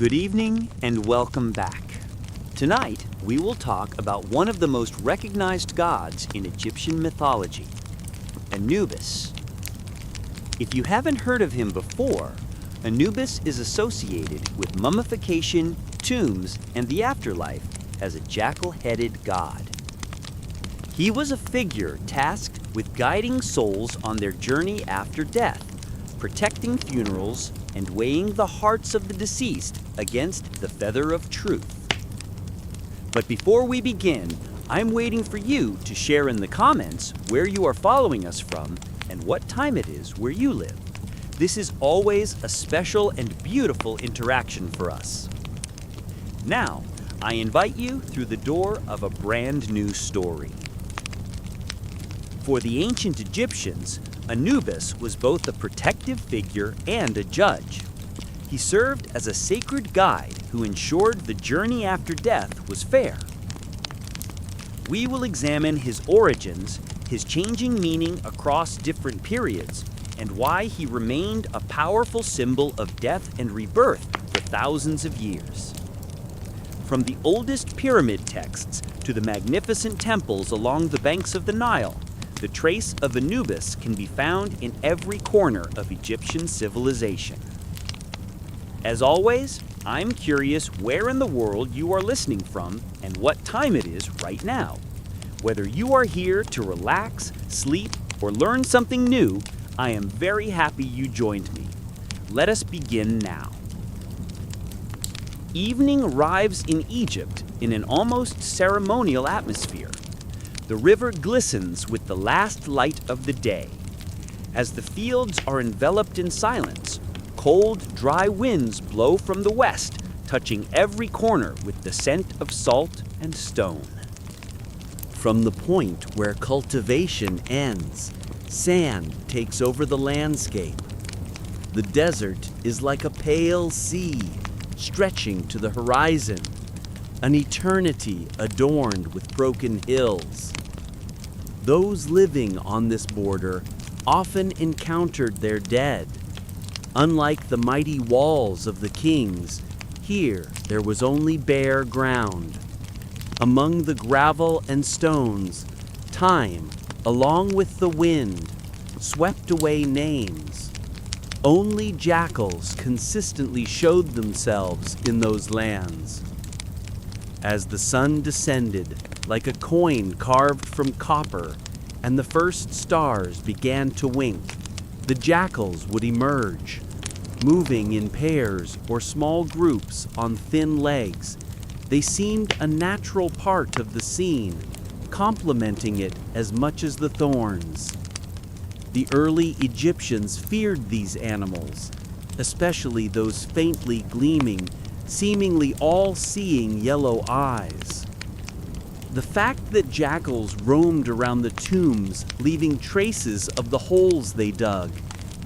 Good evening and welcome back. Tonight, we will talk about one of the most recognized gods in Egyptian mythology, Anubis. If you haven't heard of him before, Anubis is associated with mummification, tombs, and the afterlife as a jackal-headed god. He was a figure tasked with guiding souls on their journey after death, protecting funerals, and weighing the hearts of the deceased against the feather of truth. But before we begin, I'm waiting for you to share in the comments where you are following us from and what time it is where you live. This is always a special and beautiful interaction for us. Now, I invite you through the door of a brand new story. For the ancient Egyptians, Anubis was both a protective figure and a judge. He served as a sacred guide who ensured the journey after death was fair. We will examine his origins, his changing meaning across different periods, and why he remained a powerful symbol of death and rebirth for thousands of years. From the oldest pyramid texts to the magnificent temples along the banks of the Nile, the trace of Anubis can be found in every corner of Egyptian civilization. As always, I'm curious where in the world you are listening from and what time it is right now. Whether you are here to relax, sleep, or learn something new, I am very happy you joined me. Let us begin now. Evening arrives in Egypt in an almost ceremonial atmosphere. The river glistens with the last light of the day. As the fields are enveloped in silence, cold, dry winds blow from the west, touching every corner with the scent of salt and stone. From the point where cultivation ends, sand takes over the landscape. The desert is like a pale sea, stretching to the horizon, an eternity adorned with broken hills. Those living on this border often encountered their dead. Unlike the mighty walls of the kings, here there was only bare ground. Among the gravel and stones, time, along with the wind, swept away names. Only jackals consistently showed themselves in those lands. As the sun descended, like a coin carved from copper, and the first stars began to wink, the jackals would emerge, moving in pairs or small groups on thin legs. They seemed a natural part of the scene, complementing it as much as the thorns. The early Egyptians feared these animals, especially those faintly gleaming, seemingly all-seeing yellow eyes. The fact that jackals roamed around the tombs, leaving traces of the holes they dug,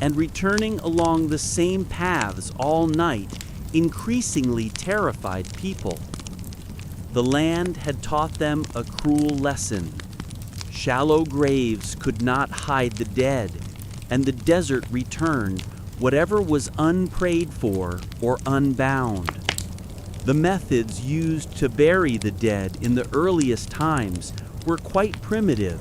and returning along the same paths all night, increasingly terrified people. The land had taught them a cruel lesson. Shallow graves could not hide the dead, and the desert returned whatever was unprayed for or unbound. The methods used to bury the dead in the earliest times were quite primitive.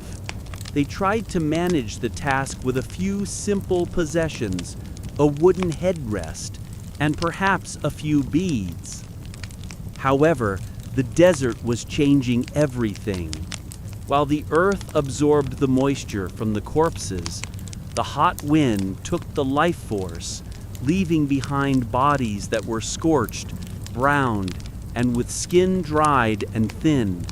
They tried to manage the task with a few simple possessions, a wooden headrest, and perhaps a few beads. However, the desert was changing everything. While the earth absorbed the moisture from the corpses, the hot wind took the life force, leaving behind bodies that were scorched, browned, and with skin dried and thinned.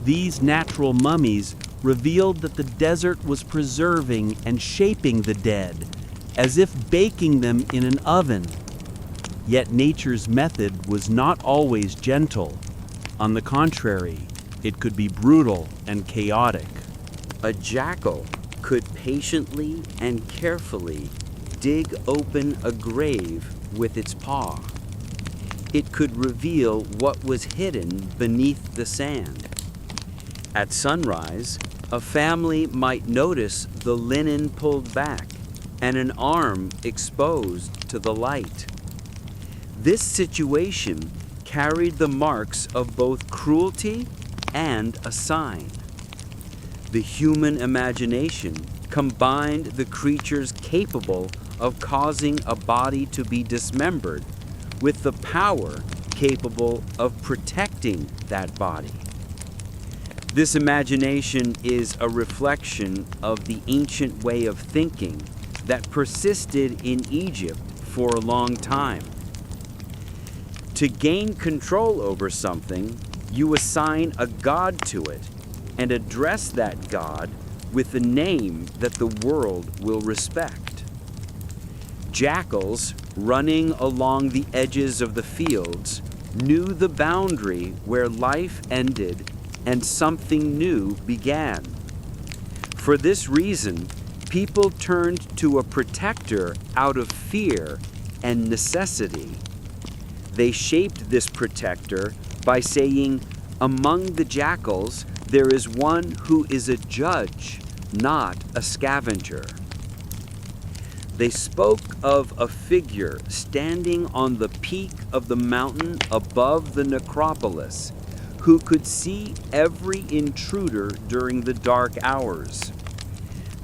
These natural mummies revealed that the desert was preserving and shaping the dead, as if baking them in an oven. Yet nature's method was not always gentle. On the contrary, it could be brutal and chaotic. A jackal could patiently and carefully dig open a grave with its paw. It could reveal what was hidden beneath the sand. At sunrise, a family might notice the linen pulled back and an arm exposed to the light. This situation carried the marks of both cruelty and a sign. The human imagination combined the creatures capable of causing a body to be dismembered with the power capable of protecting that body. This imagination is a reflection of the ancient way of thinking that persisted in Egypt for a long time. To gain control over something, you assign a god to it and address that god with a name that the world will respect. Jackals running along the edges of the fields knew the boundary where life ended and something new began. For this reason, people turned to a protector out of fear and necessity. They shaped this protector by saying, "Among the jackals, there is one who is a judge, not a scavenger." They spoke of a figure standing on the peak of the mountain above the necropolis, who could see every intruder during the dark hours.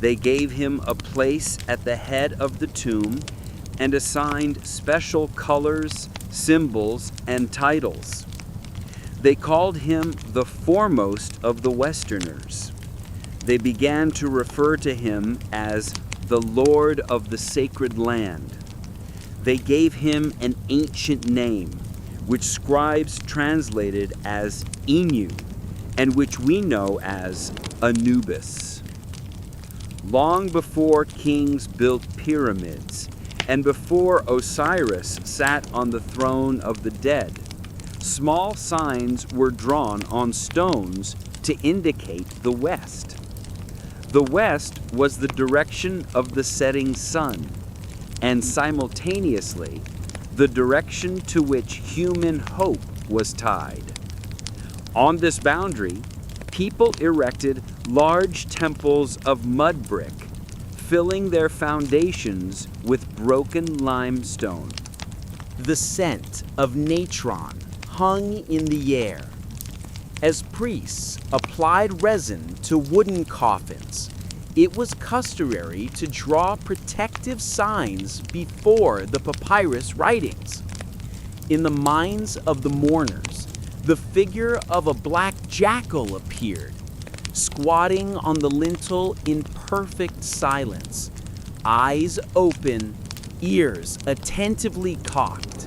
They gave him a place at the head of the tomb and assigned special colors, symbols, and titles. They called him the foremost of the Westerners. They began to refer to him as the Lord of the Sacred Land. They gave him an ancient name, which scribes translated as Inu, and which we know as Anubis. Long before kings built pyramids, and before Osiris sat on the throne of the dead, small signs were drawn on stones to indicate the west. The west was the direction of the setting sun, and simultaneously, the direction to which human hope was tied. On this boundary, people erected large temples of mud brick, filling their foundations with broken limestone. The scent of natron hung in the air. As priests applied resin to wooden coffins, it was customary to draw protective signs before the papyrus writings. In the minds of the mourners, the figure of a black jackal appeared, squatting on the lintel in perfect silence, eyes open, ears attentively cocked.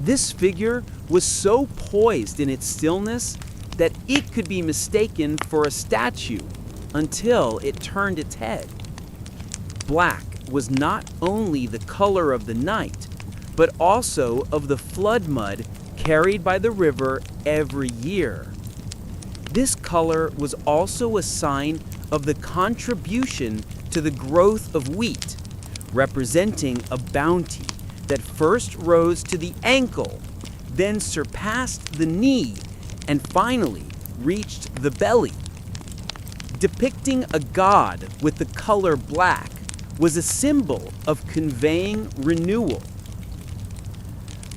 This figure was so poised in its stillness that it could be mistaken for a statue until it turned its head. Black was not only the color of the night, but also of the flood mud carried by the river every year. This color was also a sign of the contribution to the growth of wheat, representing a bounty that first rose to the ankle, then surpassed the knee, and finally reached the belly. Depicting a god with the color black was a symbol of conveying renewal.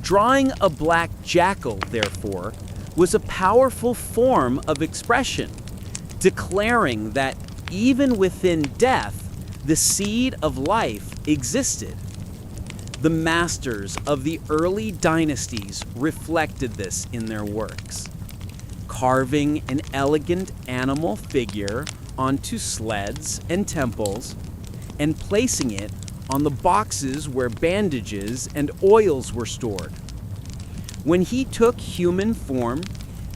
Drawing a black jackal, therefore, was a powerful form of expression, declaring that even within death, the seed of life existed. The masters of the early dynasties reflected this in their works, carving an elegant animal figure onto sleds and temples, and placing it on the boxes where bandages and oils were stored. When he took human form,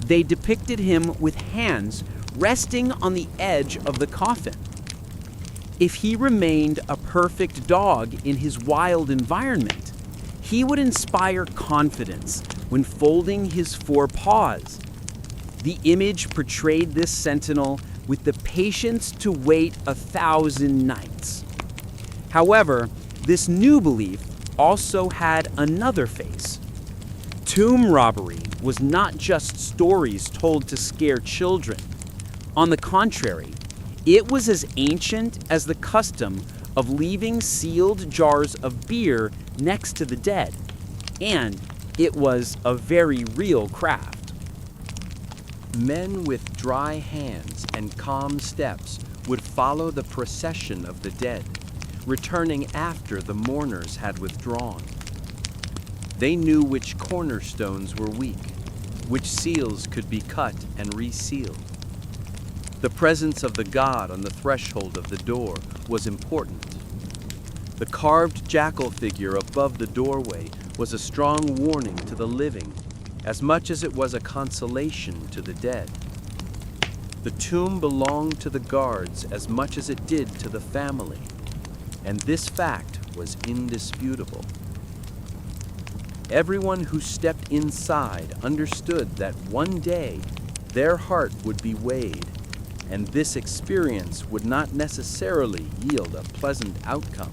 they depicted him with hands resting on the edge of the coffin. If he remained a perfect dog in his wild environment, he would inspire confidence when folding his four paws. The image portrayed this sentinel with the patience to wait 1,000 nights. However, this new belief also had another face. Tomb robbery was not just stories told to scare children. On the contrary, it was as ancient as the custom of leaving sealed jars of beer next to the dead, and It was a very real craft. Men with dry hands and calm steps would follow the procession of the dead, returning after the mourners had withdrawn. They knew which cornerstones were weak, which seals could be cut and resealed. The presence of the god on the threshold of the door was important. The carved jackal figure above the doorway was a strong warning to the living, as much as it was a consolation to the dead. The tomb belonged to the guards as much as it did to the family, and this fact was indisputable. Everyone who stepped inside understood that one day their heart would be weighed, and this experience would not necessarily yield a pleasant outcome.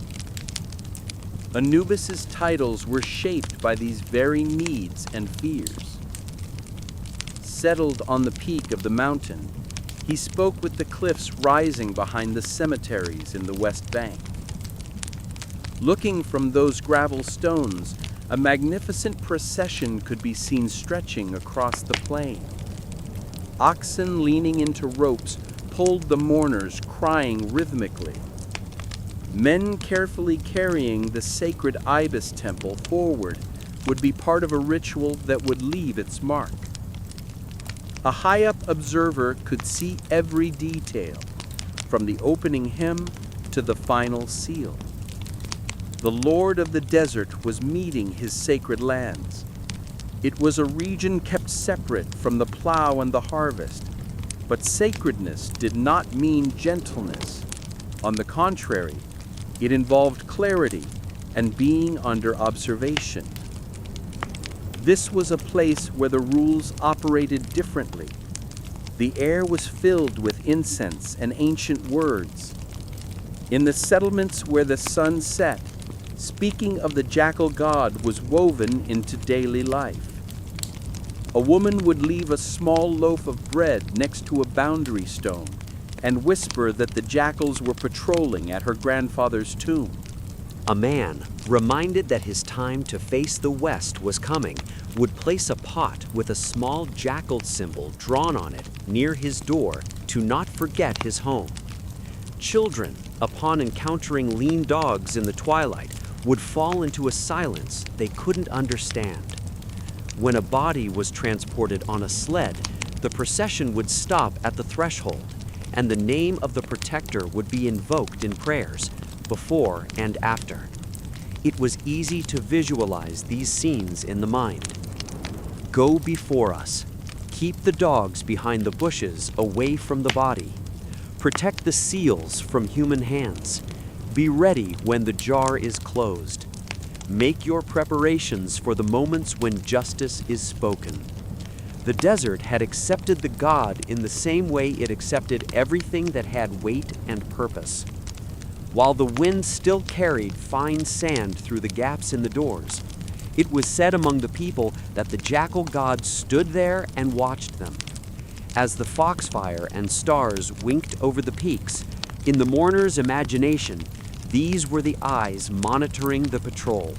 Anubis's titles were shaped by these very needs and fears. Settled on the peak of the mountain, he spoke with the cliffs rising behind the cemeteries in the West Bank. Looking from those gravel stones, a magnificent procession could be seen stretching across the plain. Oxen leaning into ropes pulled the mourners, crying rhythmically. Men carefully carrying the sacred ibis temple forward would be part of a ritual that would leave its mark. A high-up observer could see every detail, from the opening hymn to the final seal. The Lord of the desert was meeting his sacred lands. It was a region kept separate from the plow and the harvest, but sacredness did not mean gentleness. On the contrary, it involved clarity and being under observation. This was a place where the rules operated differently. The air was filled with incense and ancient words. In the settlements where the sun set, speaking of the jackal god was woven into daily life. A woman would leave a small loaf of bread next to a boundary stone and whisper that the jackals were patrolling at her grandfather's tomb. A man, reminded that his time to face the west was coming, would place a pot with a small jackal symbol drawn on it near his door to not forget his home. Children, upon encountering lean dogs in the twilight, would fall into a silence they couldn't understand. When a body was transported on a sled, the procession would stop at the threshold, and the name of the protector would be invoked in prayers, before and after. It was easy to visualize these scenes in the mind. Go before us. Keep the dogs behind the bushes away from the body. Protect the seals from human hands. Be ready when the jar is closed. Make your preparations for the moments when justice is spoken. The desert had accepted the god in the same way it accepted everything that had weight and purpose. While the wind still carried fine sand through the gaps in the doors, it was said among the people that the jackal god stood there and watched them. As the foxfire and stars winked over the peaks, in the mourner's imagination, these were the eyes monitoring the patrol.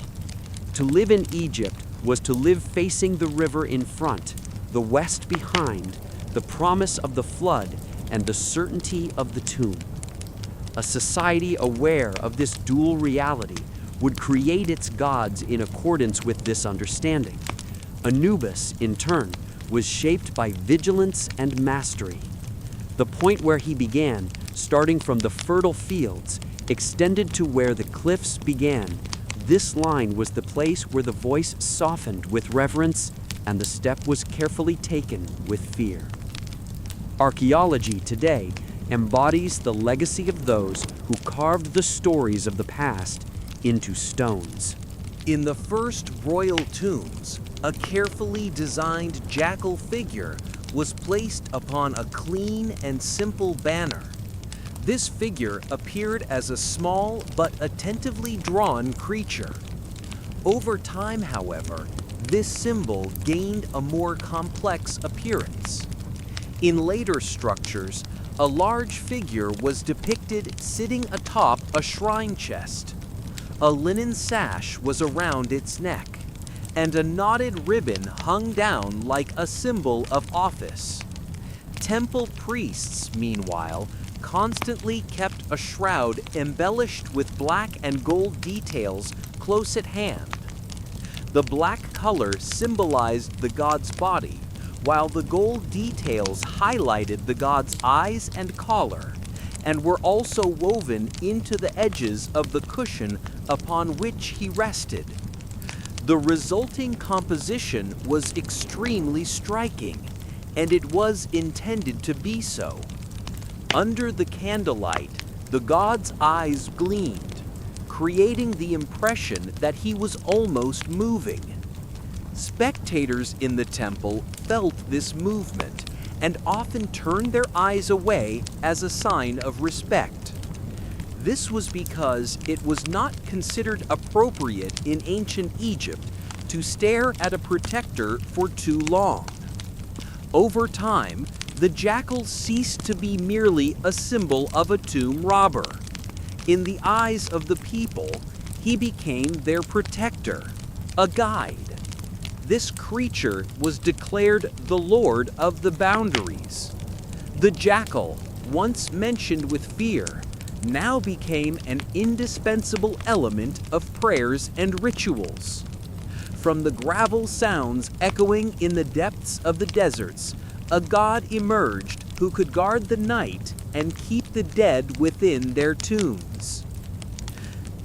To live in Egypt was to live facing the river in front, the west behind, the promise of the flood, and the certainty of the tomb. A society aware of this dual reality would create its gods in accordance with this understanding. Anubis, in turn, was shaped by vigilance and mastery. The point where he began, starting from the fertile fields, extended to where the cliffs began. This line was the place where the voice softened with reverence and the step was carefully taken with fear. Archaeology today embodies the legacy of those who carved the stories of the past into stones. In the first royal tombs, a carefully designed jackal figure was placed upon a clean and simple banner. This figure appeared as a small but attentively drawn creature. Over time, however, this symbol gained a more complex appearance. In later structures, a large figure was depicted sitting atop a shrine chest. A linen sash was around its neck, and a knotted ribbon hung down like a symbol of office. Temple priests, meanwhile, constantly kept a shroud embellished with black and gold details close at hand. The black color symbolized the god's body, while the gold details highlighted the god's eyes and collar, and were also woven into the edges of the cushion upon which he rested. The resulting composition was extremely striking, and it was intended to be so. Under the candlelight, the god's eyes gleamed, creating the impression that he was almost moving. Spectators in the temple felt this movement and often turned their eyes away as a sign of respect. This was because it was not considered appropriate in ancient Egypt to stare at a protector for too long. Over time, the jackal ceased to be merely a symbol of a tomb robber. In the eyes of the people, he became their protector, a guide. This creature was declared the lord of the boundaries. The jackal, once mentioned with fear, now became an indispensable element of prayers and rituals. From the gravel sounds echoing in the depths of the deserts, a god emerged who could guard the night and keep the dead within their tombs.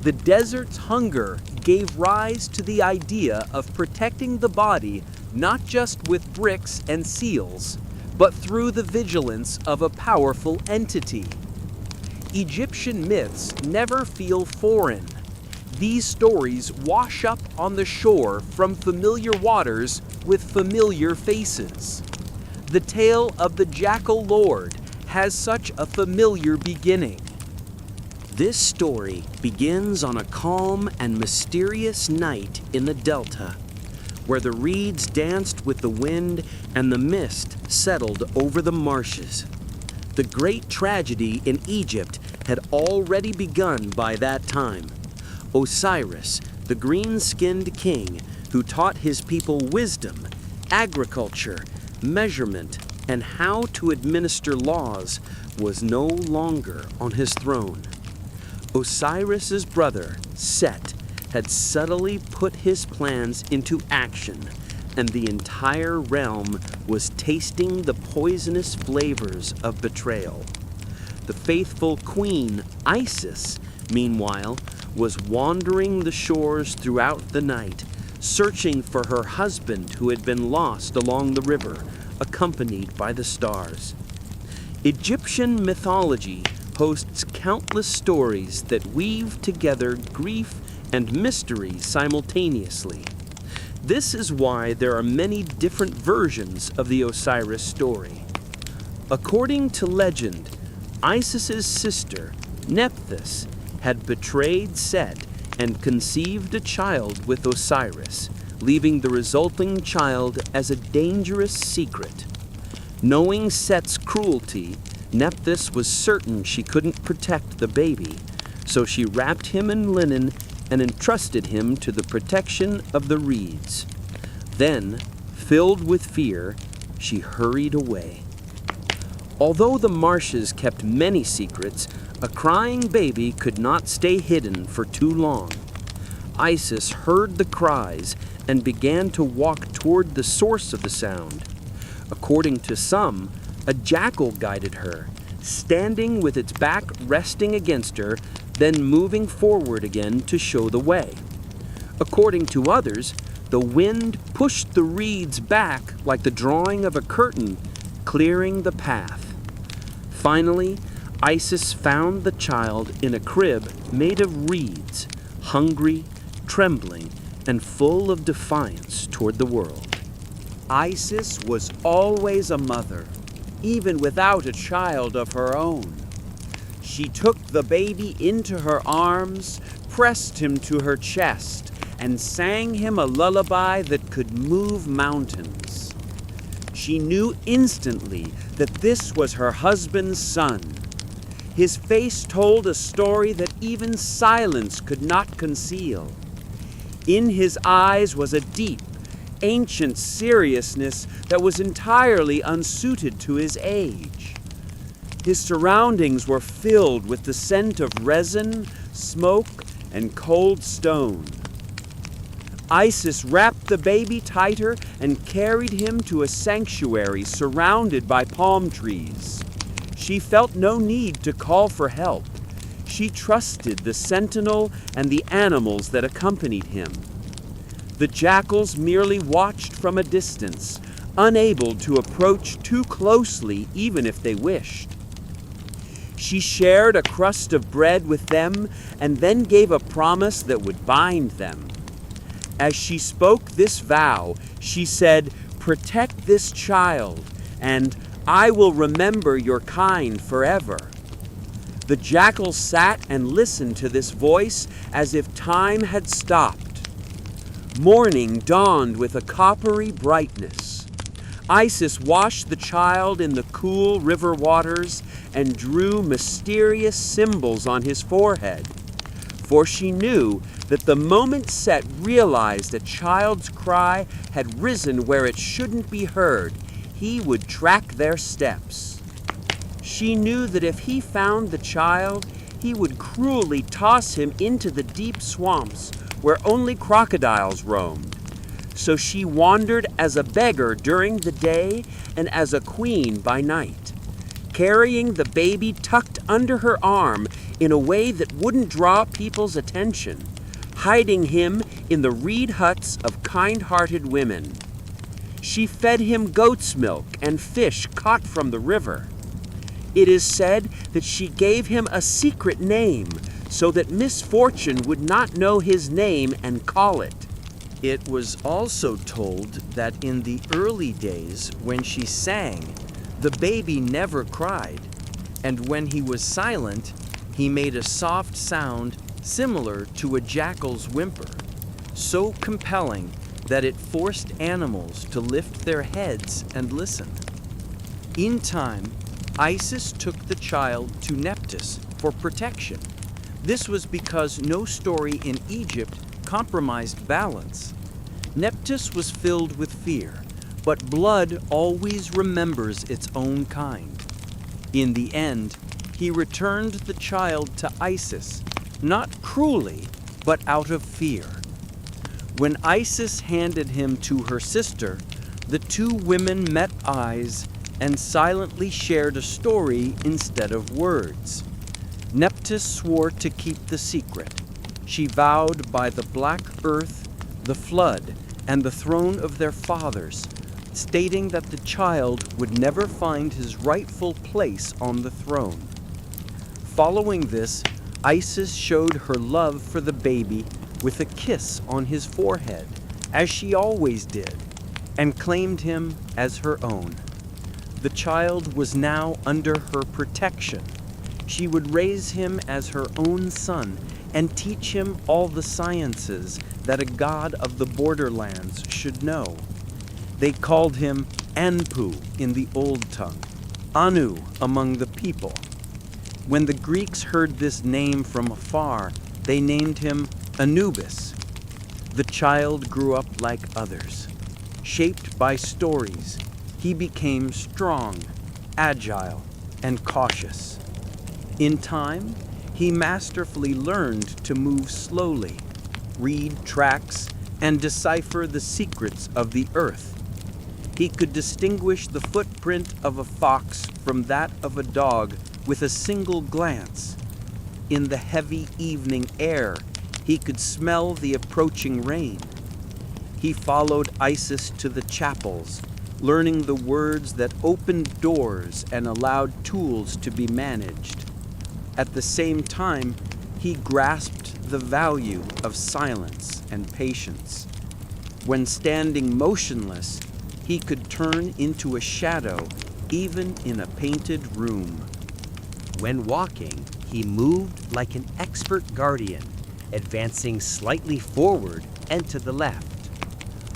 The desert's hunger gave rise to the idea of protecting the body not just with bricks and seals, but through the vigilance of a powerful entity. Egyptian myths never feel foreign. These stories wash up on the shore from familiar waters with familiar faces. The tale of the Jackal Lord has such a familiar beginning. This story begins on a calm and mysterious night in the Delta, where the reeds danced with the wind and the mist settled over the marshes. The great tragedy in Egypt had already begun by that time. Osiris, the green-skinned king who taught his people wisdom, agriculture, measurement, and how to administer laws, was no longer on his throne. Osiris's brother, Set, had subtly put his plans into action, and the entire realm was tasting the poisonous flavors of betrayal. The faithful queen, Isis, meanwhile, was wandering the shores throughout the night, searching for her husband who had been lost along the river, accompanied by the stars. Egyptian mythology hosts countless stories that weave together grief and mystery simultaneously. This is why there are many different versions of the Osiris story. According to legend, Isis's sister, Nephthys, had betrayed Set and conceived a child with Osiris, leaving the resulting child as a dangerous secret. Knowing Set's cruelty, Nephthys was certain she couldn't protect the baby, so she wrapped him in linen and entrusted him to the protection of the reeds. Then, filled with fear, she hurried away. Although the marshes kept many secrets, a crying baby could not stay hidden for too long. Isis heard the cries and began to walk toward the source of the sound. According to some, a jackal guided her, standing with its back resting against her, then moving forward again to show the way. According to others, the wind pushed the reeds back like the drawing of a curtain, clearing the path. Finally, Isis found the child in a crib made of reeds, hungry, trembling, and full of defiance toward the world. Isis was always a mother, even without a child of her own. She took the baby into her arms, pressed him to her chest, and sang him a lullaby that could move mountains. She knew instantly that this was her husband's son. His face told a story that even silence could not conceal. In his eyes was a deep, ancient seriousness that was entirely unsuited to his age. His surroundings were filled with the scent of resin, smoke, and cold stone. Isis wrapped the baby tighter and carried him to a sanctuary surrounded by palm trees. She felt no need to call for help. She trusted the sentinel and the animals that accompanied him. The jackals merely watched from a distance, unable to approach too closely even if they wished. She shared a crust of bread with them and then gave a promise that would bind them. As she spoke this vow, she said, "Protect this child, and I will remember your kind forever." The jackal sat and listened to this voice as if time had stopped. Morning dawned with a coppery brightness. Isis washed the child in the cool river waters and drew mysterious symbols on his forehead, for she knew that the moment Set realized a child's cry had risen where it shouldn't be heard, he would track their steps. She knew that if he found the child, he would cruelly toss him into the deep swamps where only crocodiles roamed. So she wandered as a beggar during the day and as a queen by night, carrying the baby tucked under her arm in a way that wouldn't draw people's attention, hiding him in the reed huts of kind-hearted women. She fed him goat's milk and fish caught from the river. It is said that she gave him a secret name so that misfortune would not know his name and call it. It was also told that in the early days when she sang, the baby never cried, and when he was silent, he made a soft sound similar to a jackal's whimper, so compelling that it forced animals to lift their heads and listen. In time, Isis took the child to Nephthys for protection. This was because no story in Egypt compromised balance. Nephthys was filled with fear, but blood always remembers its own kind. In the end, he returned the child to Isis, not cruelly, but out of fear. When Isis handed him to her sister, the two women met eyes and silently shared a story instead of words. Nephthys swore to keep the secret. She vowed by the black earth, the flood, and the throne of their fathers, stating that the child would never find his rightful place on the throne. Following this, Isis showed her love for the baby with a kiss on his forehead, as she always did, and claimed him as her own. The child was now under her protection. She would raise him as her own son and teach him all the sciences that a god of the borderlands should know. They called him Anpu in the old tongue, Anu among the people. When the Greeks heard this name from afar, they named him Anubis. The child grew up like others. Shaped by stories, he became strong, agile, and cautious. In time, he masterfully learned to move slowly, read tracks, and decipher the secrets of the earth. He could distinguish the footprint of a fox from that of a dog with a single glance. In the heavy evening air, he could smell the approaching rain. He followed Isis to the chapels, learning the words that opened doors and allowed tools to be managed. At the same time, he grasped the value of silence and patience. When standing motionless, he could turn into a shadow even in a painted room. When walking, he moved like an expert guardian, advancing slightly forward and to the left.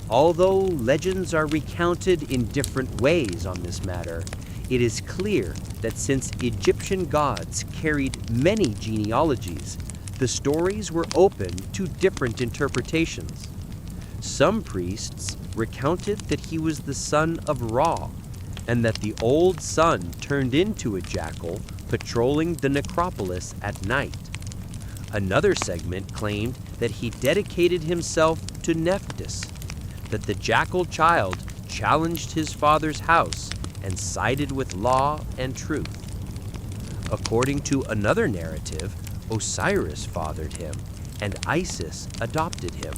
Although legends are recounted in different ways on this matter, it is clear that since Egyptian gods carried many genealogies, the stories were open to different interpretations. Some priests recounted that he was the son of Ra, and that the old sun turned into a jackal patrolling the necropolis at night. Another segment claimed that he dedicated himself to Nephthys, that the jackal child challenged his father's house and sided with law and truth. According to another narrative, Osiris fathered him, and Isis adopted him.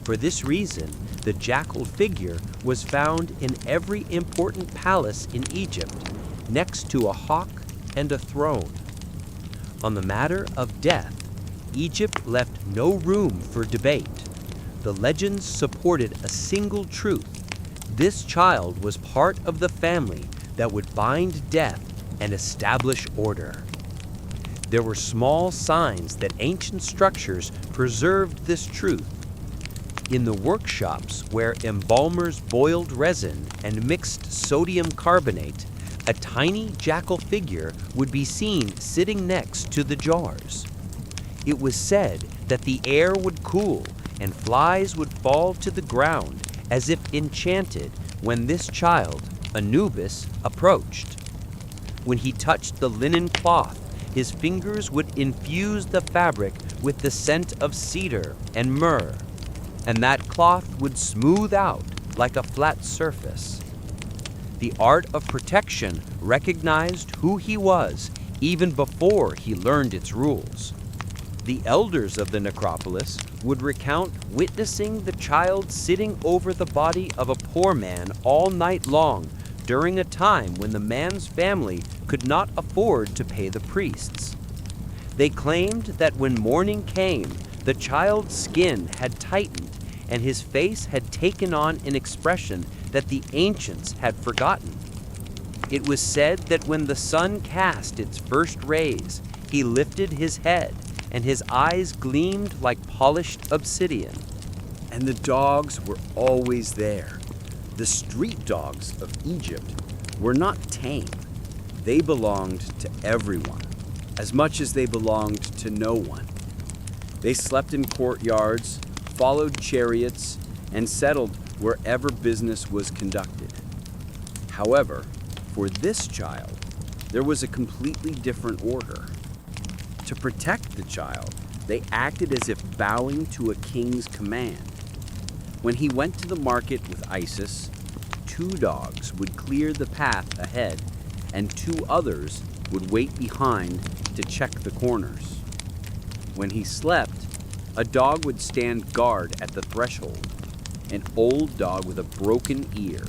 For this reason, the jackal figure was found in every important palace in Egypt, next to a hawk and a throne. On the matter of death, Egypt left no room for debate. The legends supported a single truth. This child was part of the family that would bind death and establish order. There were small signs that ancient structures preserved this truth. In the workshops where embalmers boiled resin and mixed sodium carbonate, a tiny jackal figure would be seen sitting next to the jars. It was said that the air would cool and flies would fall to the ground as if enchanted when this child, Anubis, approached. When he touched the linen cloth, his fingers would infuse the fabric with the scent of cedar and myrrh, and that cloth would smooth out like a flat surface. The art of protection recognized who he was even before he learned its rules. The elders of the necropolis would recount witnessing the child sitting over the body of a poor man all night long during a time when the man's family could not afford to pay the priests. They claimed that when morning came, the child's skin had tightened and his face had taken on an expression that the ancients had forgotten. It was said that when the sun cast its first rays, he lifted his head and his eyes gleamed like polished obsidian. And the dogs were always there. The street dogs of Egypt were not tame. They belonged to everyone, as much as they belonged to no one. They slept in courtyards, followed chariots, and settled wherever business was conducted. However, for this child, there was a completely different order. To protect the child, they acted as if bowing to a king's command. When he went to the market with Isis, 2 dogs would clear the path ahead, and 2 others would wait behind to check the corners. When he slept, a dog would stand guard at the threshold. An old dog with a broken ear,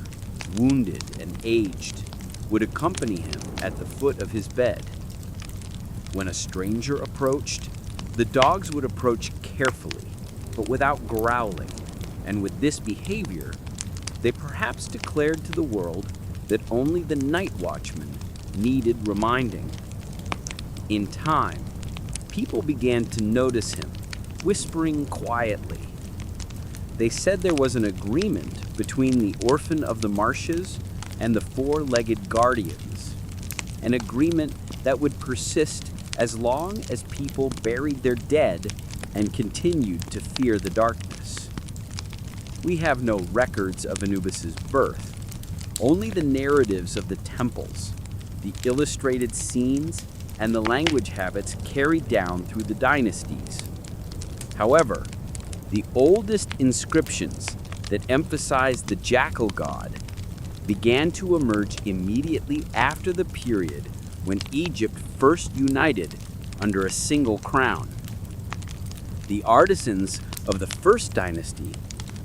wounded and aged, would accompany him at the foot of his bed. When a stranger approached, the dogs would approach carefully, but without growling, and with this behavior, they perhaps declared to the world that only the night watchman needed reminding. In time, people began to notice him, whispering quietly. They said there was an agreement between the orphan of the marshes and the 4-legged guardians, an agreement that would persist as long as people buried their dead and continued to fear the darkness. We have no records of Anubis's birth, only the narratives of the temples, the illustrated scenes, and the language habits carried down through the dynasties. However, the oldest inscriptions that emphasize the jackal god began to emerge immediately after the period when Egypt first united under a single crown. The artisans of the first dynasty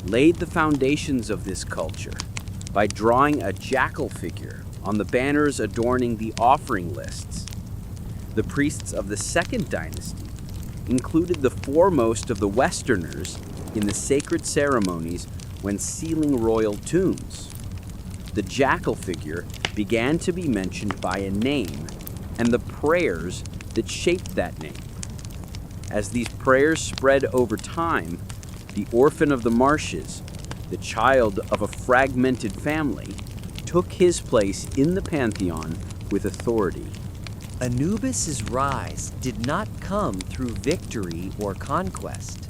laid the foundations of this culture by drawing a jackal figure on the banners adorning the offering lists. The priests of the second dynasty included the foremost of the Westerners in the sacred ceremonies when sealing royal tombs. The jackal figure began to be mentioned by a name and the prayers that shaped that name. As these prayers spread over time, the orphan of the marshes, the child of a fragmented family, took his place in the pantheon with authority. Anubis's rise did not come through victory or conquest.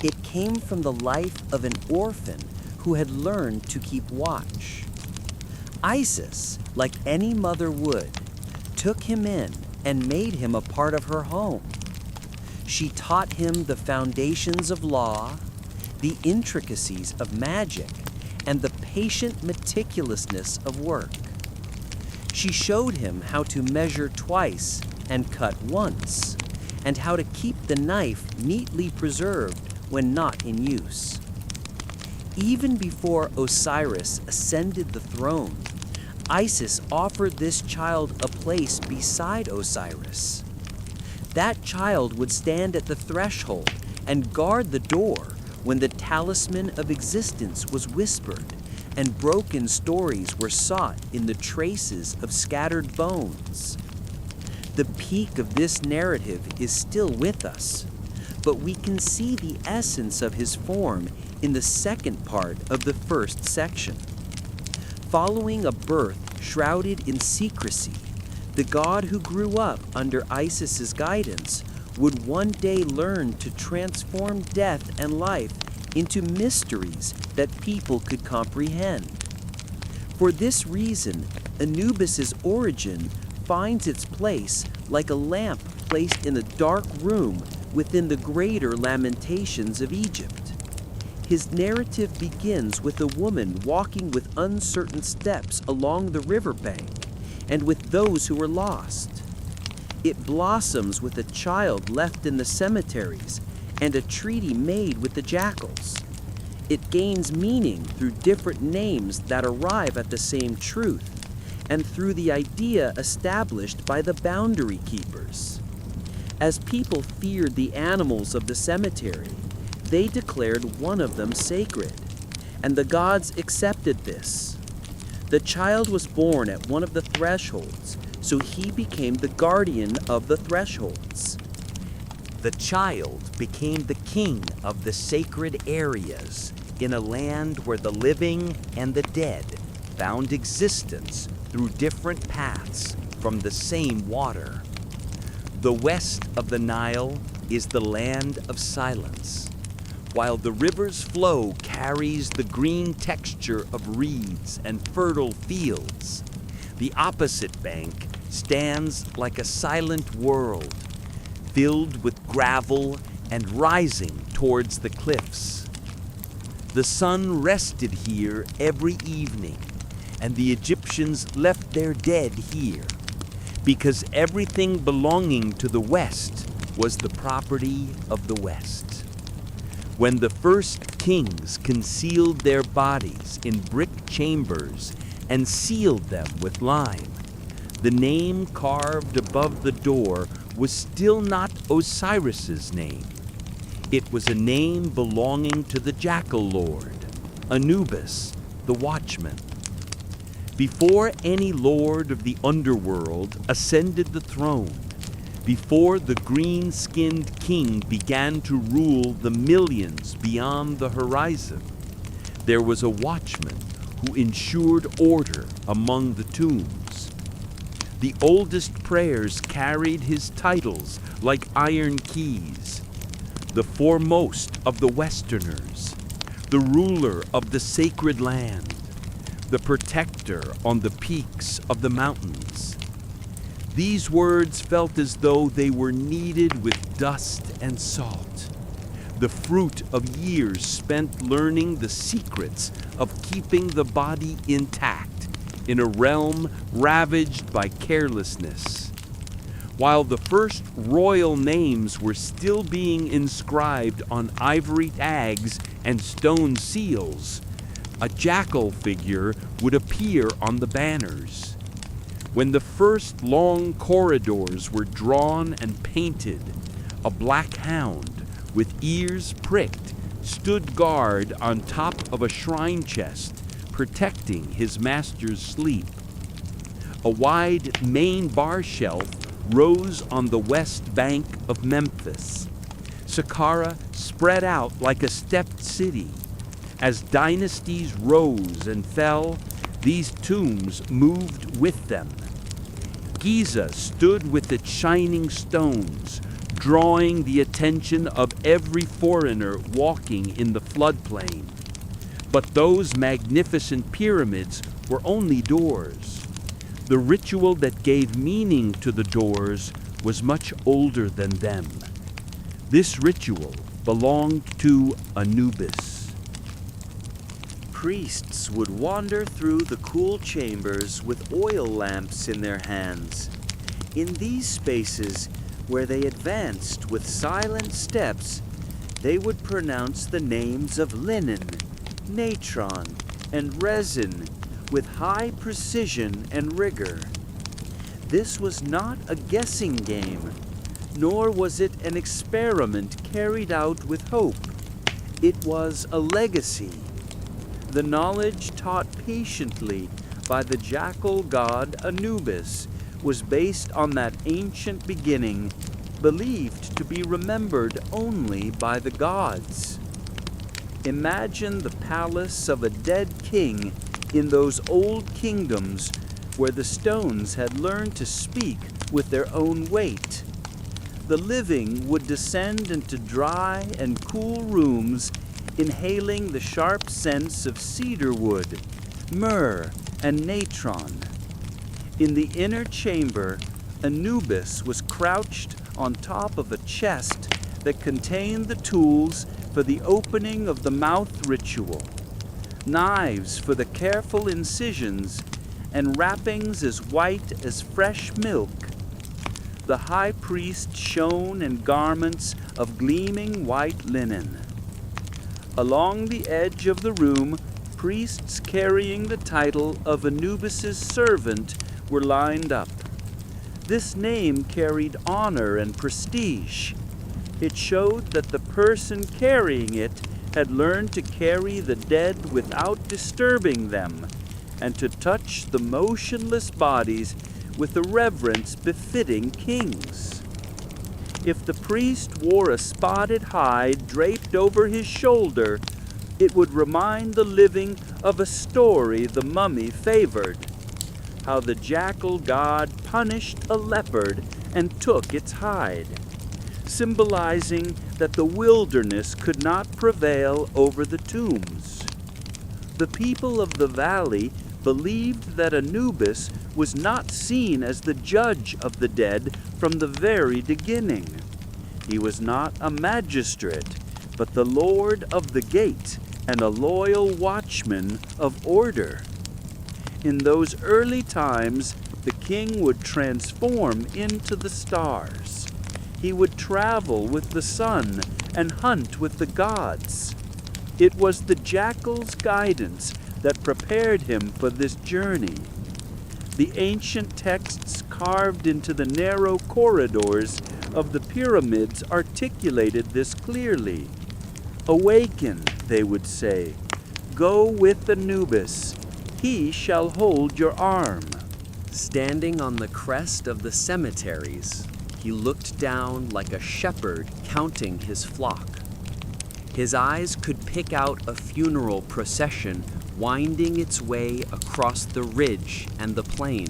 It came from the life of an orphan who had learned to keep watch. Isis, like any mother would, took him in and made him a part of her home. She taught him the foundations of law, the intricacies of magic, and the patient meticulousness of work. She showed him how to measure twice and cut once, and how to keep the knife neatly preserved when not in use. Even before Osiris ascended the throne, Isis offered this child a place beside Osiris. That child would stand at the threshold and guard the door when the talisman of existence was whispered and broken stories were sought in the traces of scattered bones. The peak of this narrative is still with us, but we can see the essence of his form in the second part of the first section. Following a birth shrouded in secrecy, the god who grew up under Isis's guidance would one day learn to transform death and life into mysteries that people could comprehend. For this reason, Anubis's origin finds its place like a lamp placed in a dark room within the greater lamentations of Egypt. His narrative begins with a woman walking with uncertain steps along the riverbank and with those who were lost. It blossoms with a child left in the cemeteries and a treaty made with the jackals. It gains meaning through different names that arrive at the same truth, and through the idea established by the boundary keepers. As people feared the animals of the cemetery, they declared one of them sacred, and the gods accepted this. The child was born at one of the thresholds, so he became the guardian of the thresholds. The child became the king of the sacred areas in a land where the living and the dead found existence through different paths from the same water. The west of the Nile is the land of silence, while the river's flow carries the green texture of reeds and fertile fields. The opposite bank stands like a silent world, filled with gravel and rising towards the cliffs. The sun rested here every evening, and the Egyptians left their dead here, because everything belonging to the West was the property of the West. When the first kings concealed their bodies in brick chambers and sealed them with lime, the name carved above the door was still not Osiris's name. It was a name belonging to the jackal lord, Anubis, the watchman. Before any lord of the underworld ascended the throne, before the green-skinned king began to rule the millions beyond the horizon, there was a watchman who ensured order among the tombs. The oldest prayers carried his titles like iron keys. The foremost of the Westerners, the ruler of the sacred land, the protector on the peaks of the mountains. These words felt as though they were kneaded with dust and salt, the fruit of years spent learning the secrets of keeping the body intact in a realm ravaged by carelessness. While the first royal names were still being inscribed on ivory tags and stone seals, a jackal figure would appear on the banners. When the first long corridors were drawn and painted, a black hound with ears pricked stood guard on top of a shrine chest, protecting his master's sleep. A wide main bar shelf rose on the west bank of Memphis. Saqqara spread out like a stepped city. As dynasties rose and fell, these tombs moved with them. Giza stood with its shining stones, drawing the attention of every foreigner walking in the floodplain. But those magnificent pyramids were only doors. The ritual that gave meaning to the doors was much older than them. This ritual belonged to Anubis. Priests would wander through the cool chambers with oil lamps in their hands. In these spaces, where they advanced with silent steps, they would pronounce the names of linen, natron, and resin with high precision and rigor. This was not a guessing game, nor was it an experiment carried out with hope. It was a legacy. The knowledge taught patiently by the jackal god Anubis was based on that ancient beginning, believed to be remembered only by the gods. Imagine the palace of a dead king in those old kingdoms where the stones had learned to speak with their own weight. The living would descend into dry and cool rooms, inhaling the sharp scents of cedar wood, myrrh, and natron. In the inner chamber, Anubis was crouched on top of a chest that contained the tools for the opening of the mouth ritual, knives for the careful incisions, and wrappings as white as fresh milk. The high priest shone in garments of gleaming white linen. Along the edge of the room, priests carrying the title of Anubis's servant were lined up. This name carried honor and prestige. It showed that the person carrying it had learned to carry the dead without disturbing them, and to touch the motionless bodies with a reverence befitting kings. If the priest wore a spotted hide draped over his shoulder, it would remind the living of a story the mummy favored, how the jackal god punished a leopard and took its hide, symbolizing that the wilderness could not prevail over the tombs. The people of the valley believed that Anubis was not seen as the judge of the dead from the very beginning. He was not a magistrate, but the lord of the gate and a loyal watchman of order. In those early times, the king would transform into the stars. He would travel with the sun and hunt with the gods. It was the jackal's guidance that prepared him for this journey. The ancient texts carved into the narrow corridors of the pyramids articulated this clearly. Awaken, they would say. Go with Anubis. He shall hold your arm. Standing on the crest of the cemeteries, he looked down like a shepherd counting his flock. His eyes could pick out a funeral procession winding its way across the ridge and the plain.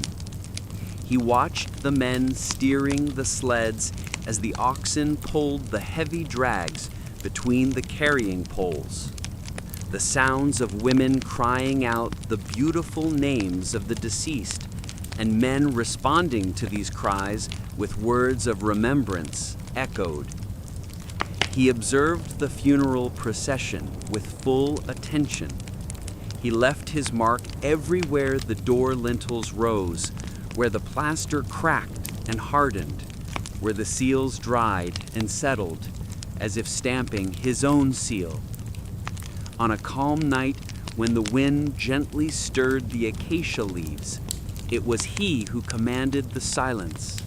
He watched the men steering the sleds as the oxen pulled the heavy drags between the carrying poles. The sounds of women crying out the beautiful names of the deceased, and men responding to these cries with words of remembrance echoed. He observed the funeral procession with full attention. He left his mark everywhere the door lintels rose, where the plaster cracked and hardened, where the seals dried and settled, as if stamping his own seal. On a calm night, when the wind gently stirred the acacia leaves, it was he who commanded the silence.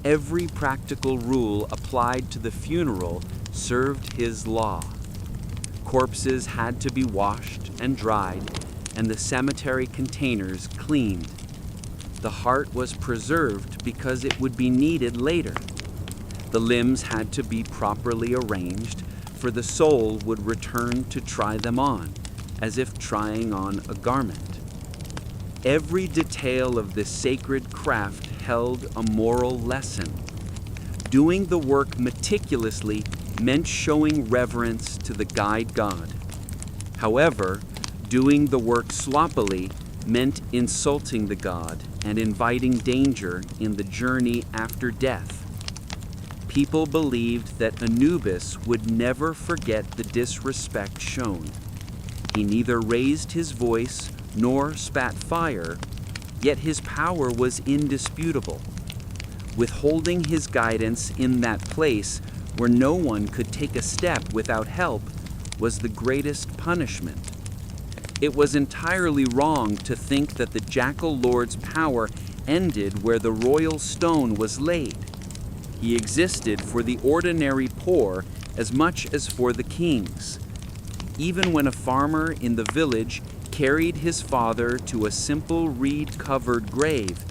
Every practical rule applied to the funeral served his law. Corpses had to be washed and dried, and the cemetery containers cleaned. The heart was preserved because it would be needed later. The limbs had to be properly arranged, for the soul would return to try them on, as if trying on a garment. Every detail of this sacred craft held a moral lesson. Doing the work meticulously meant showing reverence to the guide god. However, doing the work sloppily meant insulting the god and inviting danger in the journey after death. People believed that Anubis would never forget the disrespect shown. He neither raised his voice nor spat fire, yet his power was indisputable. Withholding his guidance in that place where no one could take a step without help was the greatest punishment. It was entirely wrong to think that the Jackal Lord's power ended where the royal stone was laid. He existed for the ordinary poor as much as for the kings. Even when a farmer in the village carried his father to a simple reed-covered grave,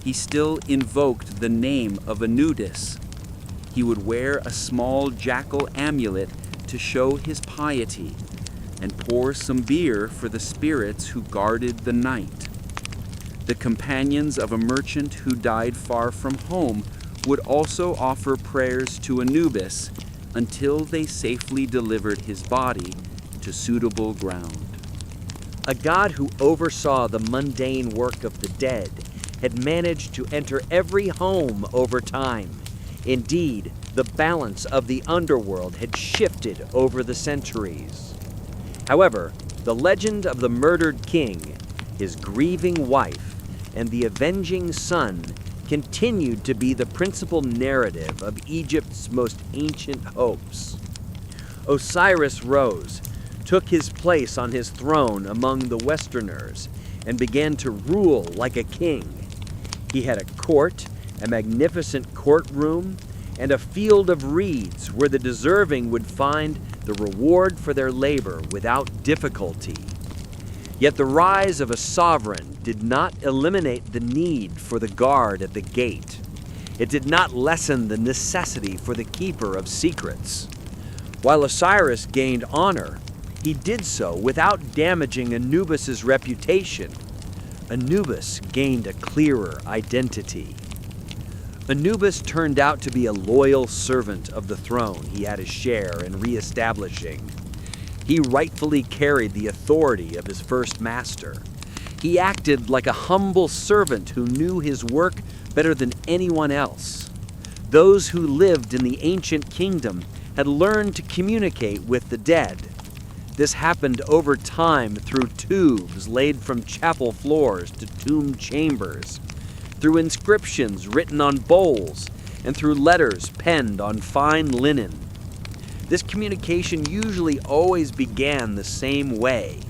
he still invoked the name of Anubis. He would wear a small jackal amulet to show his piety, and pour some beer for the spirits who guarded the night. The companions of a merchant who died far from home would also offer prayers to Anubis until they safely delivered his body to suitable ground. A god who oversaw the mundane work of the dead had managed to enter every home over time. Indeed, the balance of the underworld had shifted over the centuries. However, the legend of the murdered king, his grieving wife, and the avenging son continued to be the principal narrative of Egypt's most ancient hopes. Osiris rose, took his place on his throne among the Westerners, and began to rule like a king. He had a court, a magnificent courtroom, and a field of reeds where the deserving would find the reward for their labor without difficulty. Yet the rise of a sovereign did not eliminate the need for the guard at the gate. It did not lessen the necessity for the keeper of secrets. While Osiris gained honor, he did so without damaging Anubis's reputation. Anubis gained a clearer identity. Anubis turned out to be a loyal servant of the throne he had a share in reestablishing. He rightfully carried the authority of his first master. He acted like a humble servant who knew his work better than anyone else. Those who lived in the ancient kingdom had learned to communicate with the dead. This happened over time through tubes laid from chapel floors to tomb chambers, through inscriptions written on bowls, and through letters penned on fine linen. This communication usually always began the same way.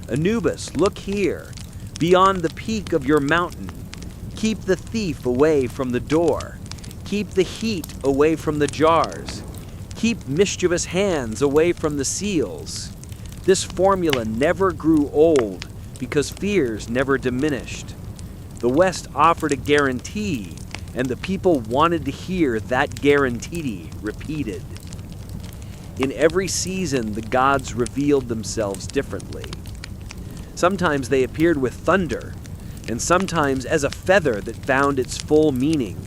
Anubis, look here, beyond the peak of your mountain. Keep the thief away from the door. Keep the heat away from the jars. Keep mischievous hands away from the seals. This formula never grew old because fears never diminished. The West offered a guarantee, and the people wanted to hear that guarantee repeated. In every season, the gods revealed themselves differently. Sometimes they appeared with thunder, and sometimes as a feather that found its full meaning.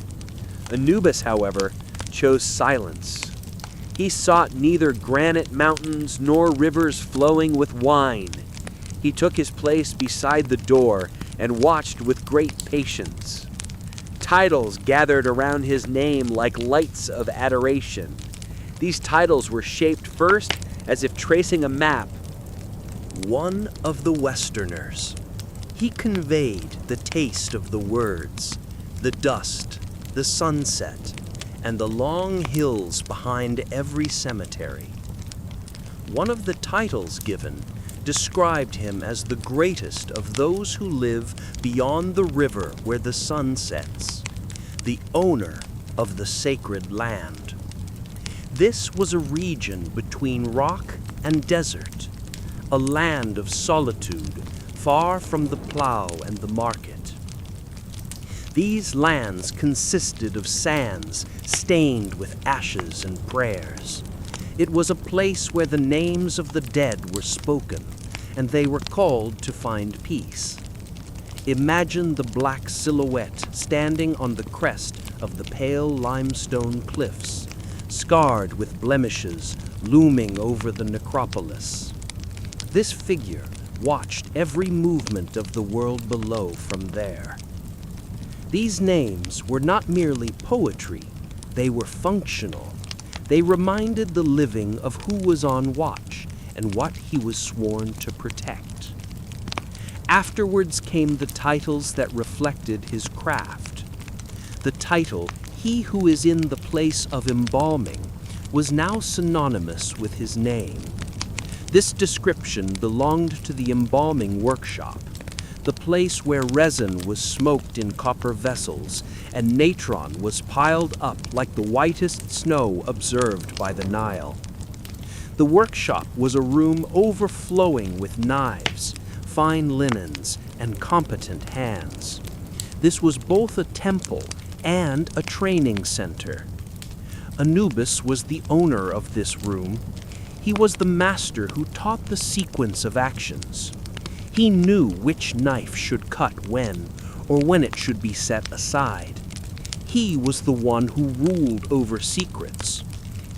Anubis, however, chose silence. He sought neither granite mountains nor rivers flowing with wine. He took his place beside the door and watched with great patience. Titles gathered around his name like lights of adoration. These titles were shaped first as if tracing a map. One of the Westerners. He conveyed the taste of the words, the dust, the sunset, and the long hills behind every cemetery. One of the titles given described him as the greatest of those who live beyond the river where the sun sets, the owner of the sacred land. This was a region between rock and desert, a land of solitude, far from the plow and the market. These lands consisted of sands stained with ashes and prayers. It was a place where the names of the dead were spoken, and they were called to find peace. Imagine the black silhouette standing on the crest of the pale limestone cliffs, scarred with blemishes, looming over the necropolis. This figure watched every movement of the world below from there. These names were not merely poetry, they were functional. They reminded the living of who was on watch and what he was sworn to protect. Afterwards came the titles that reflected his craft. The title, "He who is in the place of embalming," was now synonymous with his name. This description belonged to the embalming workshop, the place where resin was smoked in copper vessels and natron was piled up like the whitest snow observed by the Nile. The workshop was a room overflowing with knives, fine linens, and competent hands. This was both a temple and a training center. Anubis was the owner of this room. He was the master who taught the sequence of actions. He knew which knife should cut when, or when it should be set aside. He was the one who ruled over secrets.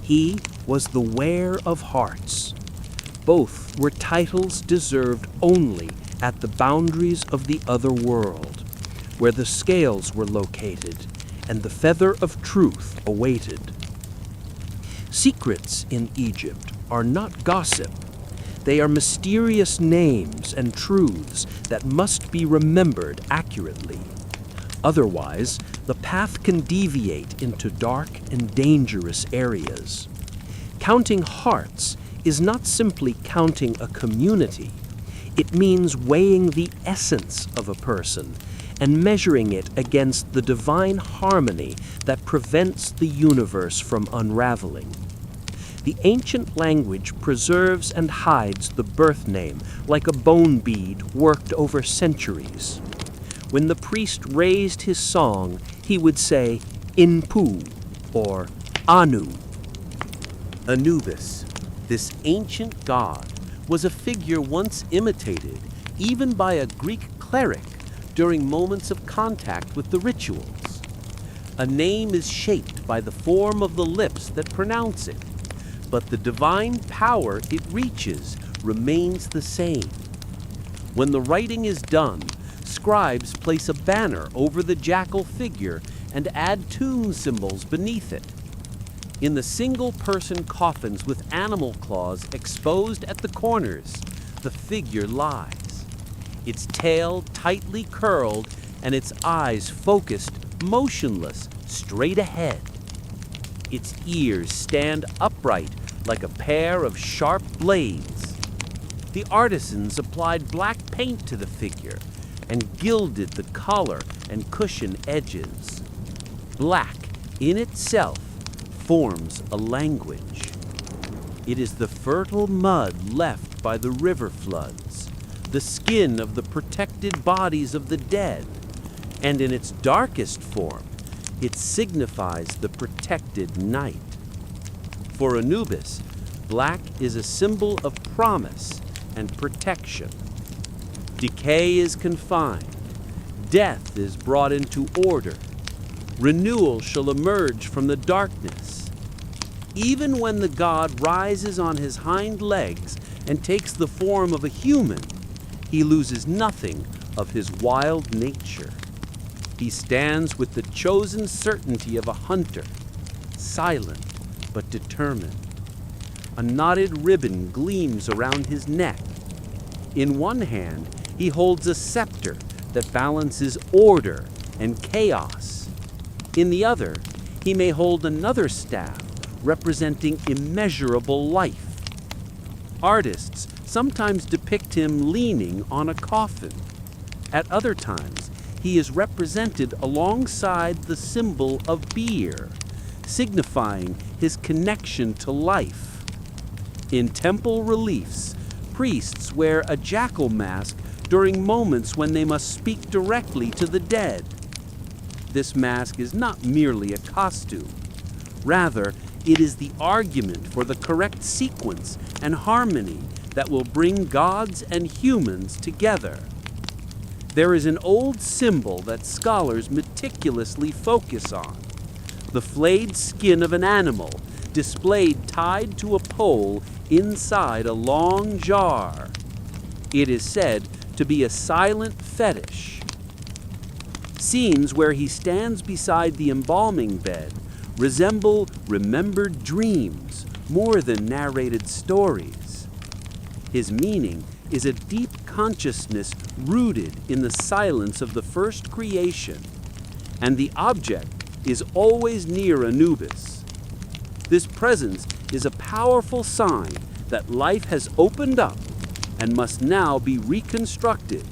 He was the wearer of hearts. Both were titles deserved only at the boundaries of the other world, where the scales were located and the feather of truth awaited. Secrets in Egypt are not gossip. They are mysterious names and truths that must be remembered accurately. Otherwise, the path can deviate into dark and dangerous areas. Counting hearts is not simply counting a community. It means weighing the essence of a person and measuring it against the divine harmony that prevents the universe from unraveling. The ancient language preserves and hides the birth name like a bone bead worked over centuries. When the priest raised his song, he would say Inpu or Anu. Anubis, this ancient god, was a figure once imitated even by a Greek cleric during moments of contact with the rituals. A name is shaped by the form of the lips that pronounce it, but the divine power it reaches remains the same. When the writing is done, scribes place a banner over the jackal figure and add tomb symbols beneath it. In the single-person coffins with animal claws exposed at the corners, the figure lies, its tail tightly curled and its eyes focused, motionless, straight ahead. Its ears stand upright like a pair of sharp blades. The artisans applied black paint to the figure and gilded the collar and cushion edges. Black, in itself, forms a language. It is the fertile mud left by the river floods, the skin of the protected bodies of the dead, and in its darkest form, it signifies the protected night. For Anubis, black is a symbol of promise and protection. Decay is confined, death is brought into order, renewal shall emerge from the darkness. Even when the god rises on his hind legs and takes the form of a human, he loses nothing of his wild nature. He stands with the chosen certainty of a hunter, silent but determined. A knotted ribbon gleams around his neck. In one hand, he holds a scepter that balances order and chaos. In the other, he may hold another staff representing immeasurable life. Artists sometimes depict him leaning on a coffin. At other times, he is represented alongside the symbol of beer, signifying his connection to life. In temple reliefs, priests wear a jackal mask during moments when they must speak directly to the dead. This mask is not merely a costume. Rather, it is the argument for the correct sequence and harmony that will bring gods and humans together. There is an old symbol that scholars meticulously focus on: the flayed skin of an animal displayed tied to a pole inside a long jar. It is said to be a silent fetish. Scenes where he stands beside the embalming bed resemble remembered dreams more than narrated stories. His meaning is a deep consciousness rooted in the silence of the first creation, and the object is always near Anubis. This presence is a powerful sign that life has opened up and must now be reconstructed.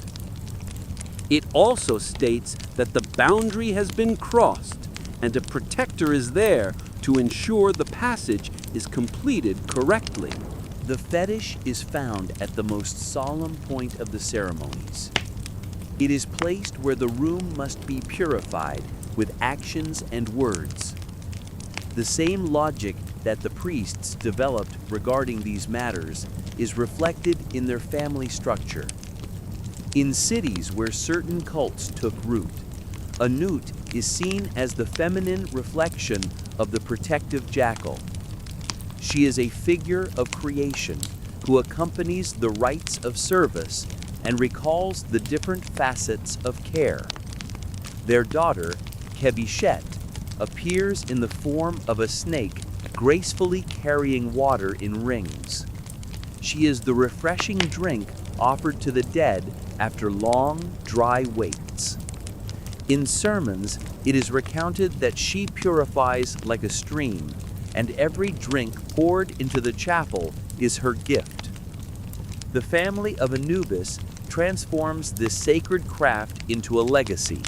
It also states that the boundary has been crossed and a protector is there to ensure the passage is completed correctly. The fetish is found at the most solemn point of the ceremonies. It is placed where the room must be purified with actions and words. The same logic that the priests developed regarding these matters is reflected in their family structure. In cities where certain cults took root, a newt is seen as the feminine reflection of the protective jackal. She is a figure of creation who accompanies the rites of service and recalls the different facets of care. Their daughter, Kebishet, appears in the form of a snake gracefully carrying water in rings. She is the refreshing drink offered to the dead after long, dry waits. In sermons, it is recounted that she purifies like a stream, and every drink poured into the chapel is her gift. The family of Anubis transforms this sacred craft into a legacy.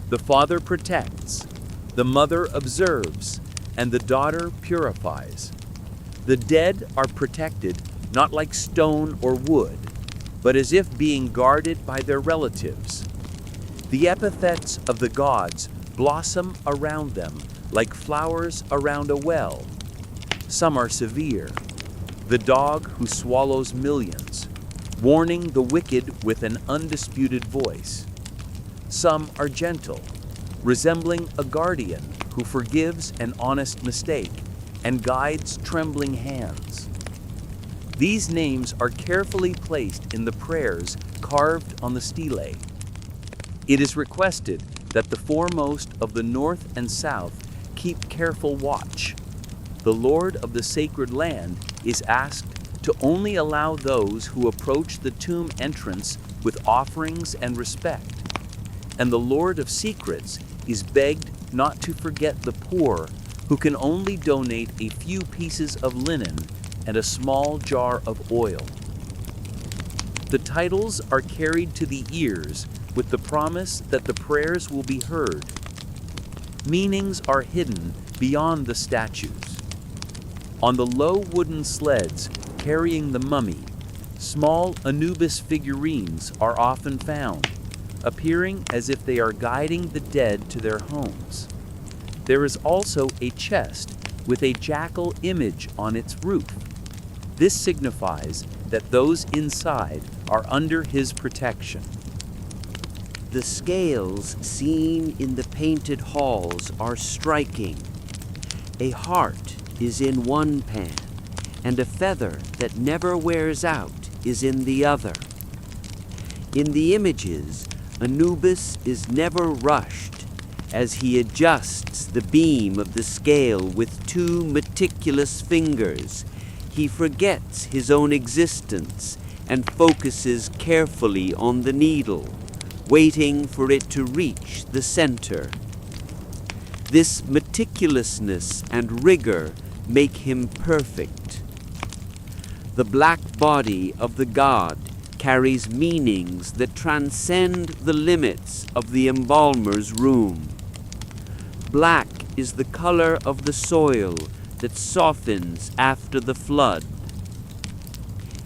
The father protects, the mother observes, and the daughter purifies. The dead are protected not like stone or wood, but as if being guarded by their relatives. The epithets of the gods blossom around them like flowers around a well. Some are severe: the dog who swallows millions, warning the wicked with an undisputed voice. Some are gentle, resembling a guardian who forgives an honest mistake and guides trembling hands. These names are carefully placed in the prayers carved on the stelae. It is requested that the foremost of the north and south keep careful watch. The Lord of the sacred land is asked to only allow those who approach the tomb entrance with offerings and respect, and the Lord of secrets is begged not to forget the poor, who can only donate a few pieces of linen and a small jar of oil. The titles are carried to the ears with the promise that the prayers will be heard. Meanings are hidden beyond the statues. On the low wooden sleds carrying the mummy, small Anubis figurines are often found, appearing as if they are guiding the dead to their homes. There is also a chest with a jackal image on its roof. This signifies that those inside are under his protection. The scales seen in the painted halls are striking. A heart is in one pan, and a feather that never wears out is in the other. In the images, Anubis is never rushed as he adjusts the beam of the scale with two meticulous fingers. He forgets his own existence and focuses carefully on the needle, waiting for it to reach the center. This meticulousness and rigor make him perfect. The black body of the god carries meanings that transcend the limits of the embalmer's room. Black is the color of the soil that softens after the flood.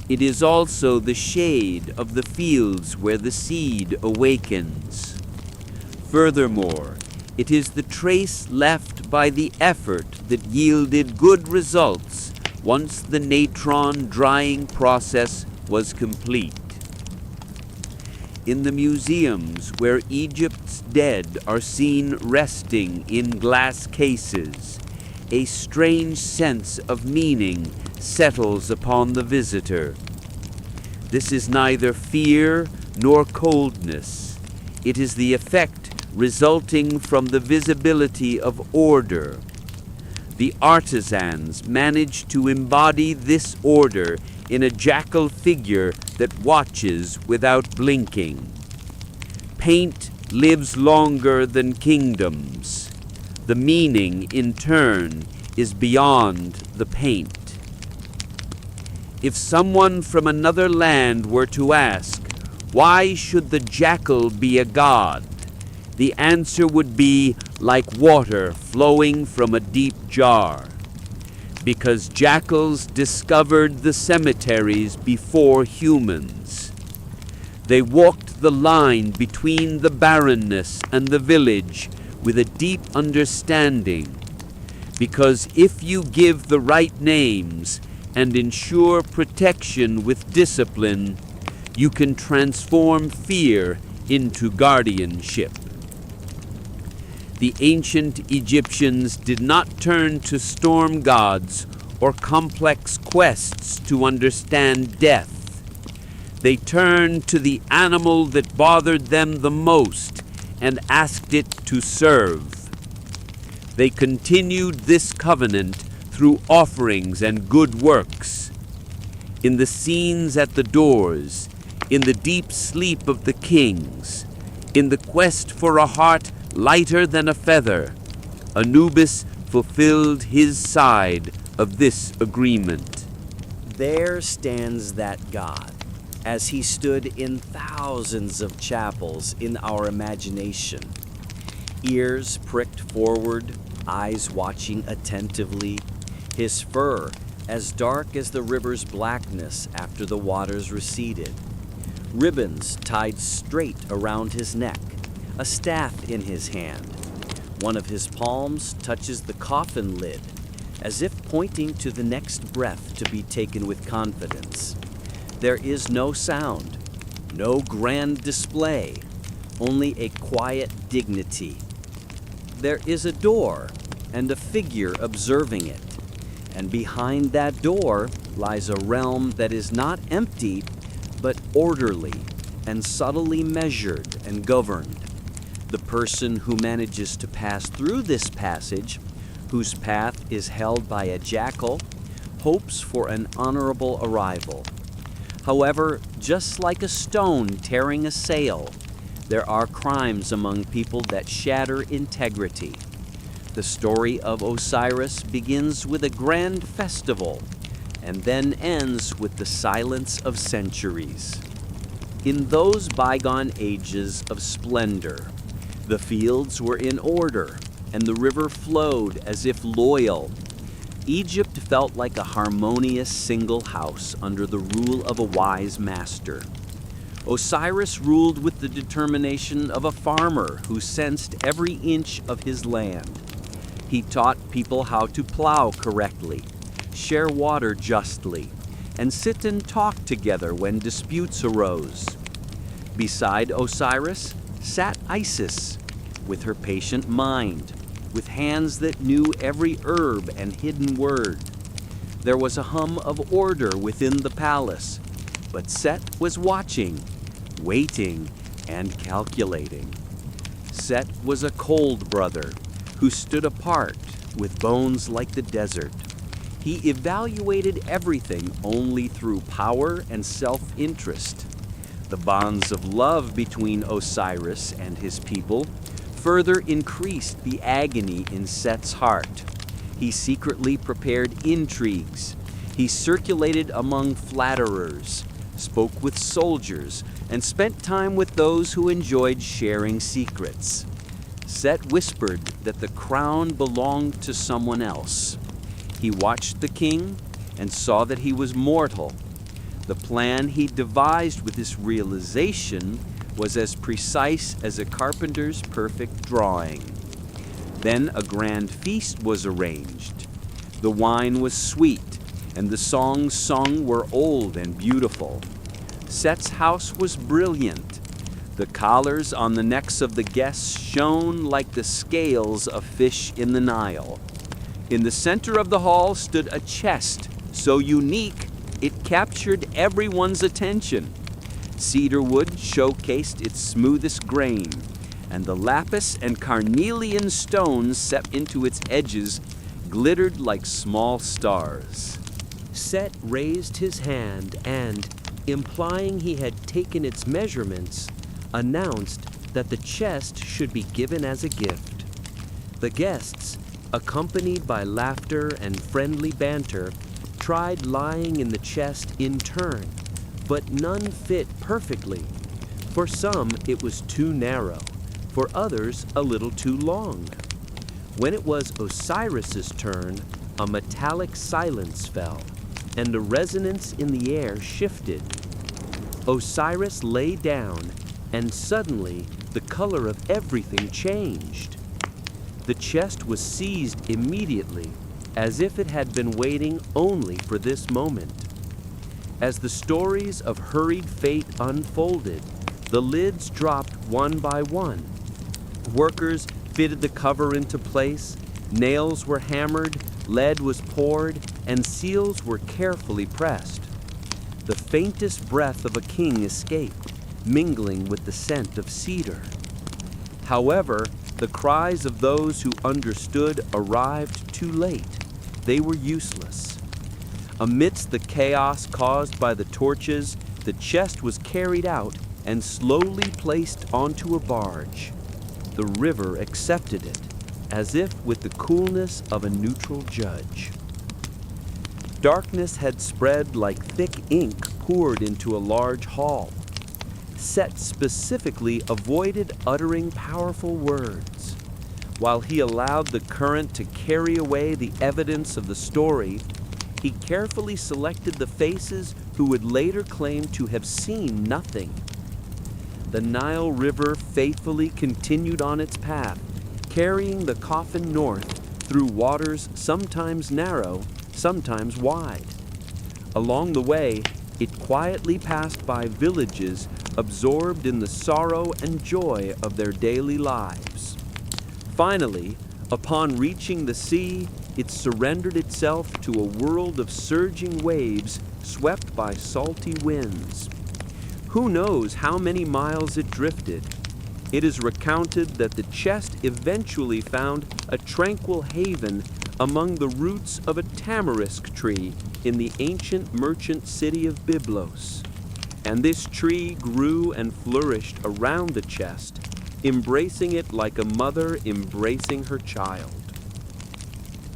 It is also the shade of the fields where the seed awakens. Furthermore, it is the trace left by the effort that yielded good results once the natron drying process was complete. in the museums where Egypt's dead are seen resting in glass cases, a strange sense of meaning settles upon the visitor. This is neither fear nor coldness. It is the effect resulting from the visibility of order. The artisans managed to embody this order in a jackal figure that watches without blinking. Paint lives longer than kingdoms. The meaning, in turn, is beyond the paint. If someone from another land were to ask, why should the jackal be a god? The answer would be like water flowing from a deep jar. Because jackals discovered the cemeteries before humans. They walked the line between the barrenness and the village with a deep understanding. Because if you give the right names and ensure protection with discipline, you can transform fear into guardianship. The ancient Egyptians did not turn to storm gods or complex quests to understand death. They turned to the animal that bothered them the most and asked it to serve. They continued this covenant through offerings and good works. In the scenes at the doors, in the deep sleep of the kings, in the quest for a heart lighter than a feather, Anubis fulfilled his side of this agreement. There stands that God, as he stood in thousands of chapels in our imagination, ears pricked forward, eyes watching attentively, his fur as dark as the river's blackness after the waters receded, ribbons tied straight around his neck, a staff in his hand. One of his palms touches the coffin lid, as if pointing to the next breath to be taken with confidence. There is no sound, no grand display, only a quiet dignity. There is a door and a figure observing it, and behind that door lies a realm that is not empty, but orderly and subtly measured and governed. The person who manages to pass through this passage, whose path is held by a jackal, hopes for an honorable arrival. However, just like a stone tearing a sail, there are crimes among people that shatter integrity. The story of Osiris begins with a grand festival and then ends with the silence of centuries. In those bygone ages of splendor, the fields were in order and the river flowed as if loyal. Egypt felt like a harmonious single house under the rule of a wise master. Osiris ruled with the determination of a farmer who sensed every inch of his land. He taught people how to plow correctly, share water justly, and sit and talk together when disputes arose. Beside Osiris sat Isis, with her patient mind, with hands that knew every herb and hidden word. There was a hum of order within the palace, but Set was watching, waiting, and calculating. Set was a cold brother who stood apart with bones like the desert. He evaluated everything only through power and self-interest. The bonds of love between Osiris and his people further increased the agony in Set's heart. He secretly prepared intrigues. He circulated among flatterers, spoke with soldiers, and spent time with those who enjoyed sharing secrets. Set whispered that the crown belonged to someone else. He watched the king and saw that he was mortal. The plan he devised with this realization was as precise as a carpenter's perfect drawing. Then a grand feast was arranged. The wine was sweet, and the songs sung were old and beautiful. Set's house was brilliant. The collars on the necks of the guests shone like the scales of fish in the Nile. In the center of the hall stood a chest so unique it captured everyone's attention. Cedar wood showcased its smoothest grain, and the lapis and carnelian stones set into its edges glittered like small stars. Set raised his hand and, implying he had taken its measurements, announced that the chest should be given as a gift. The guests, accompanied by laughter and friendly banter, tried lying in the chest in turn, but none fit perfectly. For some, it was too narrow, for others, a little too long. When it was Osiris's turn, a metallic silence fell, and the resonance in the air shifted. Osiris lay down, and suddenly the color of everything changed. The chest was seized immediately, as if it had been waiting only for this moment. As the stories of hurried fate unfolded, the lids dropped one by one. Workers fitted the cover into place, nails were hammered, lead was poured, and seals were carefully pressed. The faintest breath of a king escaped, mingling with the scent of cedar. However, the cries of those who understood arrived too late. They were useless. Amidst the chaos caused by the torches, the chest was carried out and slowly placed onto a barge. The river accepted it, as if with the coolness of a neutral judge. Darkness had spread like thick ink poured into a large hall. Set specifically avoided uttering powerful words. While he allowed the current to carry away the evidence of the story, he carefully selected the faces who would later claim to have seen nothing. The Nile River faithfully continued on its path, carrying the coffin north through waters sometimes narrow, sometimes wide. Along the way, it quietly passed by villages absorbed in the sorrow and joy of their daily lives. Finally, upon reaching the sea, it surrendered itself to a world of surging waves swept by salty winds. Who knows how many miles it drifted? It is recounted that the chest eventually found a tranquil haven among the roots of a tamarisk tree in the ancient merchant city of Byblos. And this tree grew and flourished around the chest, embracing it like a mother embracing her child.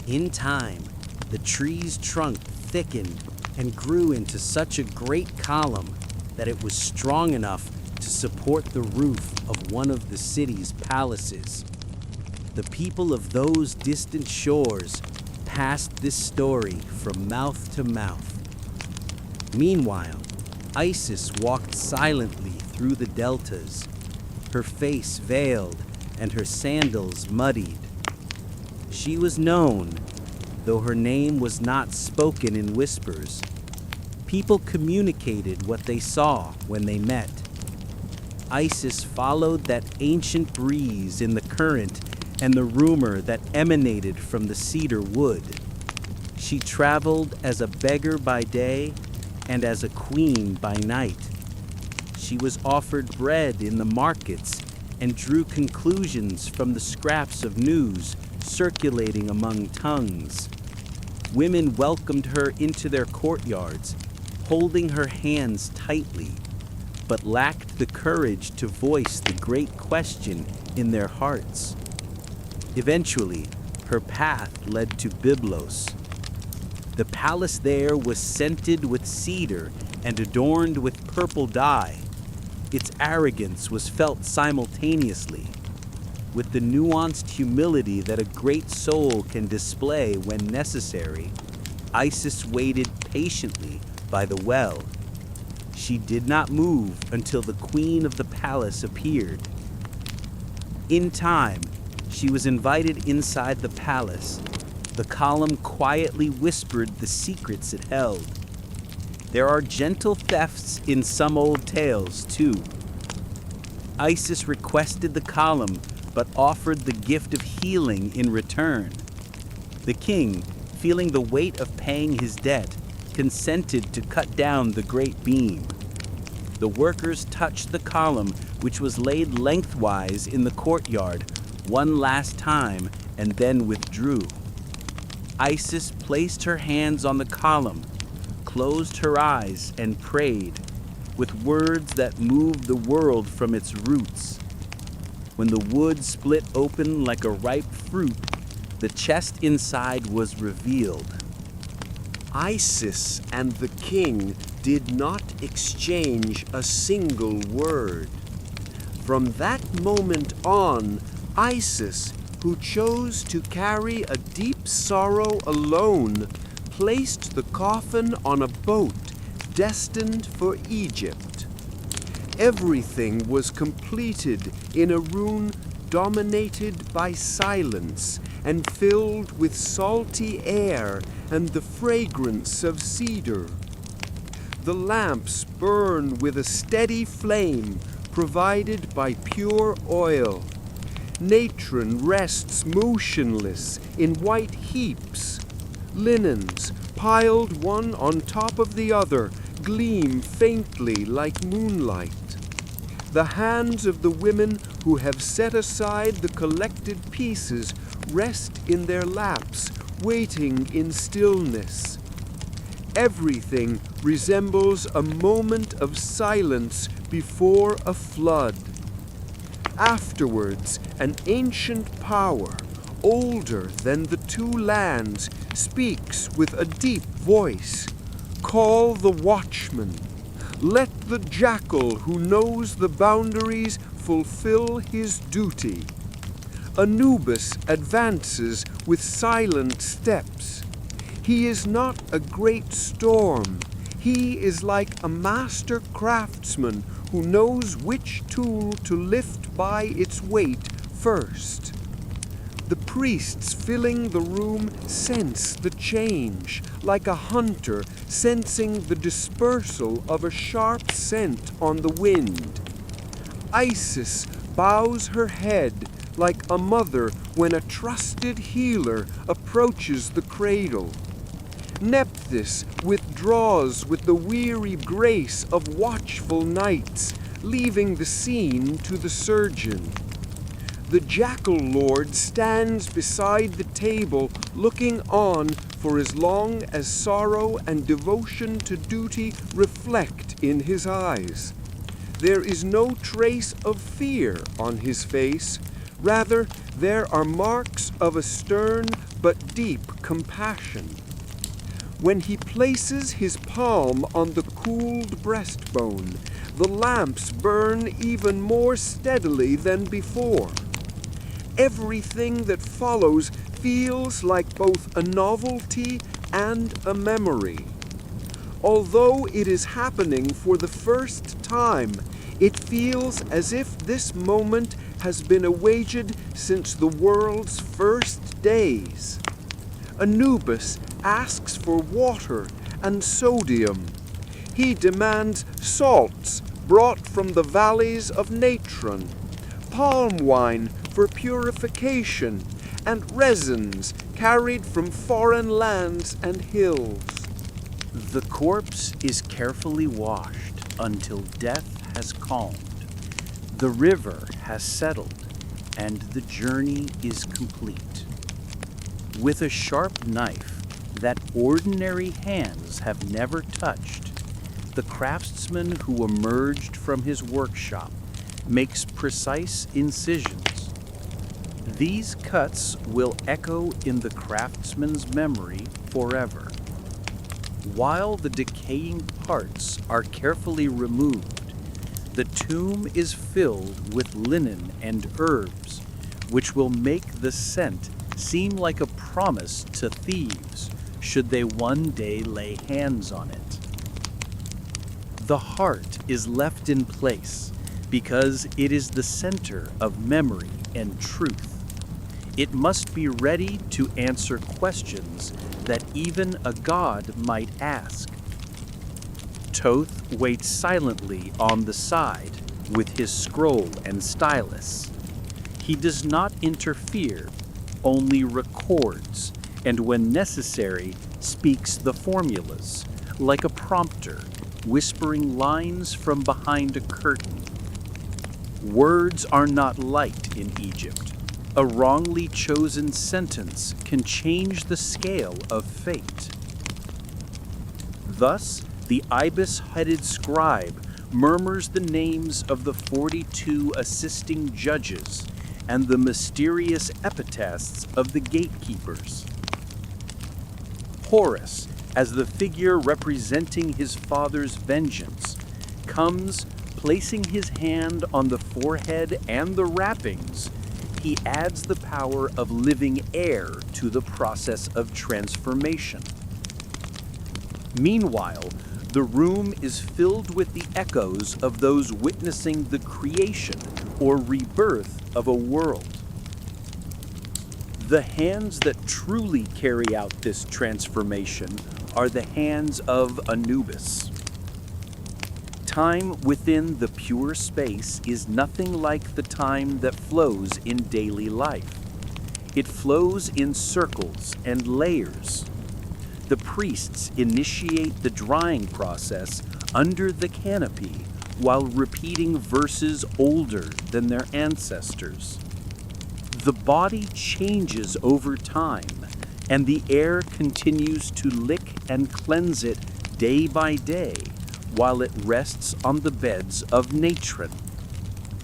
In time, the tree's trunk thickened and grew into such a great column that it was strong enough to support the roof of one of the city's palaces. The people of those distant shores passed this story from mouth to mouth. Meanwhile, Isis walked silently through the deltas, her face veiled and her sandals muddied. She was known, though her name was not spoken in whispers. People communicated what they saw when they met. Isis followed that ancient breeze in the current and the rumor that emanated from the cedar wood. She traveled as a beggar by day and as a queen by night. She was offered bread in the markets and drew conclusions from the scraps of news circulating among tongues. Women welcomed her into their courtyards, holding her hands tightly, but lacked the courage to voice the great question in their hearts. Eventually, her path led to Byblos. The palace there was scented with cedar and adorned with purple dye. Its arrogance was felt simultaneously. With the nuanced humility that a great soul can display when necessary, Isis waited patiently by the well. She did not move until the queen of the palace appeared. In time, she was invited inside the palace. The column quietly whispered the secrets it held. There are gentle thefts in some old tales, too. Isis requested the column, but offered the gift of healing in return. The king, feeling the weight of paying his debt, consented to cut down the great beam. The workers touched the column, which was laid lengthwise in the courtyard, one last time, and then withdrew. Isis placed her hands on the column, closed her eyes, and prayed, with words that moved the world from its roots. When the wood split open like a ripe fruit, the chest inside was revealed. Isis and the king did not exchange a single word. From that moment on, Isis, who chose to carry a deep sorrow alone, placed the coffin on a boat destined for Egypt. Everything was completed in a room dominated by silence and filled with salty air and the fragrance of cedar. The lamps burn with a steady flame provided by pure oil. Natron rests motionless in white heaps. Linens, piled one on top of the other, gleam faintly like moonlight. The hands of the women who have set aside the collected pieces rest in their laps, waiting in stillness. Everything resembles a moment of silence before a flood. Afterwards, an ancient power, older than the two lands, speaks with a deep voice. Call the watchman. Let the jackal who knows the boundaries fulfill his duty. Anubis advances with silent steps. He is not a great storm. He is like a master craftsman who knows which tool to lift by its weight first. The priests filling the room sense the change, like a hunter sensing the dispersal of a sharp scent on the wind. Isis bows her head like a mother when a trusted healer approaches the cradle. Nephthys withdraws with the weary grace of watchful nights, leaving the scene to the surgeon. The jackal lord stands beside the table, looking on for as long as sorrow and devotion to duty reflect in his eyes. There is no trace of fear on his face. Rather, there are marks of a stern but deep compassion. When he places his palm on the cooled breastbone, the lamps burn even more steadily than before. Everything that follows feels like both a novelty and a memory. Although it is happening for the first time, it feels as if this moment has been awaited since the world's first days. Anubis asks for water and sodium. He demands salts brought from the valleys of Natron, palm wine for purification, and resins carried from foreign lands and hills. The corpse is carefully washed until death has calmed. The river has settled, and the journey is complete. With a sharp knife that ordinary hands have never touched, the craftsman who emerged from his workshop makes precise incisions. These cuts will echo in the craftsman's memory forever. While the decaying parts are carefully removed, the tomb is filled with linen and herbs, which will make the scent seem like a promise to thieves should they one day lay hands on it. The heart is left in place because it is the center of memory and truth. It must be ready to answer questions that even a god might ask. Toth waits silently on the side, with his scroll and stylus. He does not interfere, only records, and when necessary, speaks the formulas, like a prompter, whispering lines from behind a curtain. Words are not light in Egypt. A wrongly chosen sentence can change the scale of fate. Thus, the ibis-headed scribe murmurs the names of the 42 assisting judges and the mysterious epitaphs of the gatekeepers. Horus, as the figure representing his father's vengeance, comes placing his hand on the forehead and the wrappings. He adds the power of living air to the process of transformation. Meanwhile, the room is filled with the echoes of those witnessing the creation or rebirth of a world. The hands that truly carry out this transformation are the hands of Anubis. Time within the pure space is nothing like the time that flows in daily life. It flows in circles and layers. The priests initiate the drying process under the canopy while repeating verses older than their ancestors. The body changes over time, and the air continues to lick and cleanse it day by day while it rests on the beds of natron.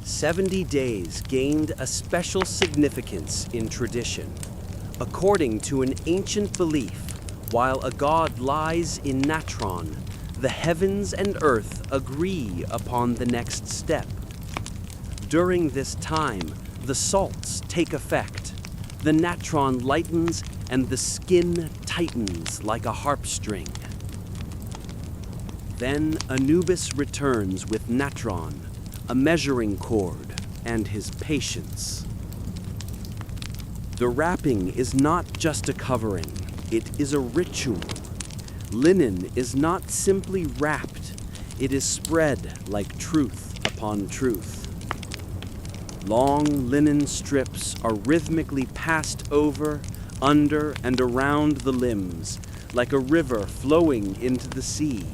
70 days gained a special significance in tradition. According to an ancient belief, while a god lies in natron, the heavens and earth agree upon the next step. During this time, the salts take effect. The natron lightens and the skin tightens like a harp string. Then Anubis returns with natron, a measuring cord, and his patience. The wrapping is not just a covering, it is a ritual. Linen is not simply wrapped, it is spread like truth upon truth. Long linen strips are rhythmically passed over, under, and around the limbs, like a river flowing into the sea.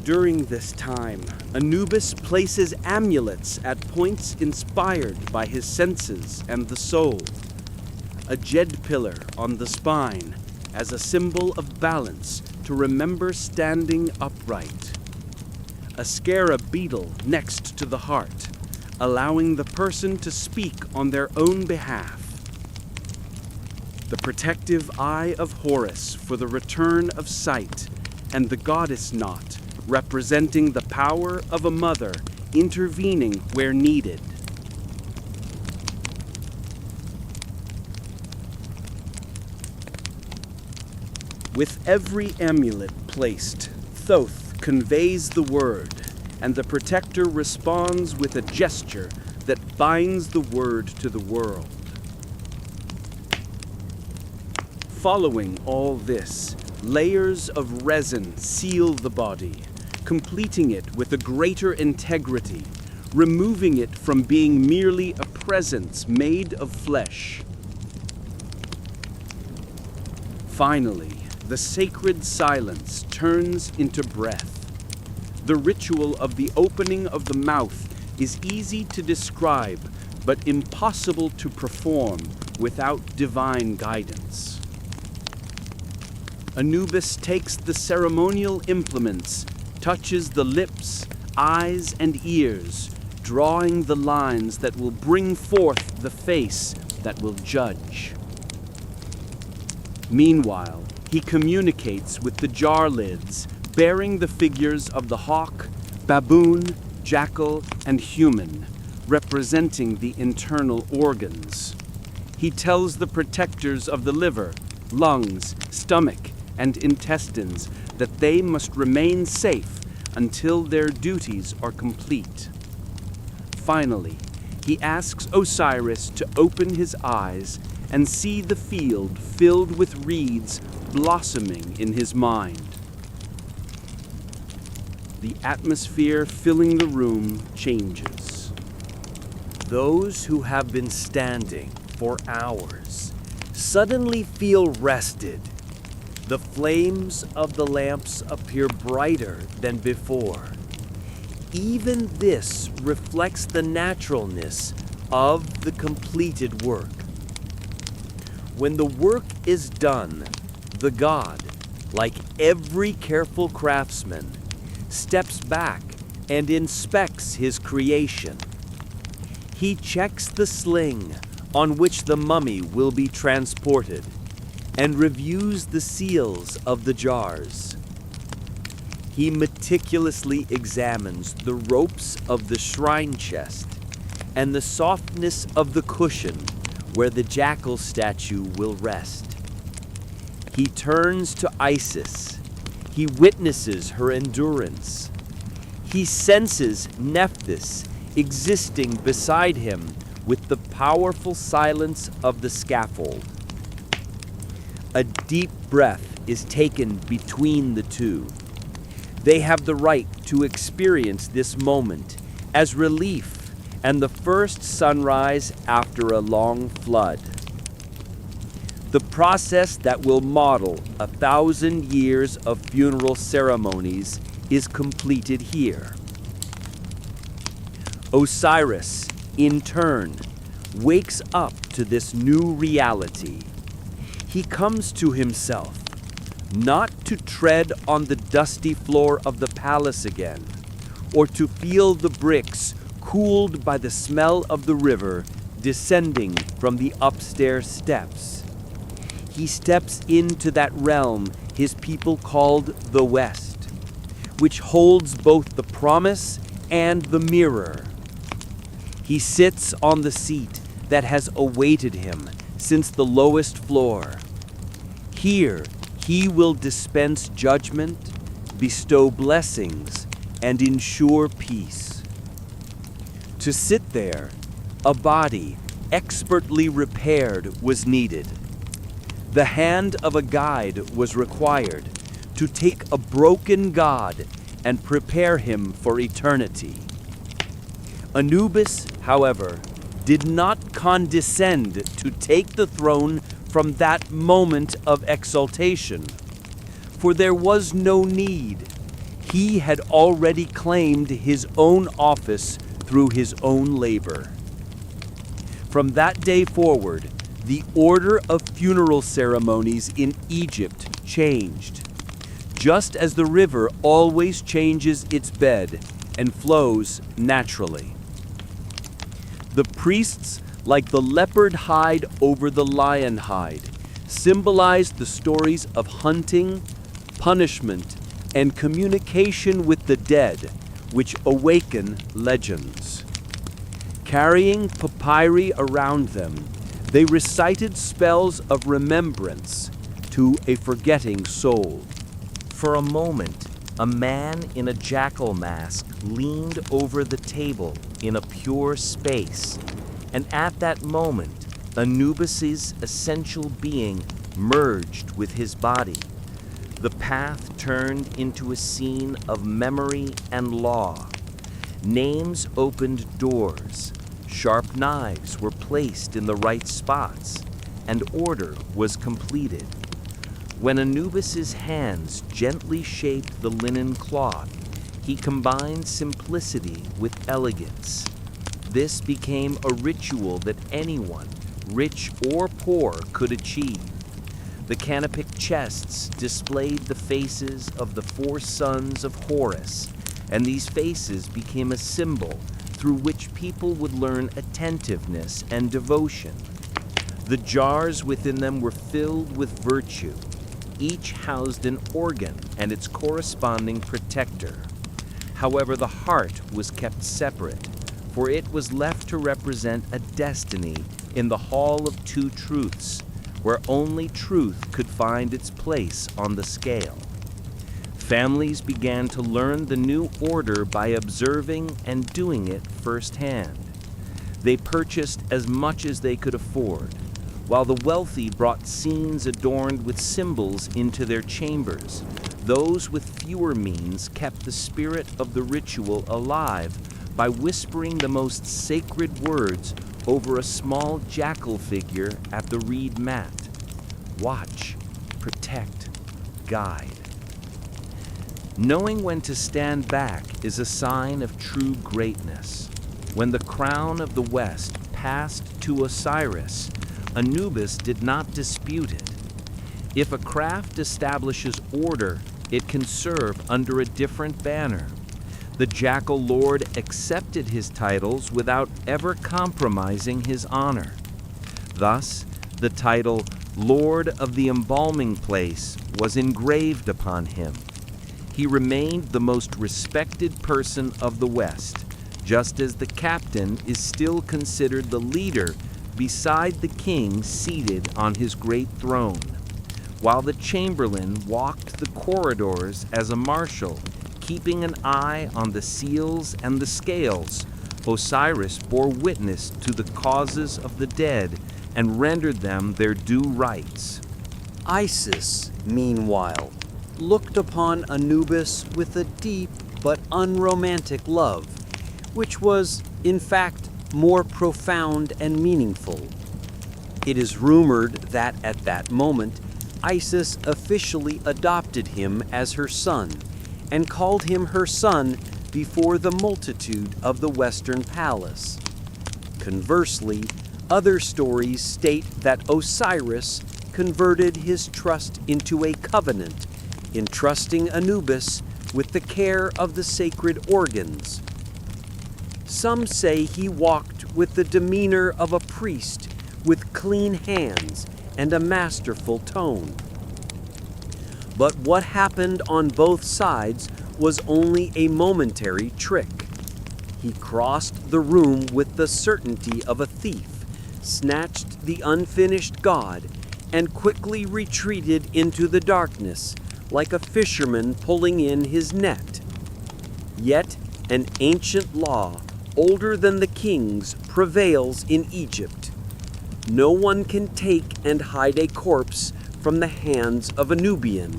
During this time, Anubis places amulets at points inspired by his senses and the soul. A jed pillar on the spine as a symbol of balance to remember standing upright. A scarab beetle next to the heart, allowing the person to speak on their own behalf. The protective eye of Horus for the return of sight, and the goddess knot, representing the power of a mother intervening where needed. With every amulet placed, Thoth conveys the word, and the protector responds with a gesture that binds the word to the world. Following all this, layers of resin seal the body, completing it with a greater integrity, removing it from being merely a presence made of flesh. Finally, the sacred silence turns into breath. The ritual of the opening of the mouth is easy to describe, but impossible to perform without divine guidance. Anubis takes the ceremonial implements, touches the lips, eyes, and ears, drawing the lines that will bring forth the face that will judge. Meanwhile, he communicates with the jar lids, bearing the figures of the hawk, baboon, jackal, and human, representing the internal organs. He tells the protectors of the liver, lungs, stomach, and intestines that they must remain safe until their duties are complete. Finally, he asks Osiris to open his eyes and see the field filled with reeds blossoming in his mind. the atmosphere filling the room changes. Those who have been standing for hours suddenly feel rested. The flames of the lamps appear brighter than before. Even this reflects the naturalness of the completed work. When the work is done, the god, like every careful craftsman, steps back and inspects his creation. He checks the sling on which the mummy will be transported and reviews the seals of the jars. He meticulously examines the ropes of the shrine chest and the softness of the cushion where the jackal statue will rest. He turns to Isis. He witnesses her endurance. He senses Nephthys existing beside him with the powerful silence of the scaffold. A deep breath is taken between the two. They have the right to experience this moment as relief and the first sunrise after a long flood. The process that will model 1,000 years of funeral ceremonies is completed here. Osiris, in turn, wakes up to this new reality. He comes to himself, not to tread on the dusty floor of the palace again, or to feel the bricks cooled by the smell of the river descending from the upstairs steps. He steps into that realm his people called the West, which holds both the promise and the mirror. He sits on the seat that has awaited him since the lowest floor. Here, he will dispense judgment, bestow blessings, and ensure peace. To sit there, a body expertly repaired was needed. The hand of a guide was required to take a broken god and prepare him for eternity. Anubis, however, did not condescend to take the throne from that moment of exaltation, for there was no need. He had already claimed his own office through his own labor. From that day forward, the order of funeral ceremonies in Egypt changed, just as the river always changes its bed and flows naturally. The priests, like the leopard hide over the lion hide, symbolized the stories of hunting, punishment, and communication with the dead, which awaken legends. Carrying papyri around them, they recited spells of remembrance to a forgetting soul. For a moment, a man in a jackal mask leaned over the table in a pure space, and at that moment, Anubis's essential being merged with his body. The path turned into a scene of memory and law. Names opened doors, sharp knives were placed in the right spots, and order was completed. When Anubis's hands gently shaped the linen cloth, he combined simplicity with elegance. This became a ritual that anyone, rich or poor, could achieve. The canopic chests displayed the faces of the 4 sons of Horus, and these faces became a symbol through which people would learn attentiveness and devotion. The jars within them were filled with virtue. Each housed an organ and its corresponding protector. However, the heart was kept separate, for it was left to represent a destiny in the Hall of Two Truths, where only truth could find its place on the scale. Families began to learn the new order by observing and doing it firsthand. They purchased as much as they could afford, while the wealthy brought scenes adorned with symbols into their chambers, Those with fewer means kept the spirit of the ritual alive by whispering the most sacred words over a small jackal figure at the reed mat. Watch, protect, guide. Knowing when to stand back is a sign of true greatness. When the crown of the West passed to Osiris, Anubis did not dispute it. If a craft establishes order, it can serve under a different banner. The Jackal Lord accepted his titles without ever compromising his honor. Thus, the title Lord of the Embalming Place was engraved upon him. He remained the most respected person of the West, just as the captain is still considered the leader beside the king seated on his great throne, while the chamberlain walked the corridors as a marshal, keeping an eye on the seals and the scales. Osiris bore witness to the causes of the dead and rendered them their due rights. Isis, meanwhile, looked upon Anubis with a deep but unromantic love, which was, in fact, more profound and meaningful. It is rumored that at that moment, Isis officially adopted him as her son, and called him her son before the multitude of the Western Palace. Conversely, other stories state that Osiris converted his trust into a covenant, entrusting Anubis with the care of the sacred organs. Some say he walked with the demeanor of a priest, with clean hands and a masterful tone. But what happened on both sides was only a momentary trick. He crossed the room with the certainty of a thief, snatched the unfinished god, and quickly retreated into the darkness, like a fisherman pulling in his net. Yet an ancient law, older than the king's, prevails in Egypt. No one can take and hide a corpse from the hands of a Nubian.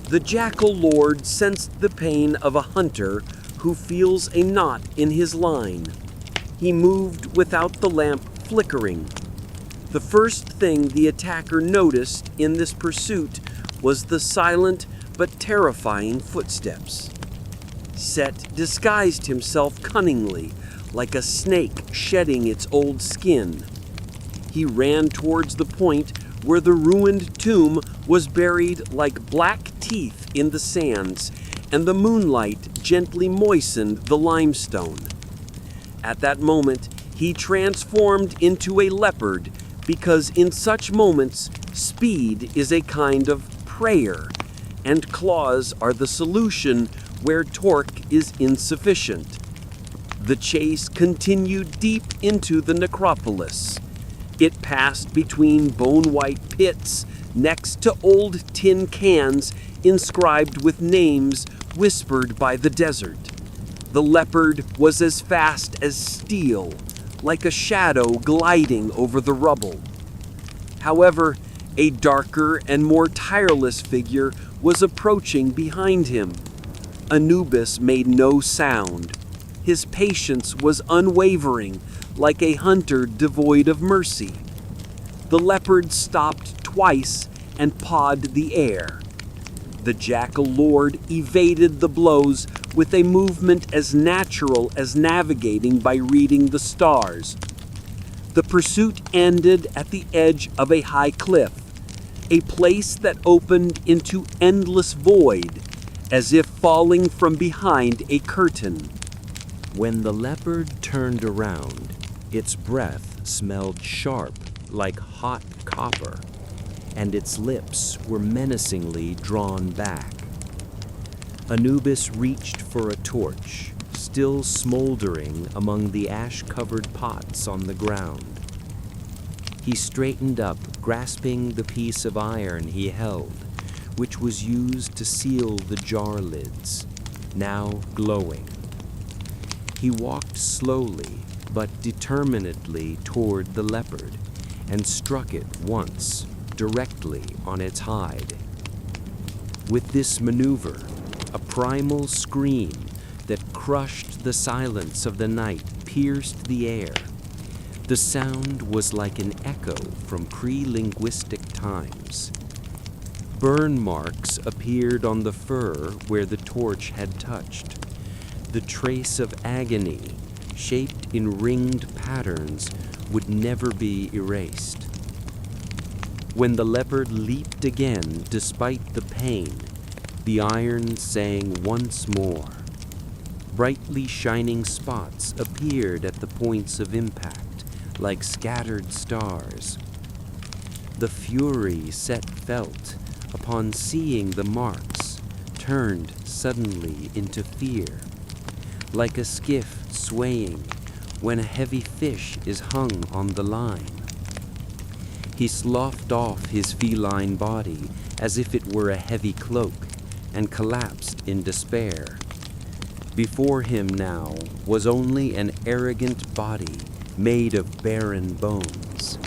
The Jackal Lord sensed the pain of a hunter who feels a knot in his line. He moved without the lamp flickering. The first thing the attacker noticed in this pursuit was the silent but terrifying footsteps. Set disguised himself cunningly, like a snake shedding its old skin. He ran towards the point where the ruined tomb was buried like black teeth in the sands, and the moonlight gently moistened the limestone. At that moment, he transformed into a leopard, because in such moments, speed is a kind of prayer, and claws are the solution where torque is insufficient. The chase continued deep into the necropolis. It passed between bone-white pits next to old tin cans inscribed with names whispered by the desert. The leopard was as fast as steel, like a shadow gliding over the rubble. However, a darker and more tireless figure was approaching behind him. Anubis made no sound. His patience was unwavering, like a hunter devoid of mercy. The leopard stopped twice and pawed the air. The Jackal Lord evaded the blows with a movement as natural as navigating by reading the stars. The pursuit ended at the edge of a high cliff, a place that opened into endless void, as if falling from behind a curtain. When the leopard turned around, its breath smelled sharp like hot copper, and its lips were menacingly drawn back. Anubis reached for a torch, still smoldering among the ash-covered pots on the ground. He straightened up, grasping the piece of iron he held, which was used to seal the jar lids, now glowing. He walked slowly but determinedly toward the leopard and struck it once, directly on its hide. With this maneuver, a primal scream that crushed the silence of the night pierced the air. The sound was like an echo from pre-linguistic times. Burn marks appeared on the fur where the torch had touched. The trace of agony, shaped in ringed patterns, would never be erased. When the leopard leaped again despite the pain, the iron sang once more. Brightly shining spots appeared at the points of impact, like scattered stars. The fury Set felt upon seeing the marks turned suddenly into fear, like a skiff swaying when a heavy fish is hung on the line. He sloughed off his feline body as if it were a heavy cloak and collapsed in despair. Before him now was only an arrogant body made of barren bones.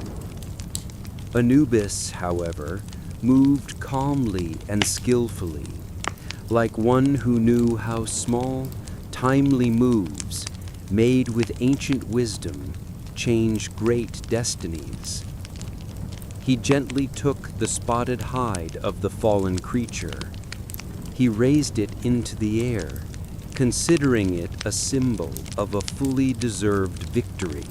Anubis, however, moved calmly and skillfully, like one who knew how small, timely moves, made with ancient wisdom, change great destinies. He gently took the spotted hide of the fallen creature. He raised it into the air, considering it a symbol of a fully deserved victory.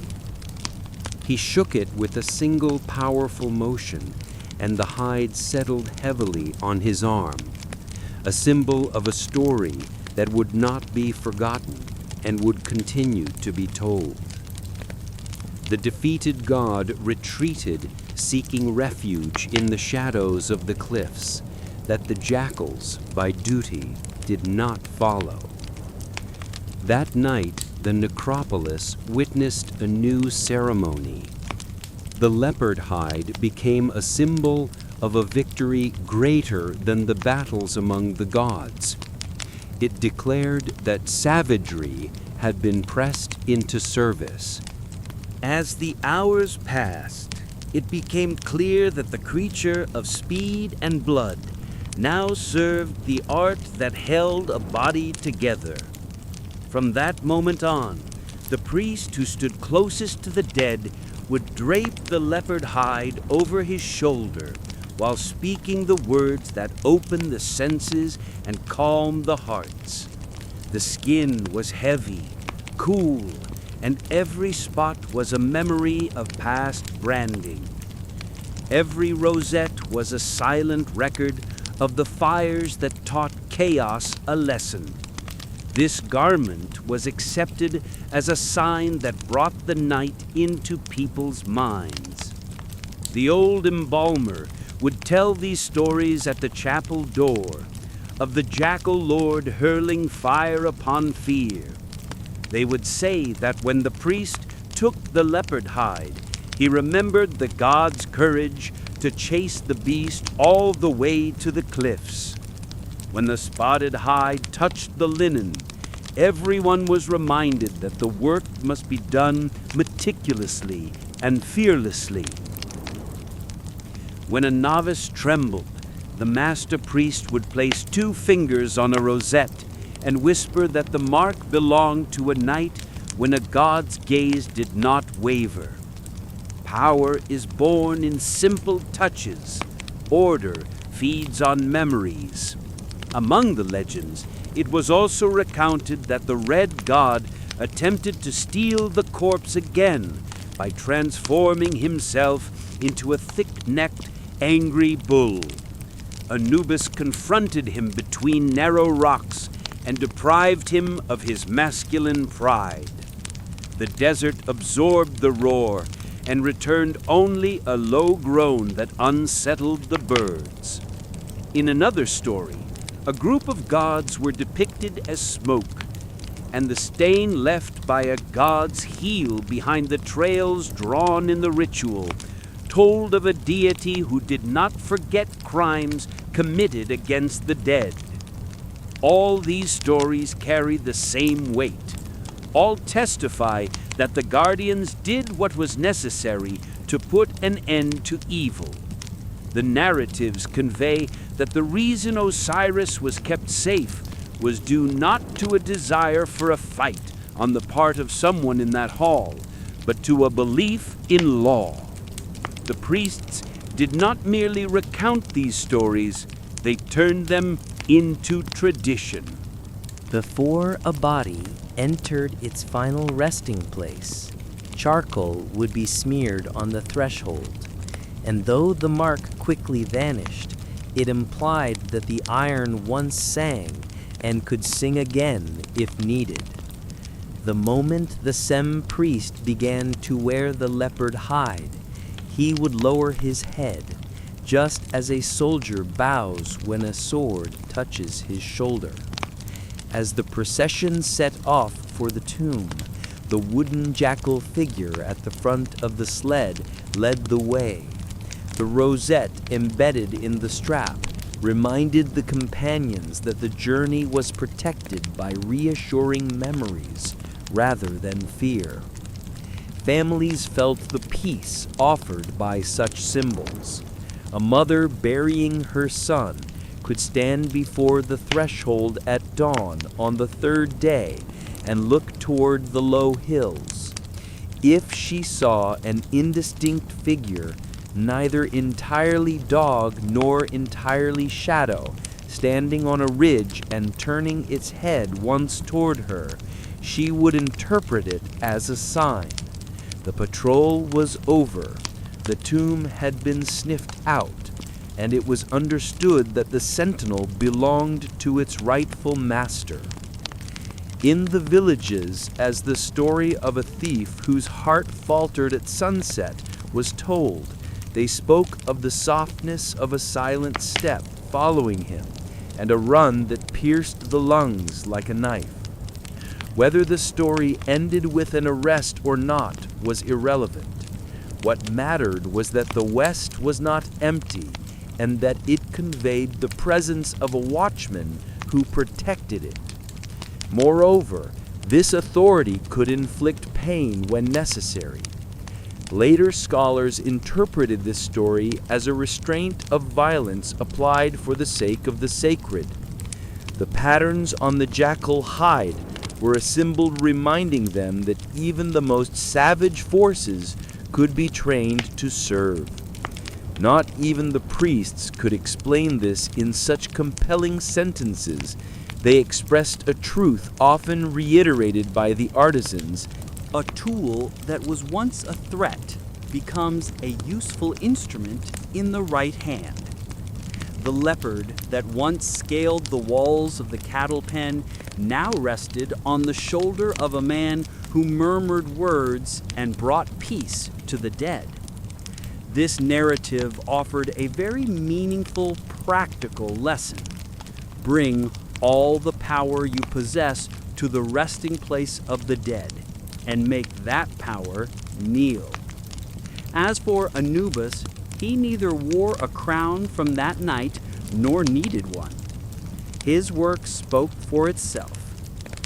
He shook it with a single powerful motion, and the hide settled heavily on his arm, a symbol of a story that would not be forgotten and would continue to be told. The defeated god retreated, seeking refuge in the shadows of the cliffs that the jackals, by duty, did not follow. That night, the necropolis witnessed a new ceremony. The leopard hide became a symbol of a victory greater than the battles among the gods. It declared that savagery had been pressed into service. As the hours passed, it became clear that the creature of speed and blood now served the art that held a body together. From that moment on, the priest who stood closest to the dead would drape the leopard hide over his shoulder while speaking the words that opened the senses and calmed the hearts. The skin was heavy, cool, and every spot was a memory of past branding. Every rosette was a silent record of the fires that taught chaos a lesson. This garment was accepted as a sign that brought the night into people's minds. The old embalmer would tell these stories at the chapel door of the jackal lord hurling fire upon fear. They would say that when the priest took the leopard hide, he remembered the god's courage to chase the beast all the way to the cliffs. When the spotted hide touched the linen, everyone was reminded that the work must be done meticulously and fearlessly. When a novice trembled, the master priest would place 2 fingers on a rosette and whisper that the mark belonged to a night when a god's gaze did not waver. Power is born in simple touches. Order feeds on memories. Among the legends, it was also recounted that the red god attempted to steal the corpse again by transforming himself into a thick-necked, angry bull. Anubis confronted him between narrow rocks and deprived him of his masculine pride. The desert absorbed the roar and returned only a low groan that unsettled the birds. In another story, a group of gods were depicted as smoke, and the stain left by a god's heel behind the trails drawn in the ritual told of a deity who did not forget crimes committed against the dead. All these stories carry the same weight. All testify that the guardians did what was necessary to put an end to evil. The narratives convey that the reason Osiris was kept safe was due not to a desire for a fight on the part of someone in that hall, but to a belief in law. The priests did not merely recount these stories, they turned them into tradition. Before a body entered its final resting place, charcoal would be smeared on the threshold, and though the mark quickly vanished, it implied that the iron once sang and could sing again if needed. The moment the Sem priest began to wear the leopard hide, he would lower his head, just as a soldier bows when a sword touches his shoulder. As the procession set off for the tomb, the wooden jackal figure at the front of the sled led the way. The rosette embedded in the strap reminded the companions that the journey was protected by reassuring memories rather than fear. Families felt the peace offered by such symbols. A mother burying her son could stand before the threshold at dawn on the third day and look toward the low hills. If she saw an indistinct figure, neither entirely dog nor entirely shadow, standing on a ridge and turning its head once toward her, she would interpret it as a sign. The patrol was over, the tomb had been sniffed out, and it was understood that the sentinel belonged to its rightful master. In the villages, as the story of a thief whose heart faltered at sunset was told, they spoke of the softness of a silent step following him, and a run that pierced the lungs like a knife. Whether the story ended with an arrest or not was irrelevant. What mattered was that the West was not empty, and that it conveyed the presence of a watchman who protected it. Moreover, this authority could inflict pain when necessary. Later scholars interpreted this story as a restraint of violence applied for the sake of the sacred. The patterns on the jackal hide were a symbol reminding them that even the most savage forces could be trained to serve. Not even the priests could explain this in such compelling sentences. They expressed a truth often reiterated by the artisans. A tool that was once a threat becomes a useful instrument in the right hand. The leopard that once scaled the walls of the cattle pen now rested on the shoulder of a man who murmured words and brought peace to the dead. This narrative offered a very meaningful, practical lesson. Bring all the power you possess to the resting place of the dead, and make that power kneel. As for Anubis, he neither wore a crown from that night nor needed one. His work spoke for itself.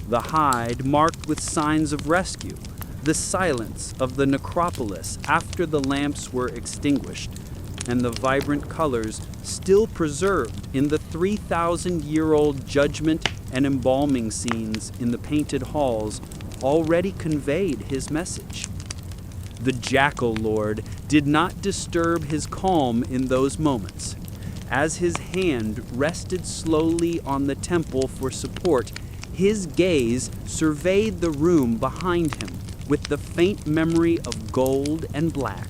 The hide marked with signs of rescue, the silence of the necropolis after the lamps were extinguished, and the vibrant colors still preserved in the 3,000-year-old judgment and embalming scenes in the painted halls already conveyed his message. The jackal lord did not disturb his calm in those moments. As his hand rested slowly on the temple for support, his gaze surveyed the room behind him with the faint memory of gold and black.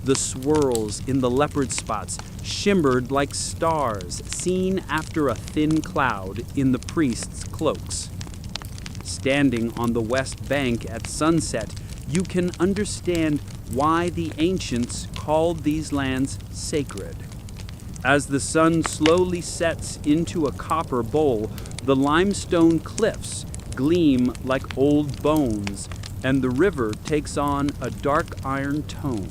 The swirls in the leopard spots shimmered like stars seen after a thin cloud in the priests' cloaks. Standing on the west bank at sunset, you can understand why the ancients called these lands sacred. As the sun slowly sets into a copper bowl, the limestone cliffs gleam like old bones, and the river takes on a dark iron tone.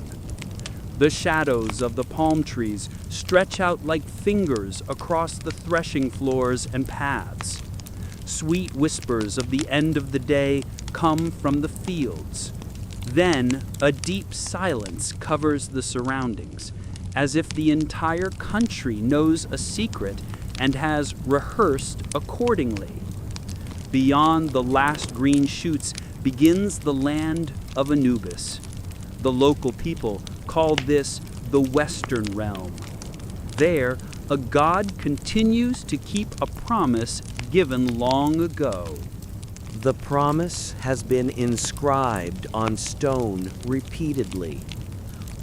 The shadows of the palm trees stretch out like fingers across the threshing floors and paths. Sweet whispers of the end of the day come from the fields. Then a deep silence covers the surroundings, as if the entire country knows a secret and has rehearsed accordingly. Beyond the last green shoots begins the land of Anubis. The local people called this the Western Realm. There, a god continues to keep a promise given long ago. The promise has been inscribed on stone repeatedly,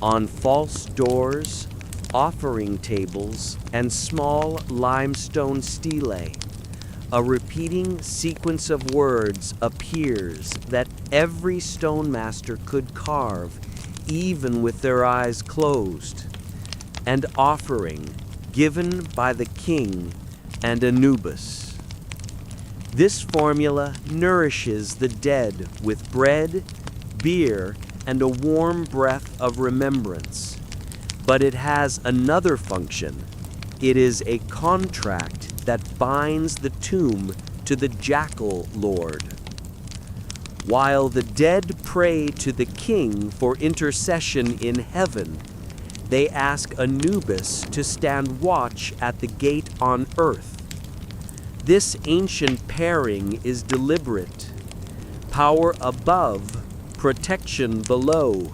on false doors, offering tables, and small limestone stelae. A repeating sequence of words appears that every stonemaster could carve, even with their eyes closed. An offering given by the king and Anubis. This formula nourishes the dead with bread, beer, and a warm breath of remembrance. But it has another function. It is a contract that binds the tomb to the jackal lord. While the dead pray to the king for intercession in heaven, they ask Anubis to stand watch at the gate on earth. This ancient pairing is deliberate. Power above, protection below.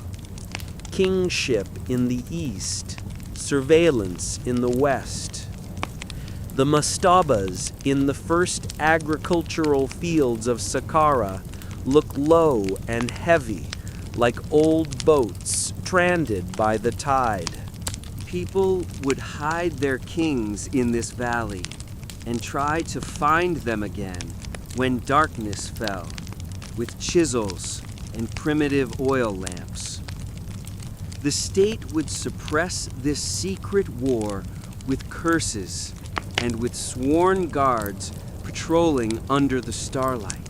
Kingship in the east, surveillance in the west. The mastabas in the first agricultural fields of Saqqara look low and heavy, like old boats stranded by the tide. People would hide their kings in this valley and try to find them again when darkness fell, with chisels and primitive oil lamps. The state would suppress this secret war with curses and with sworn guards patrolling under the starlight.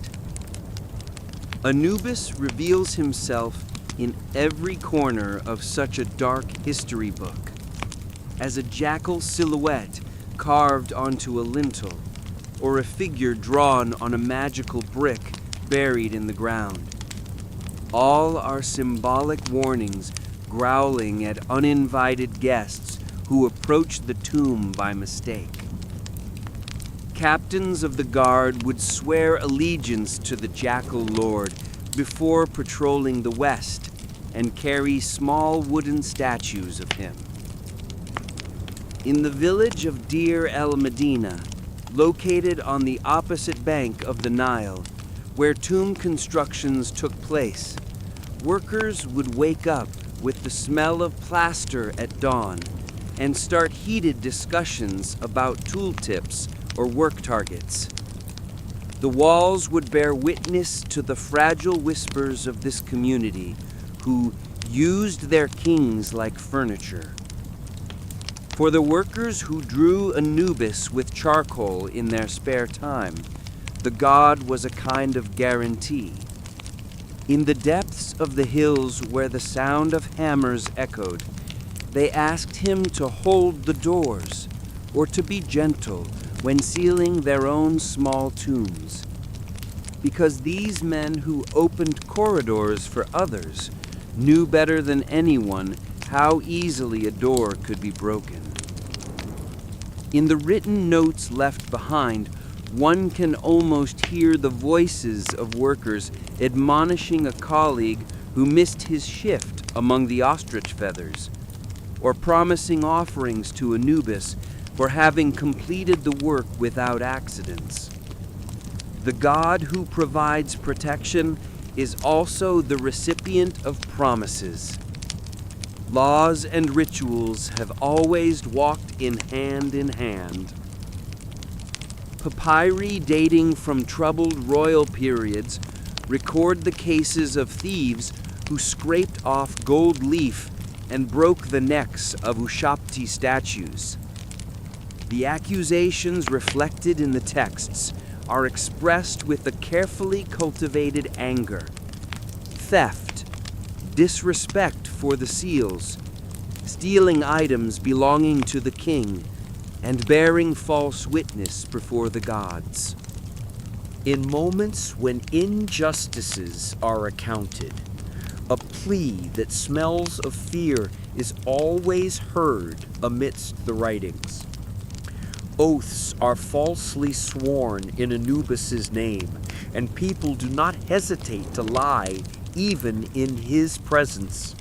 Anubis reveals himself in every corner of such a dark history book, as a jackal silhouette carved onto a lintel, or a figure drawn on a magical brick buried in the ground. All are symbolic warnings growling at uninvited guests who approach the tomb by mistake. Captains of the guard would swear allegiance to the jackal lord before patrolling the west and carry small wooden statues of him. In the village of Deir el-Medina, located on the opposite bank of the Nile, where tomb constructions took place, workers would wake up with the smell of plaster at dawn and start heated discussions about tooltips or work targets. The walls would bear witness to the fragile whispers of this community who used their kings like furniture. For the workers who drew Anubis with charcoal in their spare time, the god was a kind of guarantee. In the depths of the hills where the sound of hammers echoed, they asked him to hold the doors or to be gentle when sealing their own small tombs. Because these men who opened corridors for others knew better than anyone how easily a door could be broken. In the written notes left behind, one can almost hear the voices of workers admonishing a colleague who missed his shift among the ostrich feathers, or promising offerings to Anubis for having completed the work without accidents. The god who provides protection is also the recipient of promises. Laws and rituals have always walked in hand. Papyri dating from troubled royal periods record the cases of thieves who scraped off gold leaf and broke the necks of Ushapti statues. The accusations reflected in the texts are expressed with a carefully cultivated anger, theft, disrespect for the seals, stealing items belonging to the king, and bearing false witness before the gods. In moments when injustices are accounted, A plea that smells of fear is always heard amidst the writings. Oaths are falsely sworn in Anubis's name, and people do not hesitate to lie even in his presence.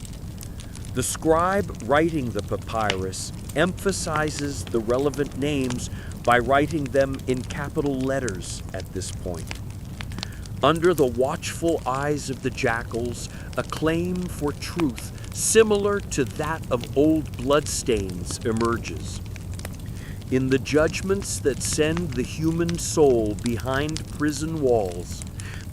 The scribe writing the papyrus emphasizes the relevant names by writing them in capital letters at this point. Under the watchful eyes of the jackals, a claim for truth similar to that of old bloodstains emerges. In the judgments that send the human soul behind prison walls,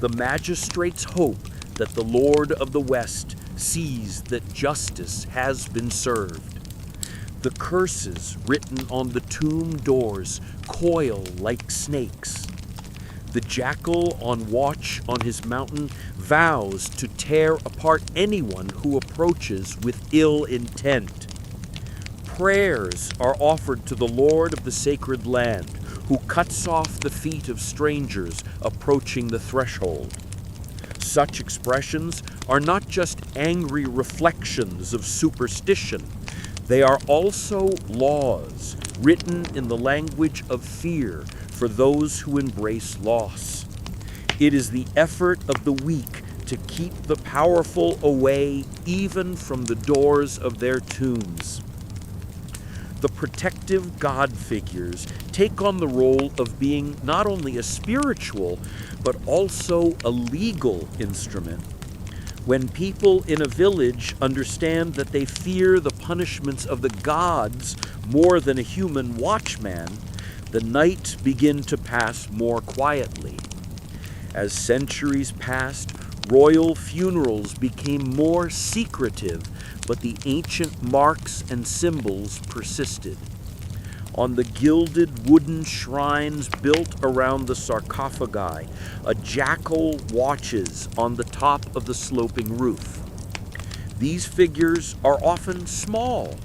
the magistrates hope that the Lord of the West sees that justice has been served. The curses written on the tomb doors coil like snakes. The jackal on watch on his mountain vows to tear apart anyone who approaches with ill intent. Prayers are offered to the Lord of the sacred land, who cuts off the feet of strangers approaching the threshold. Such expressions are not just angry reflections of superstition. They are also laws written in the language of fear for those who embrace loss. It is the effort of the weak to keep the powerful away even from the doors of their tombs. The protective god figures take on the role of being not only a spiritual, but also a legal instrument. When people in a village understand that they fear the punishments of the gods more than a human watchman, the night begin to pass more quietly. As centuries passed, royal funerals became more secretive, but the ancient marks and symbols persisted. On the gilded wooden shrines built around the sarcophagi, a jackal watches on the top of the sloping roof. These figures are often small,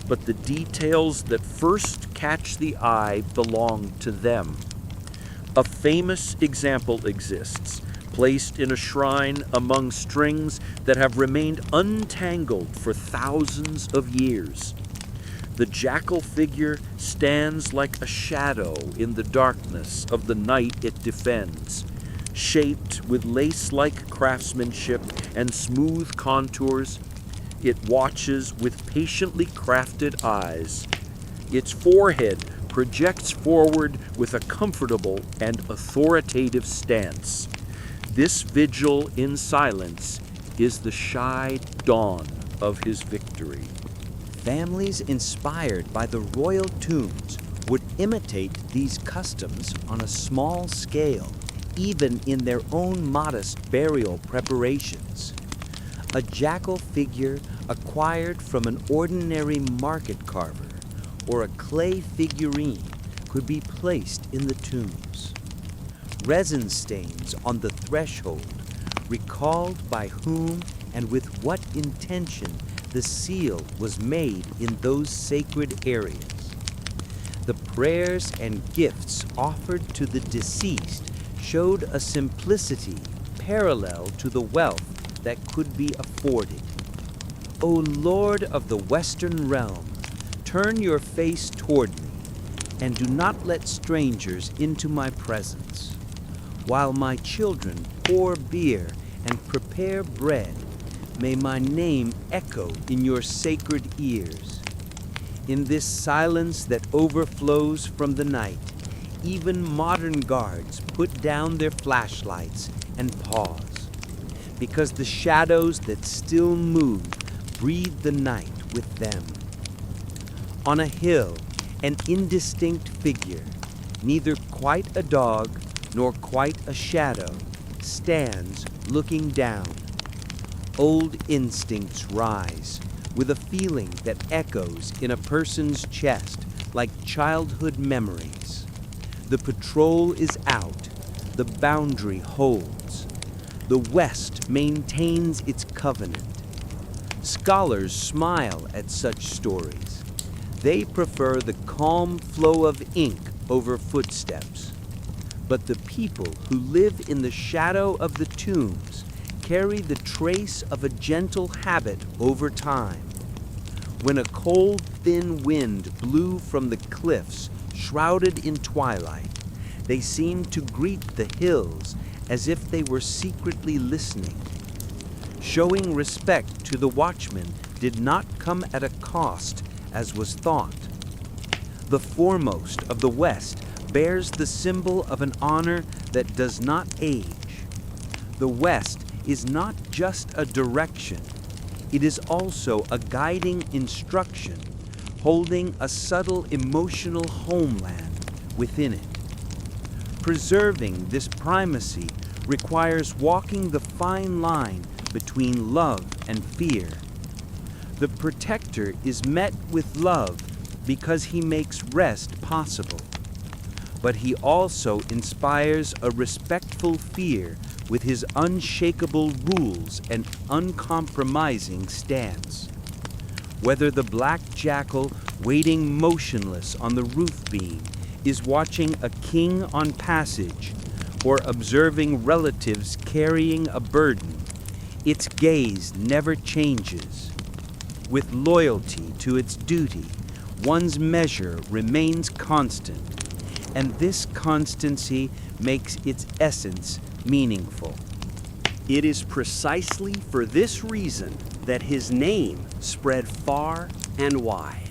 but the details that first catch the eye belong to them. A famous example exists, placed in a shrine among strings that have remained untangled for thousands of years. The jackal figure stands like a shadow in the darkness of the night it defends, shaped with lace-like craftsmanship and smooth contours. It watches with patiently crafted eyes. Its forehead projects forward with a comfortable and authoritative stance. This vigil in silence is the shy dawn of his victory. Families inspired by the royal tombs would imitate these customs on a small scale, even in their own modest burial preparations. A jackal figure acquired from an ordinary market carver or a clay figurine could be placed in the tombs. Resin stains on the threshold recalled by whom and with what intention the seal was made in those sacred areas. The prayers and gifts offered to the deceased showed a simplicity parallel to the wealth that could be afforded. O Lord of the Western realm, turn your face toward me, and do not let strangers into my presence. While my children pour beer and prepare bread, may my name echo in your sacred ears. In this silence that overflows from the night, even modern guards put down their flashlights and pause, because the shadows that still move breathe the night with them. On a hill, an indistinct figure, neither quite a dog nor quite a shadow, stands looking down. Old instincts rise, with a feeling that echoes in a person's chest like childhood memories. The patrol is out, the boundary holds. The West maintains its covenant. Scholars smile at such stories. They prefer the calm flow of ink over footsteps. But the people who live in the shadow of the tombs carry the trace of a gentle habit over time. When a cold, thin wind blew from the cliffs, shrouded in twilight, they seemed to greet the hills as if they were secretly listening. Showing respect to the watchmen did not come at a cost, as was thought. The foremost of the West bears the symbol of an honor that does not age. The West is not just a direction, it is also a guiding instruction, holding a subtle emotional homeland within it. Preserving this primacy requires walking the fine line between love and fear. The protector is met with love because he makes rest possible, but he also inspires a respectful fear with his unshakable rules and uncompromising stance. Whether the black jackal waiting motionless on the roof beam is watching a king on passage or observing relatives carrying a burden, its gaze never changes. With loyalty to its duty, one's measure remains constant, and this constancy makes its essence meaningful. It is precisely for this reason that his name spread far and wide,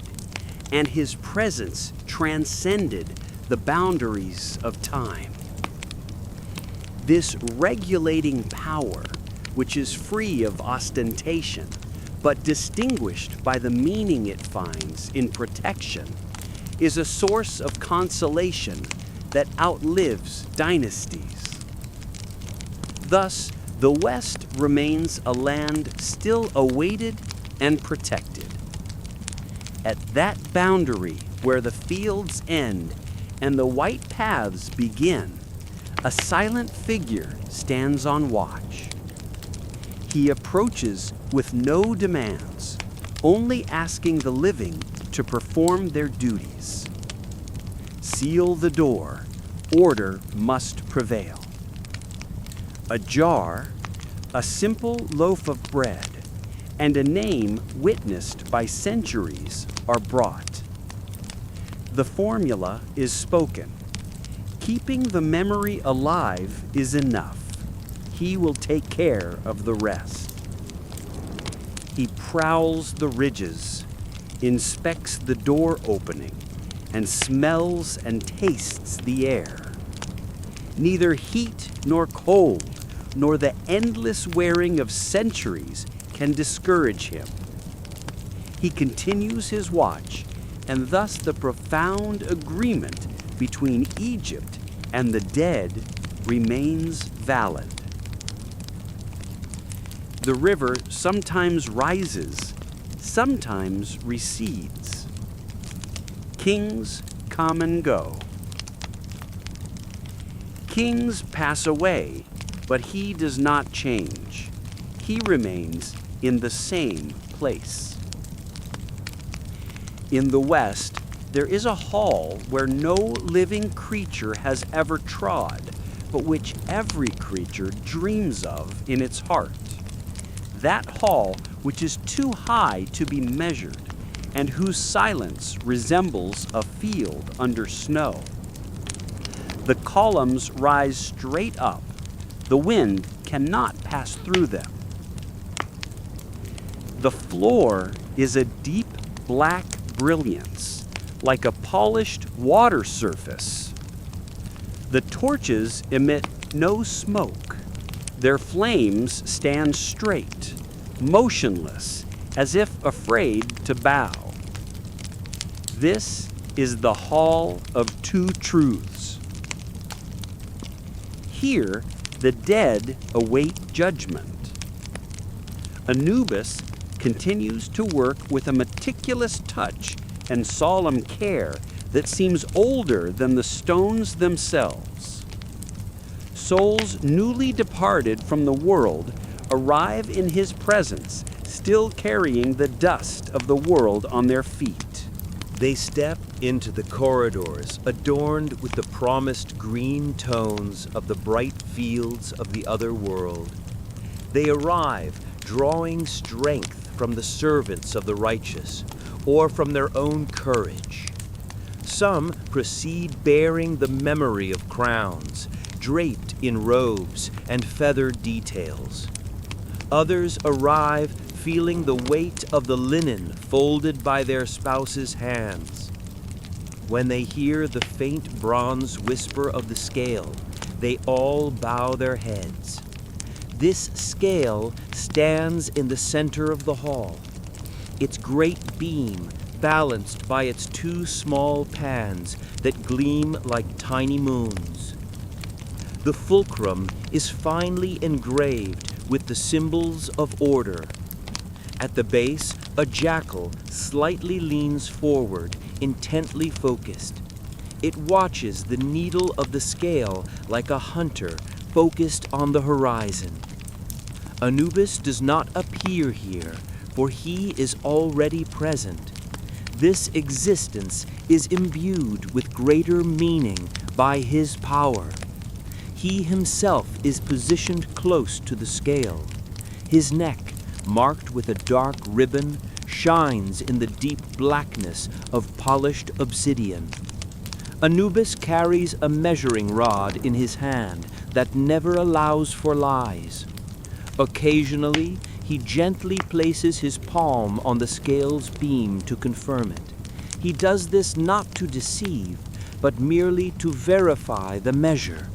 and his presence transcended the boundaries of time. This regulating power, which is free of ostentation, but distinguished by the meaning it finds in protection, is a source of consolation that outlives dynasties. Thus, the West remains a land still awaited and protected. At that boundary where the fields end and the white paths begin, a silent figure stands on watch. He approaches with no demands, only asking the living to perform their duties. Seal the door, order must prevail. A jar, a simple loaf of bread, and a name witnessed by centuries are brought. The formula is spoken. Keeping the memory alive is enough. He will take care of the rest. He prowls the ridges, inspects the door opening, and smells and tastes the air. Neither heat nor cold, nor the endless wearing of centuries can discourage him. He continues his watch, and thus the profound agreement between Egypt and the dead remains valid. The river sometimes rises, sometimes recedes. Kings come and go. Kings pass away, but he does not change. He remains in the same place. In the West, there is a hall where no living creature has ever trod, but which every creature dreams of in its heart. That hall which is too high to be measured, and whose silence resembles a field under snow. The columns rise straight up. The wind cannot pass through them. The floor is a deep black brilliance, like a polished water surface. The torches emit no smoke. Their flames stand straight, motionless, as if afraid to bow. This is the Hall of Two Truths. Here, the dead await judgment. Anubis continues to work with a meticulous touch and solemn care that seems older than the stones themselves. Souls newly departed from the world arrive in his presence, still carrying the dust of the world on their feet. They step into the corridors adorned with the promised green tones of the bright fields of the other world. They arrive drawing strength from the servants of the righteous or from their own courage. Some proceed bearing the memory of crowns, draped in robes and feathered details. Others arrive feeling the weight of the linen folded by their spouses' hands. When they hear the faint bronze whisper of the scale, they all bow their heads. This scale stands in the center of the hall, its great beam balanced by its two small pans that gleam like tiny moons. The fulcrum is finely engraved with the symbols of order. At the base, a jackal slightly leans forward, intently focused. It watches the needle of the scale like a hunter focused on the horizon. Anubis does not appear here, for he is already present. This existence is imbued with greater meaning by his power. He himself is positioned close to the scale. His neck, marked with a dark ribbon, shines in the deep blackness of polished obsidian. Anubis carries a measuring rod in his hand that never allows for lies. Occasionally, he gently places his palm on the scale's beam to confirm it. He does this not to deceive, but merely to verify the measure.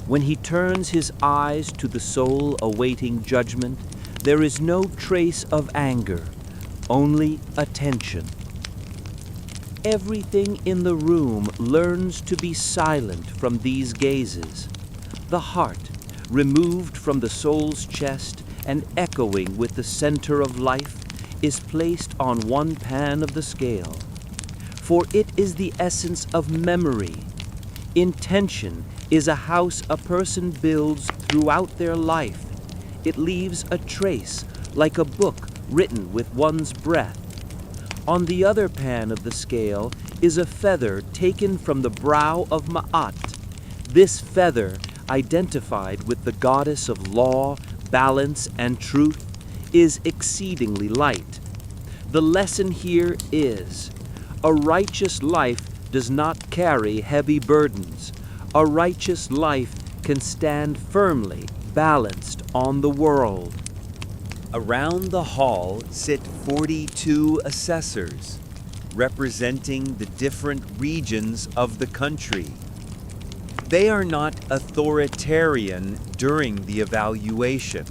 When he turns his eyes to the soul awaiting judgment, there is no trace of anger, only attention. Everything in the room learns to be silent from these gazes. The heart, removed from the soul's chest and echoing with the center of life, is placed on one pan of the scale. For it is the essence of memory. Intention is a house a person builds throughout their life. It leaves a trace, like a book written with one's breath. On the other pan of the scale is a feather taken from the brow of Ma'at. This feather, identified with the goddess of law, balance, and truth, is exceedingly light. The lesson here is, a righteous life does not carry heavy burdens. A righteous life can stand firmly balanced on the world. Around the hall sit 42 assessors, representing the different regions of the country. They are not authoritarian during the evaluation.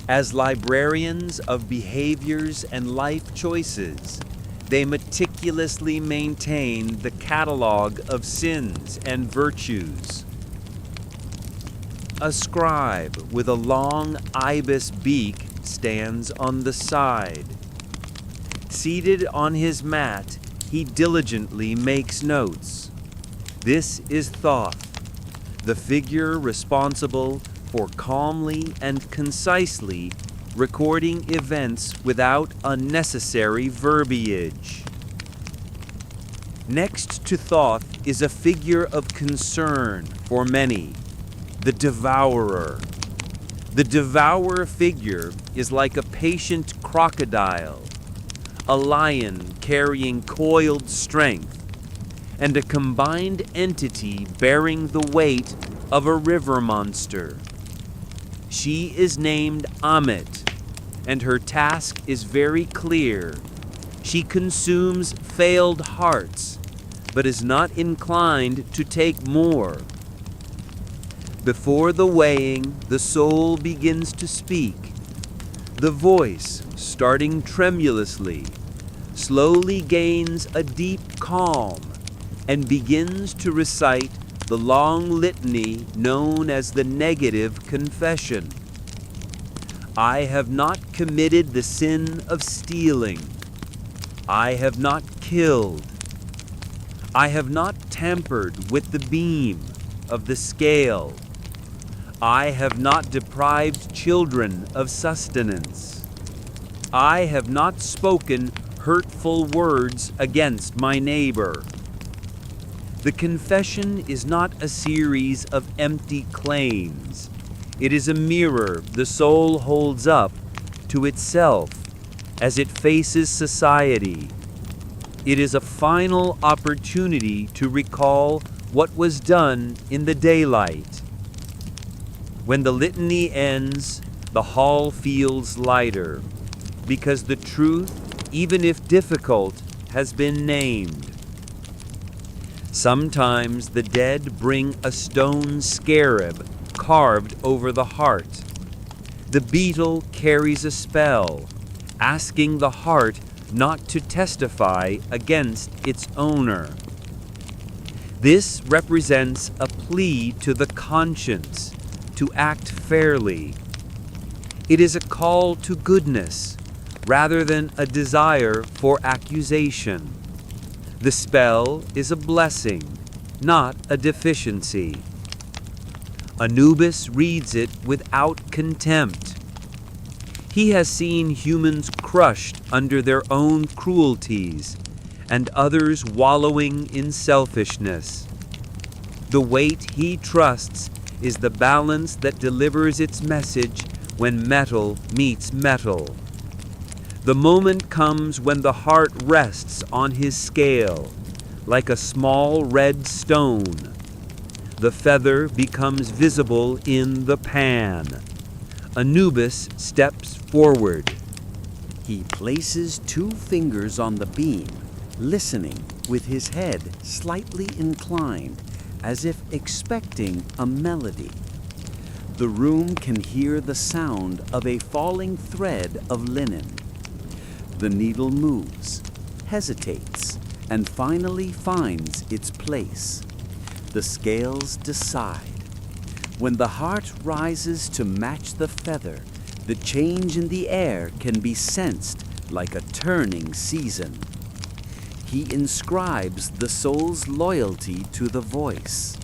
As librarians of behaviors and life choices, they meticulously maintain the catalog of sins and virtues. A scribe with a long ibis beak stands on the side. Seated on his mat, he diligently makes notes. This is Thoth, the figure responsible for calmly and concisely recording events without unnecessary verbiage. Next to Thoth is a figure of concern for many, the devourer. The devourer figure is like a patient crocodile, a lion carrying coiled strength, and a combined entity bearing the weight of a river monster. She is named Amit, and her task is very clear. She consumes failed hearts, but is not inclined to take more. Before the weighing, the soul begins to speak. The voice, starting tremulously, slowly gains a deep calm and begins to recite the long litany known as the negative confession. I have not committed the sin of stealing. I have not killed. I have not tampered with the beam of the scale. I have not deprived children of sustenance. I have not spoken hurtful words against my neighbor. The confession is not a series of empty claims. It is a mirror the soul holds up to itself as it faces society. It is a final opportunity to recall what was done in the daylight. When the litany ends, the hall feels lighter, because the truth, even if difficult, has been named. Sometimes the dead bring a stone scarab carved over the heart. The beetle carries a spell, asking the heart not to testify against its owner. This represents a plea to the conscience to act fairly. It is a call to goodness rather than a desire for accusation. The spell is a blessing, not a deficiency. Anubis reads it without contempt. He has seen humans crushed under their own cruelties and others wallowing in selfishness. The weight he trusts is the balance that delivers its message when metal meets metal. The moment comes when the heart rests on his scale, like a small red stone. The feather becomes visible in the pan. Anubis steps forward. He places 2 fingers on the beam, listening with his head slightly inclined, as if expecting a melody. The room can hear the sound of a falling thread of linen. The needle moves, hesitates, and finally finds its place. The scales decide. When the heart rises to match the feather, the change in the air can be sensed like a turning season. He inscribes the soul's loyalty to the voice.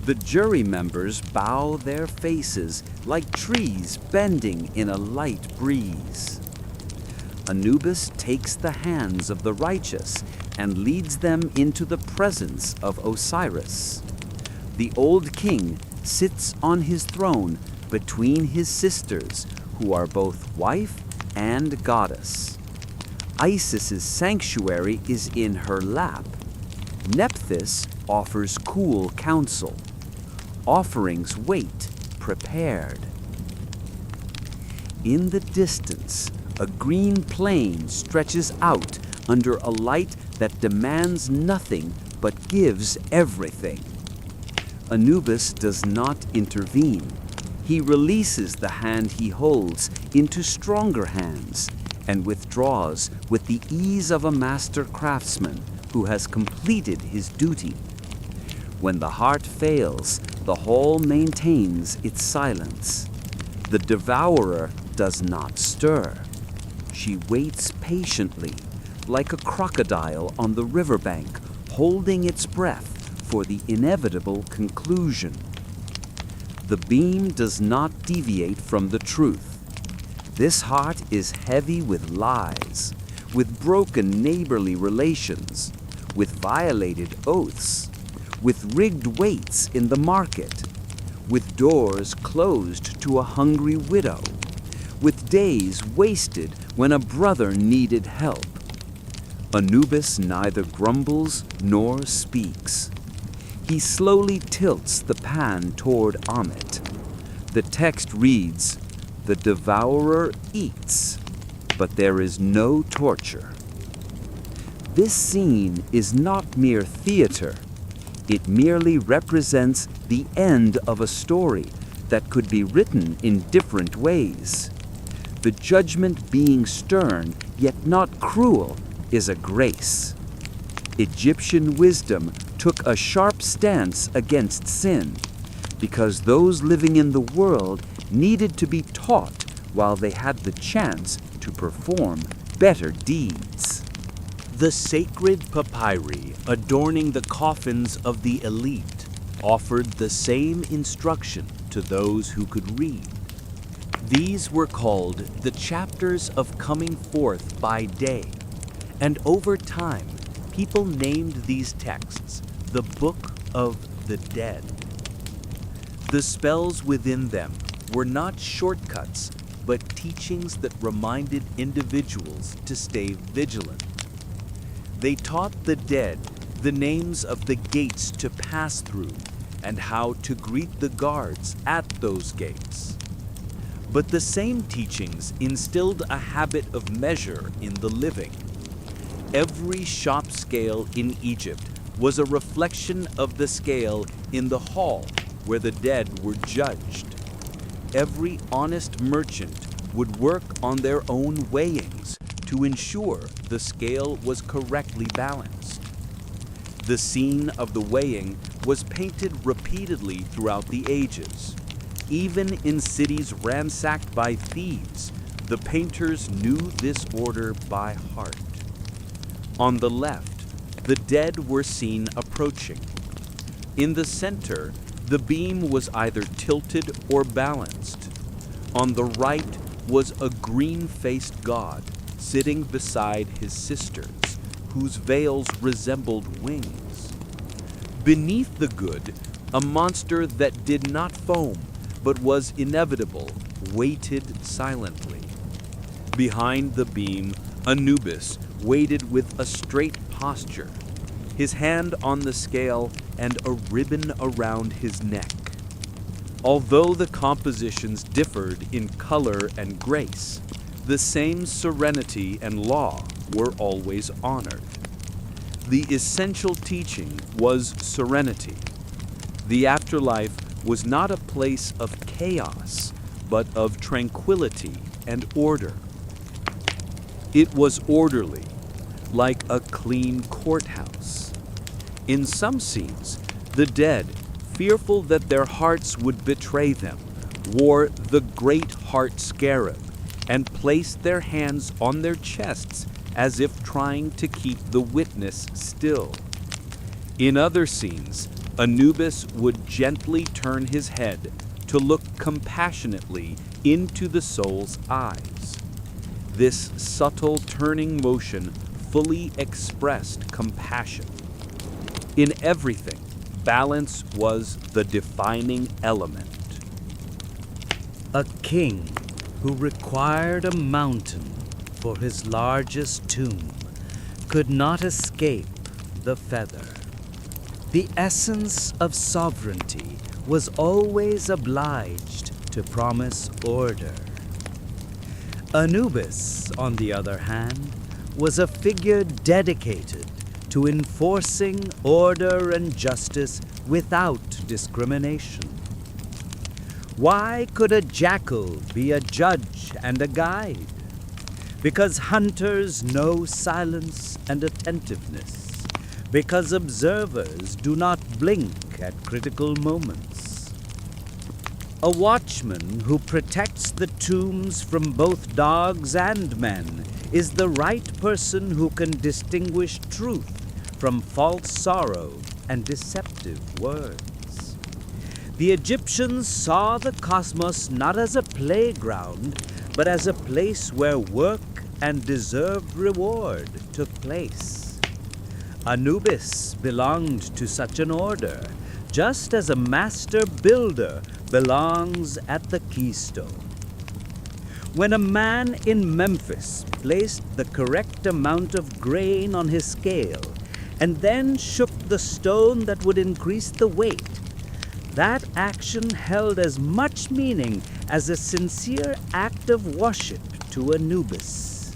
The jury members bow their faces like trees bending in a light breeze. Anubis takes the hands of the righteous and leads them into the presence of Osiris. The old king sits on his throne between his sisters, who are both wife and goddess. Isis's sanctuary is in her lap. Nephthys offers cool counsel. Offerings wait, prepared. In the distance, a green plain stretches out under a light that demands nothing but gives everything. Anubis does not intervene. He releases the hand he holds into stronger hands and withdraws with the ease of a master craftsman who has completed his duty. When the heart fails, the hall maintains its silence. The devourer does not stir. She waits patiently, like a crocodile on the riverbank, holding its breath for the inevitable conclusion. The beam does not deviate from the truth. This heart is heavy with lies, with broken neighborly relations, with violated oaths, with rigged weights in the market, with doors closed to a hungry widow, with days wasted when a brother needed help. Anubis neither grumbles nor speaks. He slowly tilts the pan toward Amit. The text reads, "The devourer eats, but there is no torture." This scene is not mere theater. It merely represents the end of a story that could be written in different ways. The judgment being stern, yet not cruel, is a grace. Egyptian wisdom took a sharp stance against sin, because those living in the world needed to be taught while they had the chance to perform better deeds. The sacred papyri adorning the coffins of the elite offered the same instruction to those who could read. These were called the chapters of coming forth by day, and over time, people named these texts the Book of the Dead. The spells within them were not shortcuts, but teachings that reminded individuals to stay vigilant. They taught the dead the names of the gates to pass through and how to greet the guards at those gates. But the same teachings instilled a habit of measure in the living. Every shop scale in Egypt was a reflection of the scale in the hall where the dead were judged. Every honest merchant would work on their own weighings to ensure the scale was correctly balanced. The scene of the weighing was painted repeatedly throughout the ages. Even in cities ransacked by thieves, the painters knew this order by heart. On the left, the dead were seen approaching. In the center, the beam was either tilted or balanced. On the right was a green-faced god sitting beside his sisters, whose veils resembled wings. Beneath the good, a monster that did not foam, but was inevitable, waited silently. Behind the beam, Anubis waited with a straight posture, his hand on the scale and a ribbon around his neck. Although the compositions differed in color and grace, the same serenity and law were always honored. The essential teaching was serenity. The afterlife was not a place of chaos, but of tranquility and order. It was orderly, like a clean courthouse. In some scenes, the dead, fearful that their hearts would betray them, wore the great heart scarab and placed their hands on their chests as if trying to keep the witness still. In other scenes, Anubis would gently turn his head to look compassionately into the soul's eyes. This subtle turning motion fully expressed compassion. In everything, balance was the defining element. A king who required a mountain for his largest tomb could not escape the feather. The essence of sovereignty was always obliged to promise order. Anubis, on the other hand, was a figure dedicated to enforcing order and justice without discrimination. Why could a jackal be a judge and a guide? Because hunters know silence and attentiveness. Because observers do not blink at critical moments. A watchman who protects the tombs from both dogs and men is the right person who can distinguish truth from false sorrow and deceptive words. The Egyptians saw the cosmos not as a playground, but as a place where work and deserved reward took place. Anubis belonged to such an order, just as a master builder belongs at the keystone. When a man in Memphis placed the correct amount of grain on his scale and then shook the stone that would increase the weight, that action held as much meaning as a sincere act of worship to Anubis.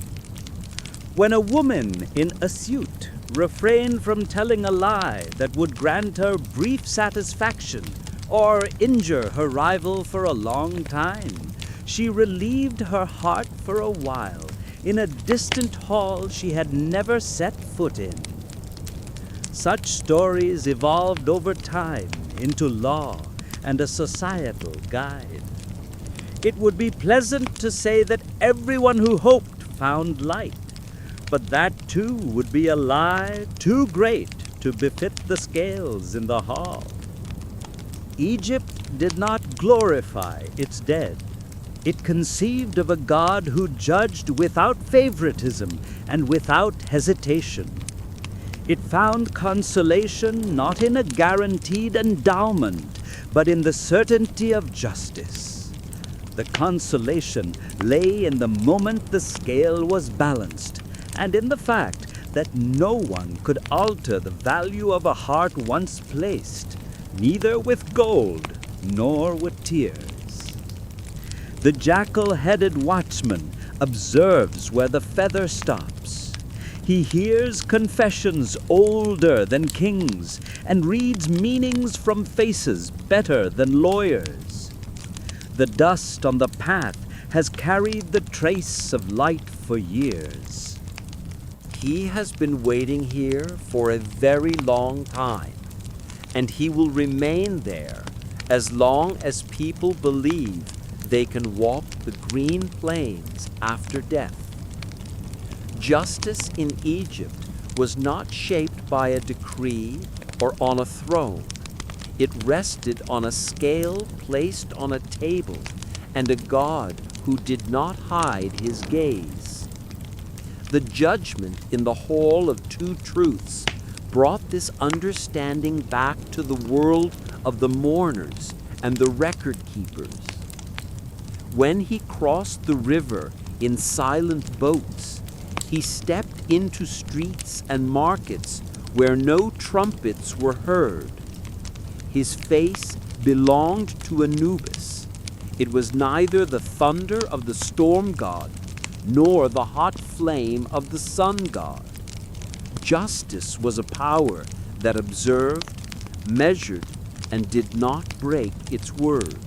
When a woman in a suit refrained from telling a lie that would grant her brief satisfaction or injure her rival for a long time, she relieved her heart for a while in a distant hall she had never set foot in. Such stories evolved over time into law and a societal guide. It would be pleasant to say that everyone who hoped found light, but that too would be a lie too great to befit the scales in the hall. Egypt did not glorify its dead. It conceived of a God who judged without favoritism and without hesitation. It found consolation not in a guaranteed endowment, but in the certainty of justice. The consolation lay in the moment the scale was balanced, and in the fact that no one could alter the value of a heart once placed, neither with gold nor with tears. The jackal-headed watchman observes where the feather stops. He hears confessions older than kings and reads meanings from faces better than lawyers. The dust on the path has carried the trace of light for years. He has been waiting here for a very long time, and he will remain there as long as people believe they can walk the green plains after death. Justice in Egypt was not shaped by a decree or on a throne. It rested on a scale placed on a table and a God who did not hide his gaze. The judgment in the Hall of Two Truths brought this understanding back to the world of the mourners and the record keepers. When he crossed the river in silent boats, he stepped into streets and markets where no trumpets were heard. His face belonged to Anubis. It was neither the thunder of the storm god nor the hot flame of the sun god. Justice was a power that observed, measured, and did not break its word.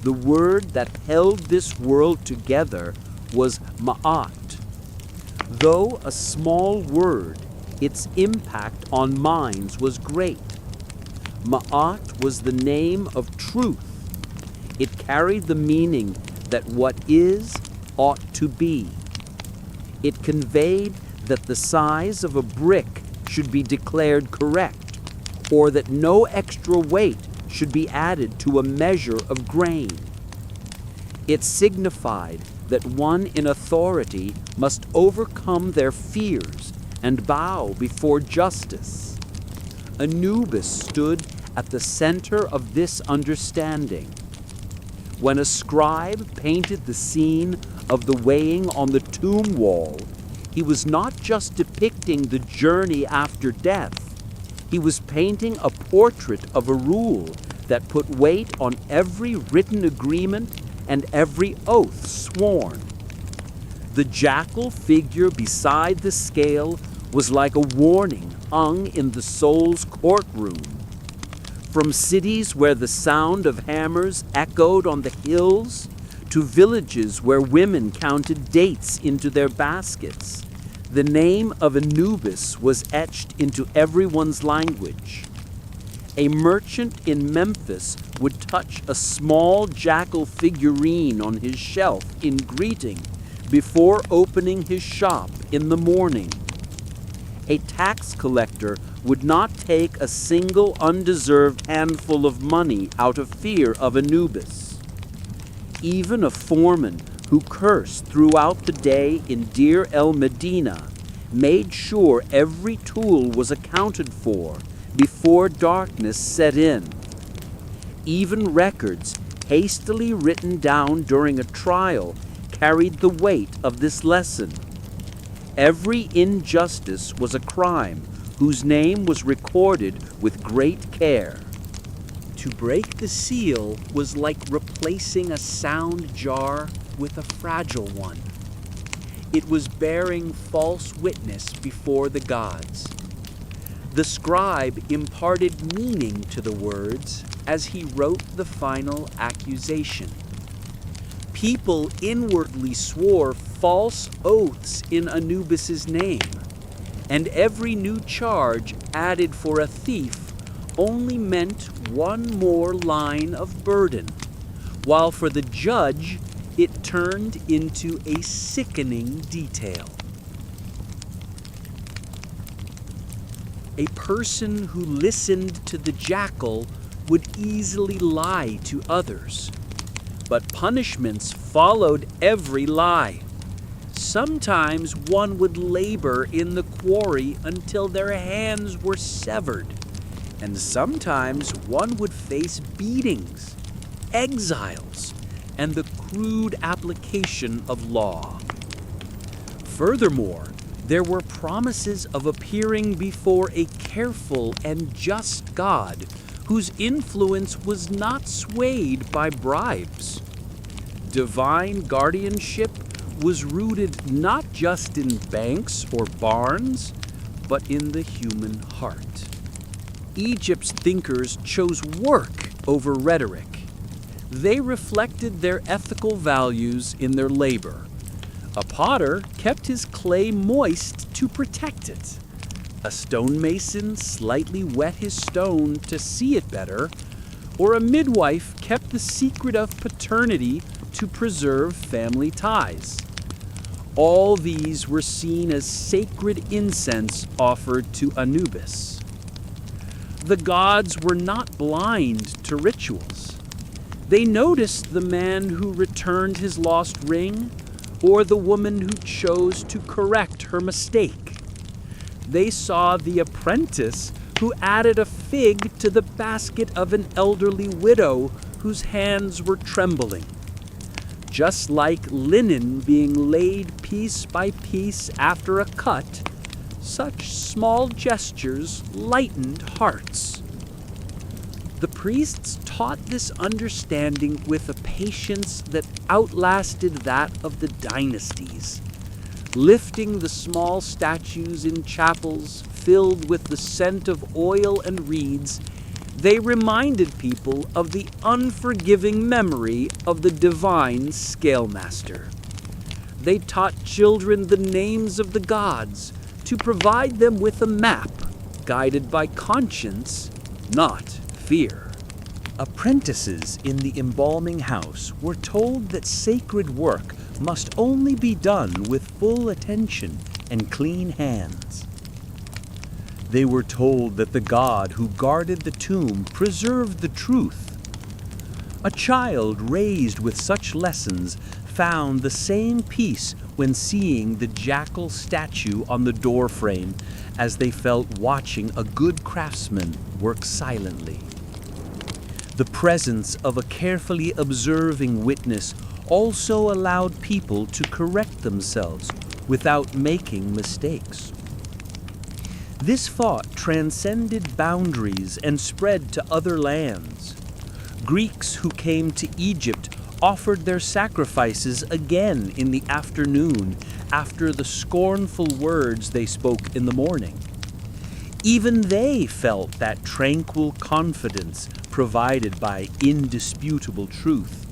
The word that held this world together was ma'at. Though a small word, its impact on minds was great. Ma'at was the name of truth. It carried the meaning that what is ought to be. It conveyed that the size of a brick should be declared correct, or that no extra weight should be added to a measure of grain. It signified that one in authority must overcome their fears and bow before justice. Anubis stood at the center of this understanding. When a scribe painted the scene of the weighing on the tomb wall, he was not just depicting the journey after death. He was painting a portrait of a rule that put weight on every written agreement and every oath sworn. The jackal figure beside the scale was like a warning hung in the soul's courtroom. From cities where the sound of hammers echoed on the hills, to villages where women counted dates into their baskets, the name of Anubis was etched into everyone's language. A merchant in Memphis would touch a small jackal figurine on his shelf in greeting before opening his shop in the morning. A tax collector would not take a single undeserved handful of money out of fear of Anubis. Even a foreman who cursed throughout the day in Deir el-Medina made sure every tool was accounted for before darkness set in. Even records hastily written down during a trial carried the weight of this lesson. Every injustice was a crime whose name was recorded with great care. To break the seal was like replacing a sound jar with a fragile one. It was bearing false witness before the gods. The scribe imparted meaning to the words as he wrote the final accusation. People inwardly swore false oaths in Anubis's name, and every new charge added for a thief only meant one more line of burden, while for the judge it turned into a sickening detail. A person who listened to the jackal would easily lie to others, but punishments followed every lie. Sometimes one would labor in the quarry until their hands were severed, and sometimes one would face beatings, exiles, and the crude application of law. Furthermore, there were promises of appearing before a careful and just God whose influence was not swayed by bribes. Divine guardianship was rooted not just in banks or barns, but in the human heart. Egypt's thinkers chose work over rhetoric. They reflected their ethical values in their labor. A potter kept his clay moist to protect it. A stonemason slightly wet his stone to see it better, or a midwife kept the secret of paternity to preserve family ties. All these were seen as sacred incense offered to Anubis. The gods were not blind to rituals. They noticed the man who returned his lost ring, or the woman who chose to correct her mistake. They saw the apprentice who added a fig to the basket of an elderly widow whose hands were trembling. Just like linen being laid piece by piece after a cut, such small gestures lightened hearts. The priests taught this understanding with a patience that outlasted that of the dynasties. Lifting the small statues in chapels filled with the scent of oil and reeds, they reminded people of the unforgiving memory of the divine scalemaster. They taught children the names of the gods to provide them with a map guided by conscience, not fear. Apprentices in the embalming house were told that sacred work must only be done with full attention and clean hands. They were told that the God who guarded the tomb preserved the truth. A child raised with such lessons found the same peace when seeing the jackal statue on the doorframe as they felt watching a good craftsman work silently. The presence of a carefully observing witness also allowed people to correct themselves without making mistakes. This thought transcended boundaries and spread to other lands. Greeks who came to Egypt offered their sacrifices again in the afternoon after the scornful words they spoke in the morning. Even they felt that tranquil confidence provided by indisputable truth.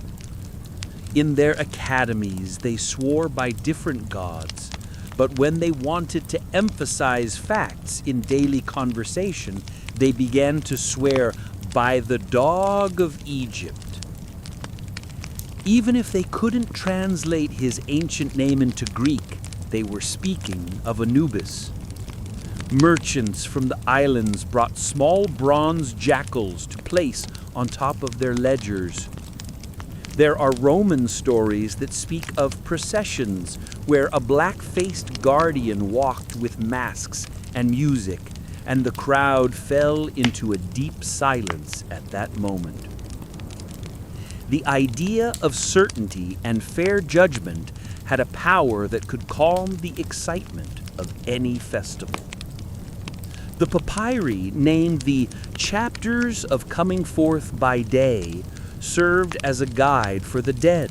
In their academies, they swore by different gods, but when they wanted to emphasize facts in daily conversation, they began to swear by the dog of Egypt. Even if they couldn't translate his ancient name into Greek, they were speaking of Anubis. Merchants from the islands brought small bronze jackals to place on top of their ledgers. There are Roman stories that speak of processions where a black-faced guardian walked with masks and music, and the crowd fell into a deep silence at that moment. The idea of certainty and fair judgment had a power that could calm the excitement of any festival. The papyri named the Chapters of Coming Forth by Day served as a guide for the dead.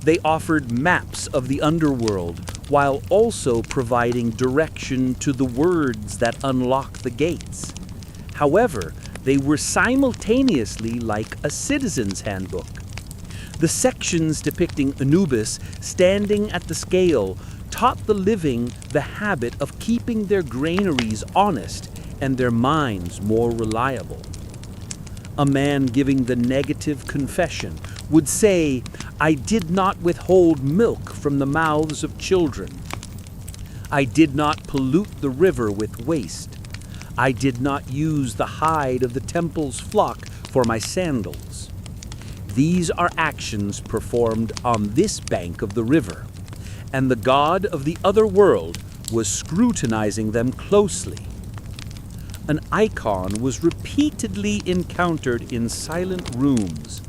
They offered maps of the underworld while also providing direction to the words that unlock the gates. However, they were simultaneously like a citizen's handbook. The sections depicting Anubis standing at the scale taught the living the habit of keeping their granaries honest and their minds more reliable. A man giving the negative confession would say, "I did not withhold milk from the mouths of children. I did not pollute the river with waste. I did not use the hide of the temple's flock for my sandals. These are actions performed on this bank of the river, and the God of the other world was scrutinizing them closely." An icon was repeatedly encountered in silent rooms.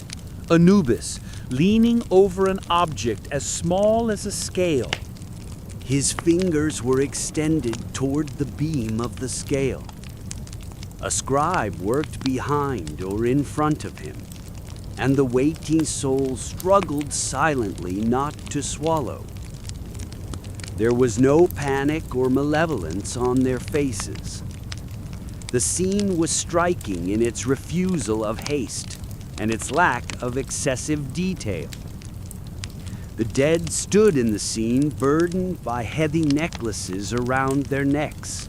Anubis, leaning over an object as small as a scale. His fingers were extended toward the beam of the scale. A scribe worked behind or in front of him, and the waiting soul struggled silently not to swallow. There was no panic or malevolence on their faces. The scene was striking in its refusal of haste and its lack of excessive detail. The dead stood in the scene burdened by heavy necklaces around their necks.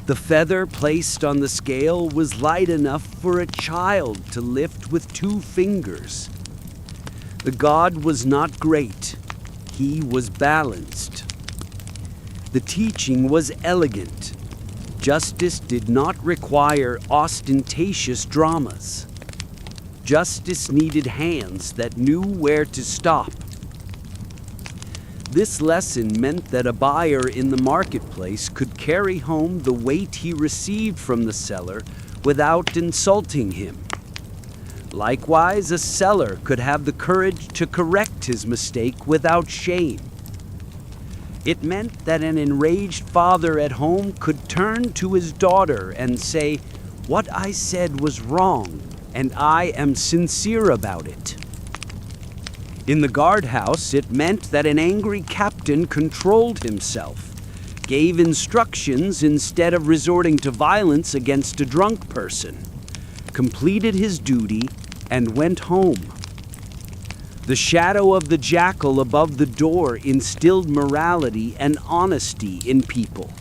The feather placed on the scale was light enough for a child to lift with 2 fingers. The god was not great. He was balanced. The teaching was elegant. Justice did not require ostentatious dramas. Justice needed hands that knew where to stop. This lesson meant that a buyer in the marketplace could carry home the weight he received from the seller without insulting him. Likewise, a seller could have the courage to correct his mistake without shame. It meant that an enraged father at home could turn to his daughter and say, "What I said was wrong, and I am sincere about it." In the guardhouse, it meant that an angry captain controlled himself, gave instructions instead of resorting to violence against a drunk person, completed his duty, and went home. The shadow of the jackal above the door instilled morality and honesty in people.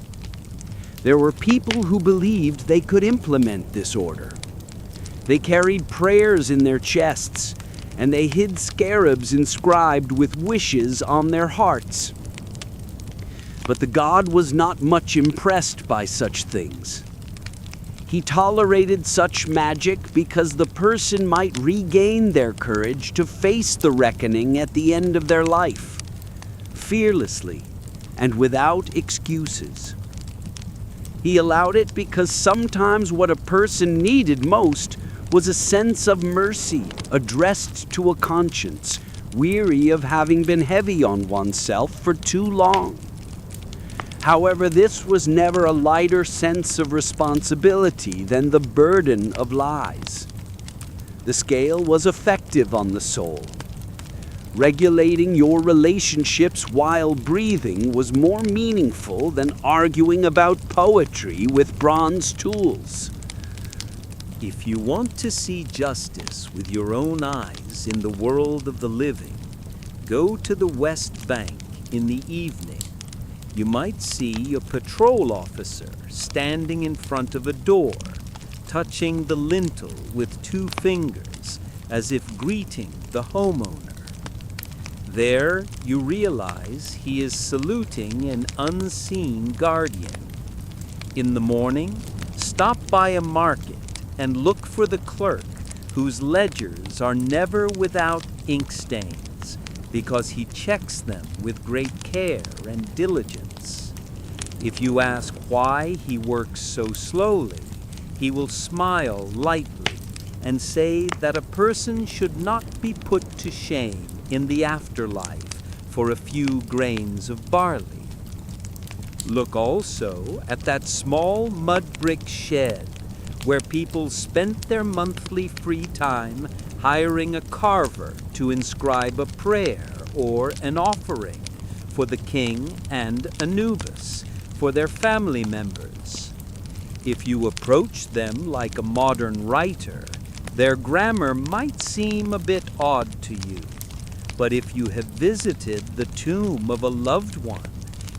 There were people who believed they could implement this order. They carried prayers in their chests, and they hid scarabs inscribed with wishes on their hearts. But the god was not much impressed by such things. He tolerated such magic because the person might regain their courage to face the reckoning at the end of their life, fearlessly and without excuses. He allowed it because sometimes what a person needed most was a sense of mercy addressed to a conscience, weary of having been heavy on oneself for too long. However, this was never a lighter sense of responsibility than the burden of lies. The scale was effective on the soul. Regulating your relationships while breathing was more meaningful than arguing about poetry with bronze tools. If you want to see justice with your own eyes in the world of the living, go to the West Bank in the evening. You might see a patrol officer standing in front of a door, touching the lintel with 2 fingers as if greeting the homeowner. There you realize he is saluting an unseen guardian. In the morning, stop by a market and look for the clerk whose ledgers are never without ink stains, because he checks them with great care and diligence. If you ask why he works so slowly, he will smile lightly and say that a person should not be put to shame in the afterlife for a few grains of barley. Look also at that small mud brick shed where people spent their monthly free time hiring a carver to inscribe a prayer or an offering for the king and Anubis, for their family members. If you approach them like a modern writer, their grammar might seem a bit odd to you. But if you have visited the tomb of a loved one,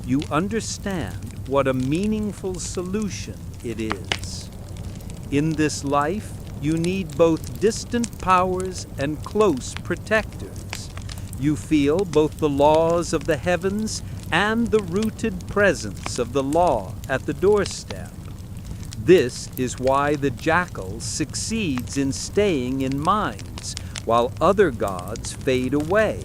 you understand what a meaningful solution it is. In this life, you need both distant powers and close protectors. You feel both the laws of the heavens and the rooted presence of the law at the doorstep. This is why the jackal succeeds in staying in minds, while other gods fade away.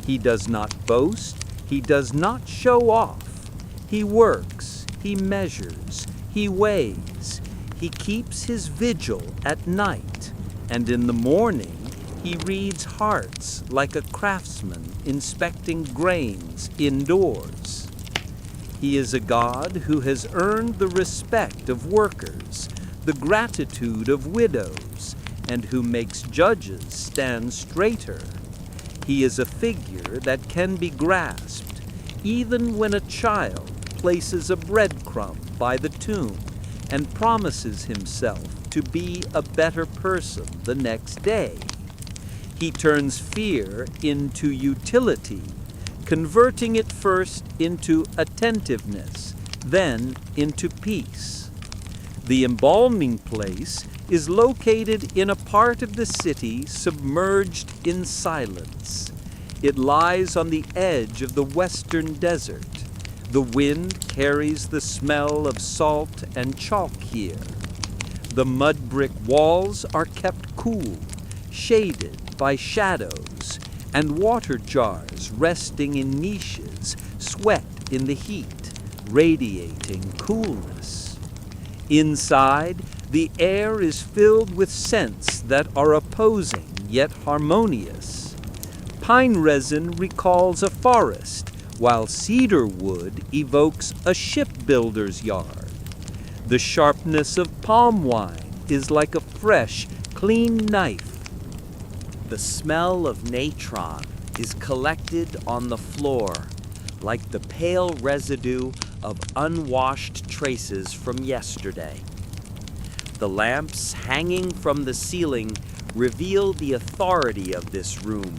He does not boast, he does not show off. He works, he measures, he weighs. He keeps his vigil at night, and in the morning He reads hearts like a craftsman inspecting grains indoors. He is a god who has earned the respect of workers, the gratitude of widows, and who makes judges stand straighter. He is a figure that can be grasped, even when a child places a breadcrumb by the tomb and promises himself to be a better person the next day. He turns fear into utility, converting it first into attentiveness, then into peace. The embalming place is located in a part of the city submerged in silence. It lies on the edge of the western desert. The wind carries the smell of salt and chalk here. The mud brick walls are kept cool, shaded by shadows, and water jars resting in niches sweat in the heat, radiating coolness. Inside, the air is filled with scents that are opposing yet harmonious. Pine resin recalls a forest, while cedar wood evokes a shipbuilder's yard. The sharpness of palm wine is like a fresh, clean knife. The smell of natron is collected on the floor, like the pale residue of unwashed traces from yesterday. The lamps hanging from the ceiling reveal the authority of this room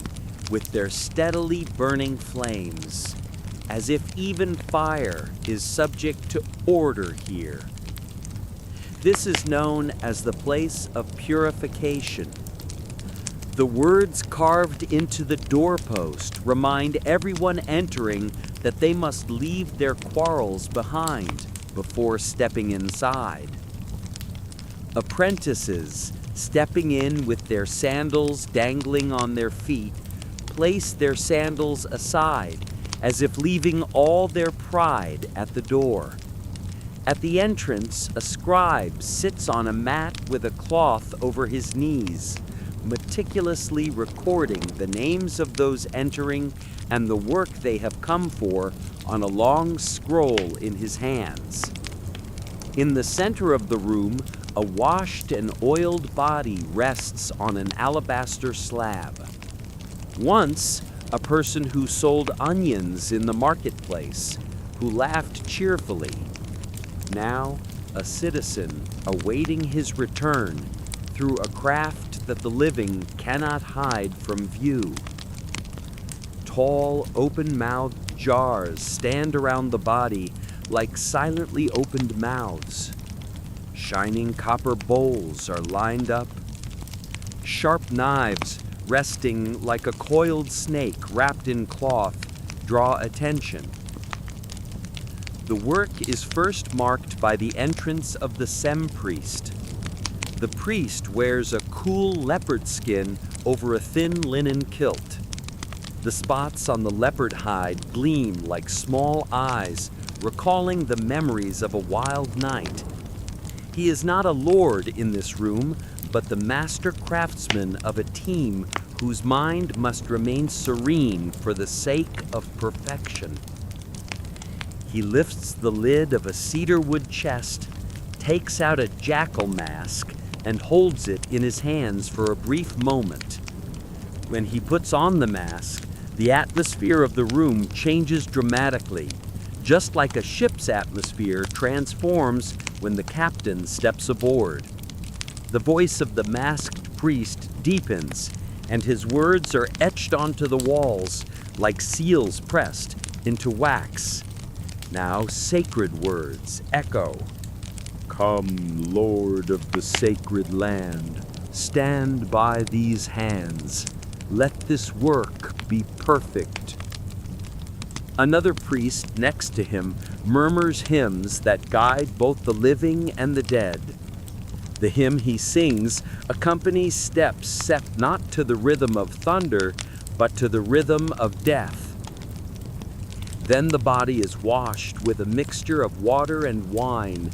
with their steadily burning flames, as if even fire is subject to order here. This is known as the place of purification. The words carved into the doorpost remind everyone entering that they must leave their quarrels behind before stepping inside. Apprentices, stepping in with their sandals dangling on their feet, place their sandals aside as if leaving all their pride at the door. At the entrance, a scribe sits on a mat with a cloth over his knees, meticulously recording the names of those entering and the work they have come for on a long scroll in his hands. In the center of the room, a washed and oiled body rests on an alabaster slab. Once, a person who sold onions in the marketplace, who laughed cheerfully. Now, a citizen awaiting his return through a craft that the living cannot hide from view. Tall, open-mouthed jars stand around the body like silently opened mouths. Shining copper bowls are lined up. Sharp knives, resting like a coiled snake wrapped in cloth, draw attention. The work is first marked by the entrance of the sem-priest. The priest wears a cool leopard skin over a thin linen kilt. The spots on the leopard hide gleam like small eyes, recalling the memories of a wild night. He is not a lord in this room, but the master craftsman of a team whose mind must remain serene for the sake of perfection. He lifts the lid of a cedarwood chest, takes out a jackal mask, and holds it in his hands for a brief moment. When he puts on the mask, the atmosphere of the room changes dramatically, just like a ship's atmosphere transforms when the captain steps aboard. The voice of the masked priest deepens, and his words are etched onto the walls like seals pressed into wax. Now sacred words echo. Come, Lord of the sacred land, stand by these hands. Let this work be perfect. Another priest next to him murmurs hymns that guide both the living and the dead. The hymn he sings accompanies steps set not to the rhythm of thunder, but to the rhythm of death. Then the body is washed with a mixture of water and wine.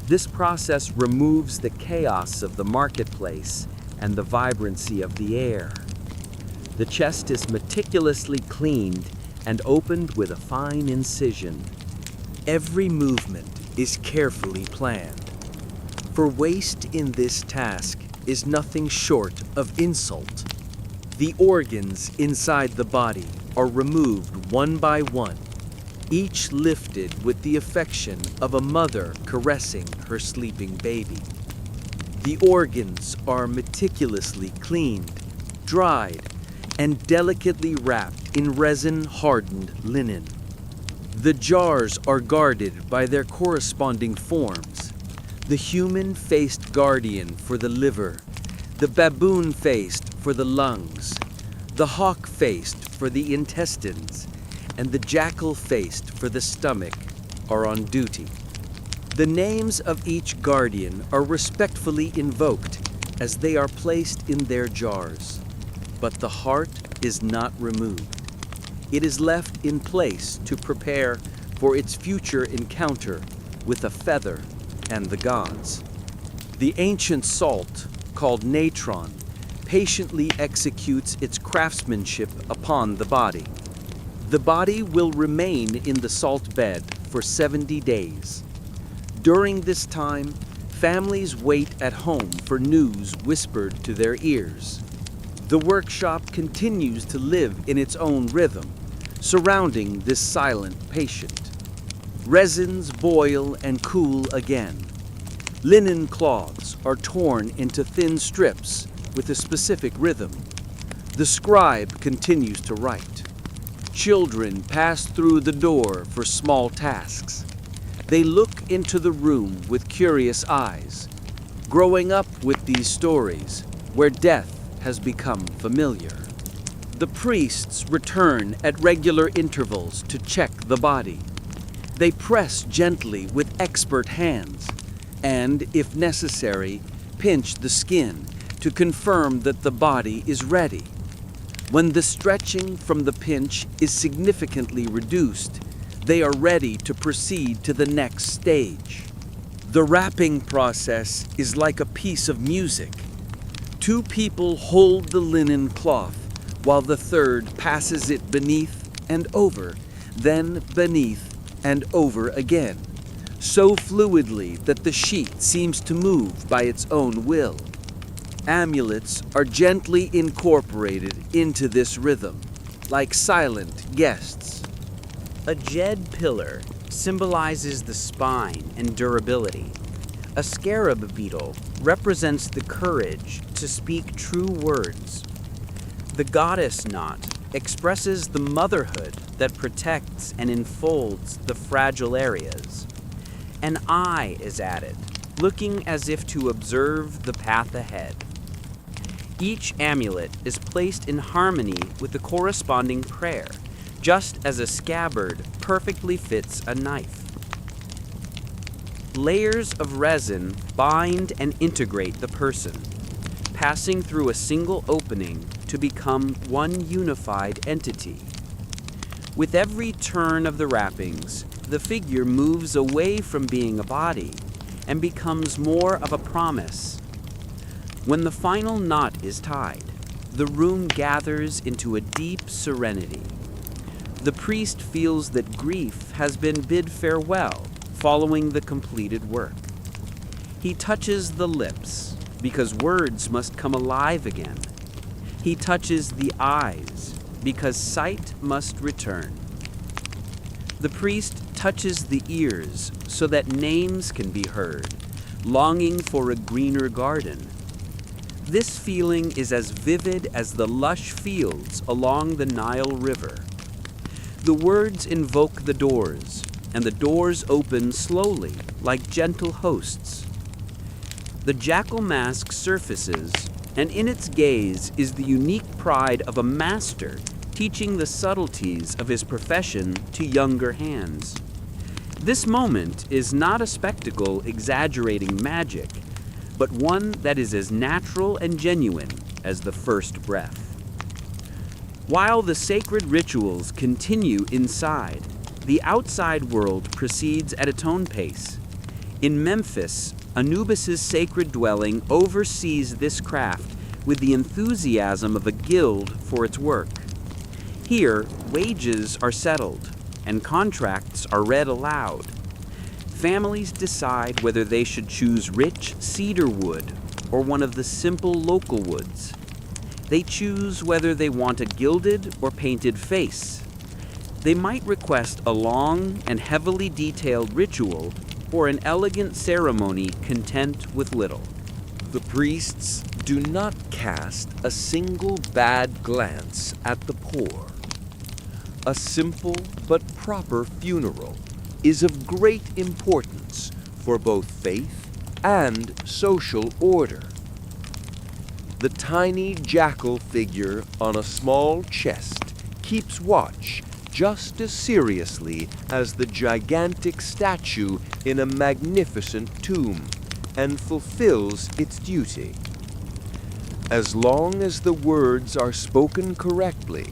This process removes the chaos of the marketplace and the vibrancy of the air. The chest is meticulously cleaned and opened with a fine incision. Every movement is carefully planned. For waste in this task is nothing short of insult. The organs inside the body are removed one by one, each lifted with the affection of a mother caressing her sleeping baby. The organs are meticulously cleaned, dried, and delicately wrapped in resin-hardened linen. The jars are guarded by their corresponding forms: the human-faced guardian for the liver, the baboon-faced for the lungs, the hawk-faced for the intestines, and the jackal-faced for the stomach are on duty. The names of each guardian are respectfully invoked as they are placed in their jars, but the heart is not removed. It is left in place to prepare for its future encounter with a feather and the gods. The ancient salt, called natron, patiently executes its craftsmanship upon the body. The body will remain in the salt bed for 70 days. During this time, families wait at home for news whispered to their ears. The workshop continues to live in its own rhythm, surrounding this silent patient. Resins boil and cool again. Linen cloths are torn into thin strips with a specific rhythm. The scribe continues to write. Children pass through the door for small tasks. They look into the room with curious eyes, growing up with these stories where death has become familiar. The priests return at regular intervals to check the body. They press gently with expert hands and, if necessary, pinch the skin to confirm that the body is ready. When the stretching from the pinch is significantly reduced, they are ready to proceed to the next stage. The wrapping process is like a piece of music. 2 people hold the linen cloth, while the third passes it beneath and over, then beneath and over again, so fluidly that the sheet seems to move by its own will. Amulets are gently incorporated into this rhythm, like silent guests. A jed pillar symbolizes the spine and durability. A scarab beetle represents the courage to speak true words. The goddess knot expresses the motherhood that protects and enfolds the fragile areas. An eye is added, looking as if to observe the path ahead. Each amulet is placed in harmony with the corresponding prayer, just as a scabbard perfectly fits a knife. Layers of resin bind and integrate the person, passing through a single opening to become one unified entity. With every turn of the wrappings, the figure moves away from being a body and becomes more of a promise. When the final knot is tied, the room gathers into a deep serenity. The priest feels that grief has been bid farewell following the completed work. He touches the lips, because words must come alive again. He touches the eyes, because sight must return. The priest touches the ears so that names can be heard, longing for a greener garden. This feeling is as vivid as the lush fields along the Nile River. The words invoke the doors, and the doors open slowly, like gentle hosts. The jackal mask surfaces, and in its gaze is the unique pride of a master teaching the subtleties of his profession to younger hands. This moment is not a spectacle exaggerating magic, but one that is as natural and genuine as the first breath. While the sacred rituals continue inside, the outside world proceeds at its own pace. In Memphis, Anubis' sacred dwelling oversees this craft with the enthusiasm of a guild for its work. Here, wages are settled and contracts are read aloud. Families decide whether they should choose rich cedar wood or one of the simple local woods. They choose whether they want a gilded or painted face. They might request a long and heavily detailed ritual or an elegant ceremony content with little. The priests do not cast a single bad glance at the poor. A simple but proper funeral is of great importance for both faith and social order. The tiny jackal figure on a small chest keeps watch just as seriously as the gigantic statue in a magnificent tomb, and fulfills its duty. As long as the words are spoken correctly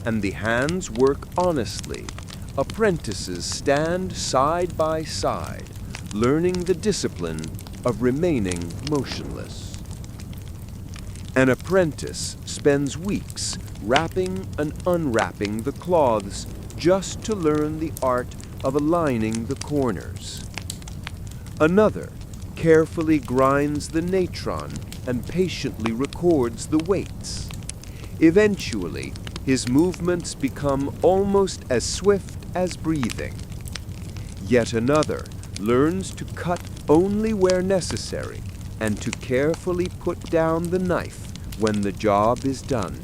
and the hands work honestly, apprentices stand side by side, learning the discipline of remaining motionless. An apprentice spends weeks wrapping and unwrapping the cloths just to learn the art of aligning the corners. Another carefully grinds the natron and patiently records the weights. Eventually, his movements become almost as swift as breathing. Yet another learns to cut only where necessary and to carefully put down the knife when the job is done.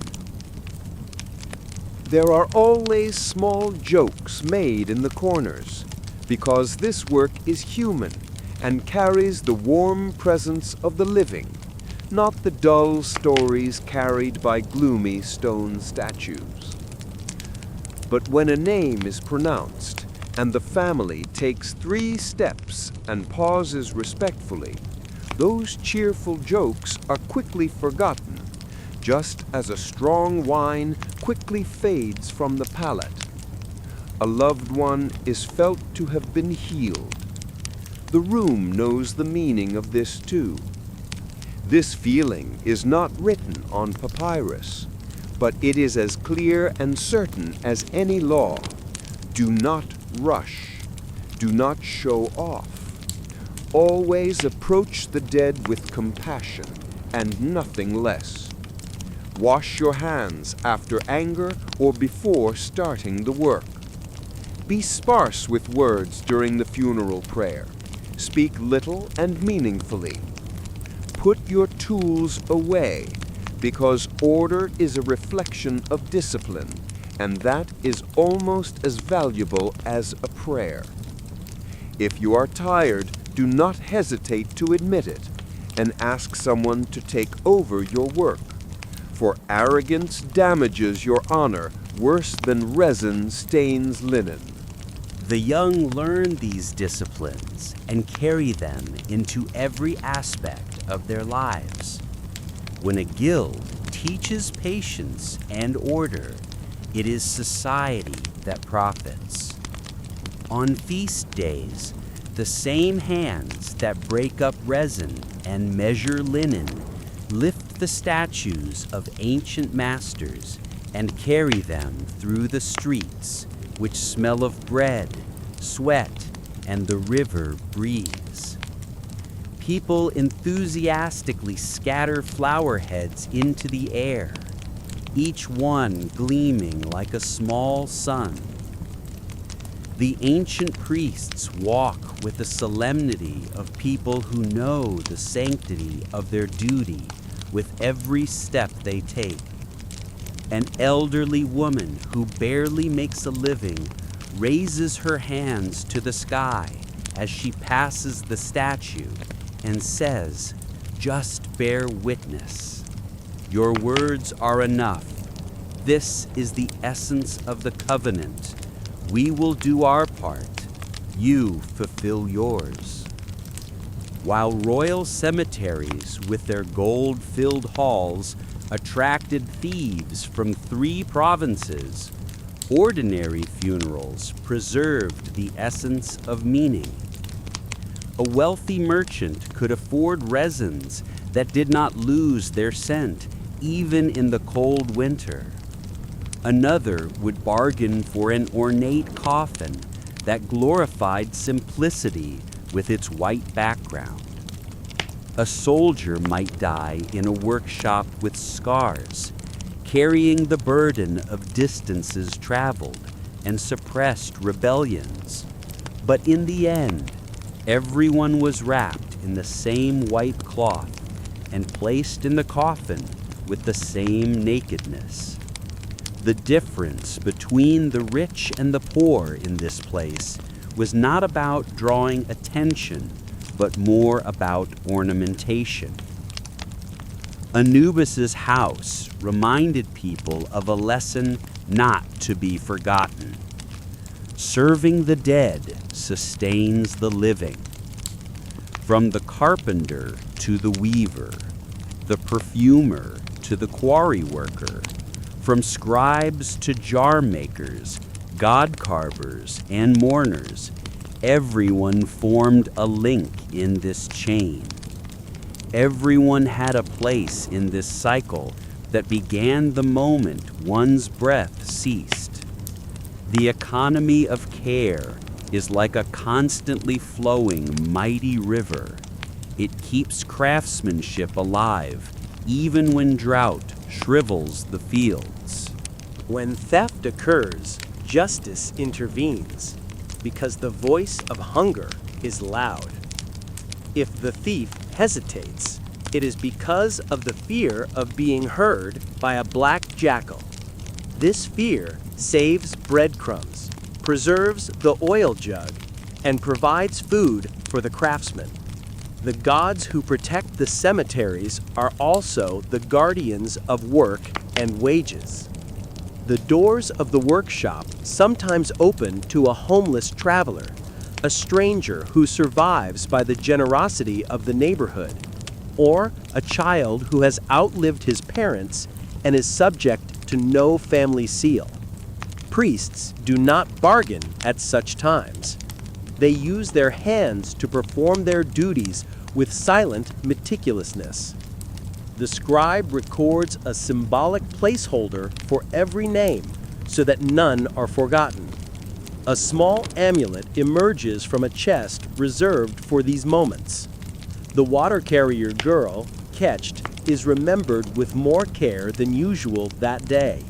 There are always small jokes made in the corners, because this work is human and carries the warm presence of the living, not the dull stories carried by gloomy stone statues. But when a name is pronounced and the family takes 3 steps and pauses respectfully, those cheerful jokes are quickly forgotten, just as a strong wine quickly fades from the palate. A loved one is felt to have been healed. The room knows the meaning of this too. This feeling is not written on papyrus, but it is as clear and certain as any law. Do not rush. Do not show off. Always approach the dead with compassion and nothing less. Wash your hands after anger or before starting the work. Be sparse with words during the funeral prayer. Speak little and meaningfully. Put your tools away, because order is a reflection of discipline, and that is almost as valuable as a prayer. If you are tired, do not hesitate to admit it, and ask someone to take over your work, for arrogance damages your honor worse than resin stains linen. The young learn these disciplines and carry them into every aspect of their lives. When a guild teaches patience and order, it is society that profits. On feast days, the same hands that break up resin and measure linen lift the statues of ancient masters and carry them through the streets, which smell of bread, sweat, and the river breeze. People enthusiastically scatter flower heads into the air, each one gleaming like a small sun. The ancient priests walk with the solemnity of people who know the sanctity of their duty with every step they take. An elderly woman who barely makes a living raises her hands to the sky as she passes the statue and says, "Just bear witness. Your words are enough. This is the essence of the covenant. We will do our part. You fulfill yours." While royal cemeteries with their gold-filled halls attracted thieves from 3 provinces, ordinary funerals preserved the essence of meaning. A wealthy merchant could afford resins that did not lose their scent even in the cold winter. Another would bargain for an ornate coffin that glorified simplicity with its white background. A soldier might die in a workshop with scars, carrying the burden of distances traveled and suppressed rebellions. But in the end, everyone was wrapped in the same white cloth and placed in the coffin with the same nakedness. The difference between the rich and the poor in this place was not about drawing attention, but more about ornamentation. Anubis's house reminded people of a lesson not to be forgotten. Serving the dead sustains the living. From the carpenter to the weaver, the perfumer to the quarry worker, from scribes to jar makers, god carvers, and mourners, everyone formed a link in this chain. Everyone had a place in this cycle that began the moment one's breath ceased. The economy of care is like a constantly flowing mighty river. It keeps craftsmanship alive, even when drought shrivels the fields. When theft occurs, justice intervenes, because the voice of hunger is loud. If the thief hesitates, it is because of the fear of being heard by a black jackal. This fear saves breadcrumbs, preserves the oil jug, and provides food for the craftsman. The gods who protect the cemeteries are also the guardians of work and wages. The doors of the workshop sometimes open to a homeless traveler, a stranger who survives by the generosity of the neighborhood, or a child who has outlived his parents and is subject to no family seal. Priests do not bargain at such times. They use their hands to perform their duties with silent meticulousness. The scribe records a symbolic placeholder for every name so that none are forgotten. A small amulet emerges from a chest reserved for these moments. The water carrier girl, catched, is remembered with more care than usual that day,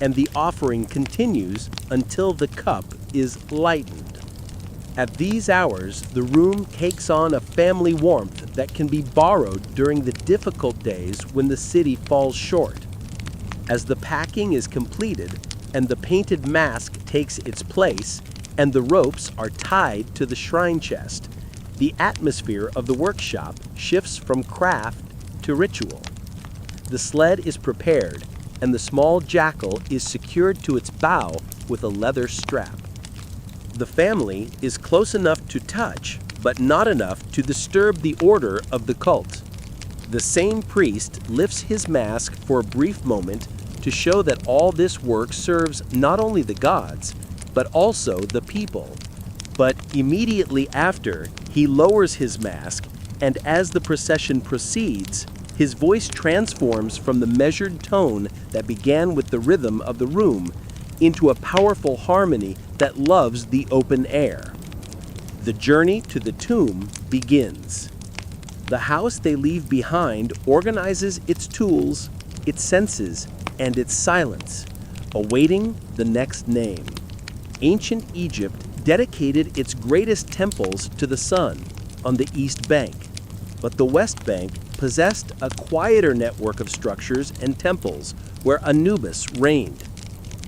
and the offering continues until the cup is lightened. At these hours, the room takes on a family warmth that can be borrowed during the difficult days when the city falls short. As the packing is completed and the painted mask takes its place and the ropes are tied to the shrine chest, the atmosphere of the workshop shifts from craft to ritual. The sled is prepared and the small jackal is secured to its bow with a leather strap. The family is close enough to touch, but not enough to disturb the order of the cult. The same priest lifts his mask for a brief moment to show that all this work serves not only the gods, but also the people. But immediately after, he lowers his mask, and as the procession proceeds, his voice transforms from the measured tone that began with the rhythm of the room into a powerful harmony that loves the open air. The journey to the tomb begins. The house they leave behind organizes its tools, its senses, and its silence, awaiting the next name. Ancient Egypt dedicated its greatest temples to the sun on the East Bank, but the West Bank possessed a quieter network of structures and temples where Anubis reigned.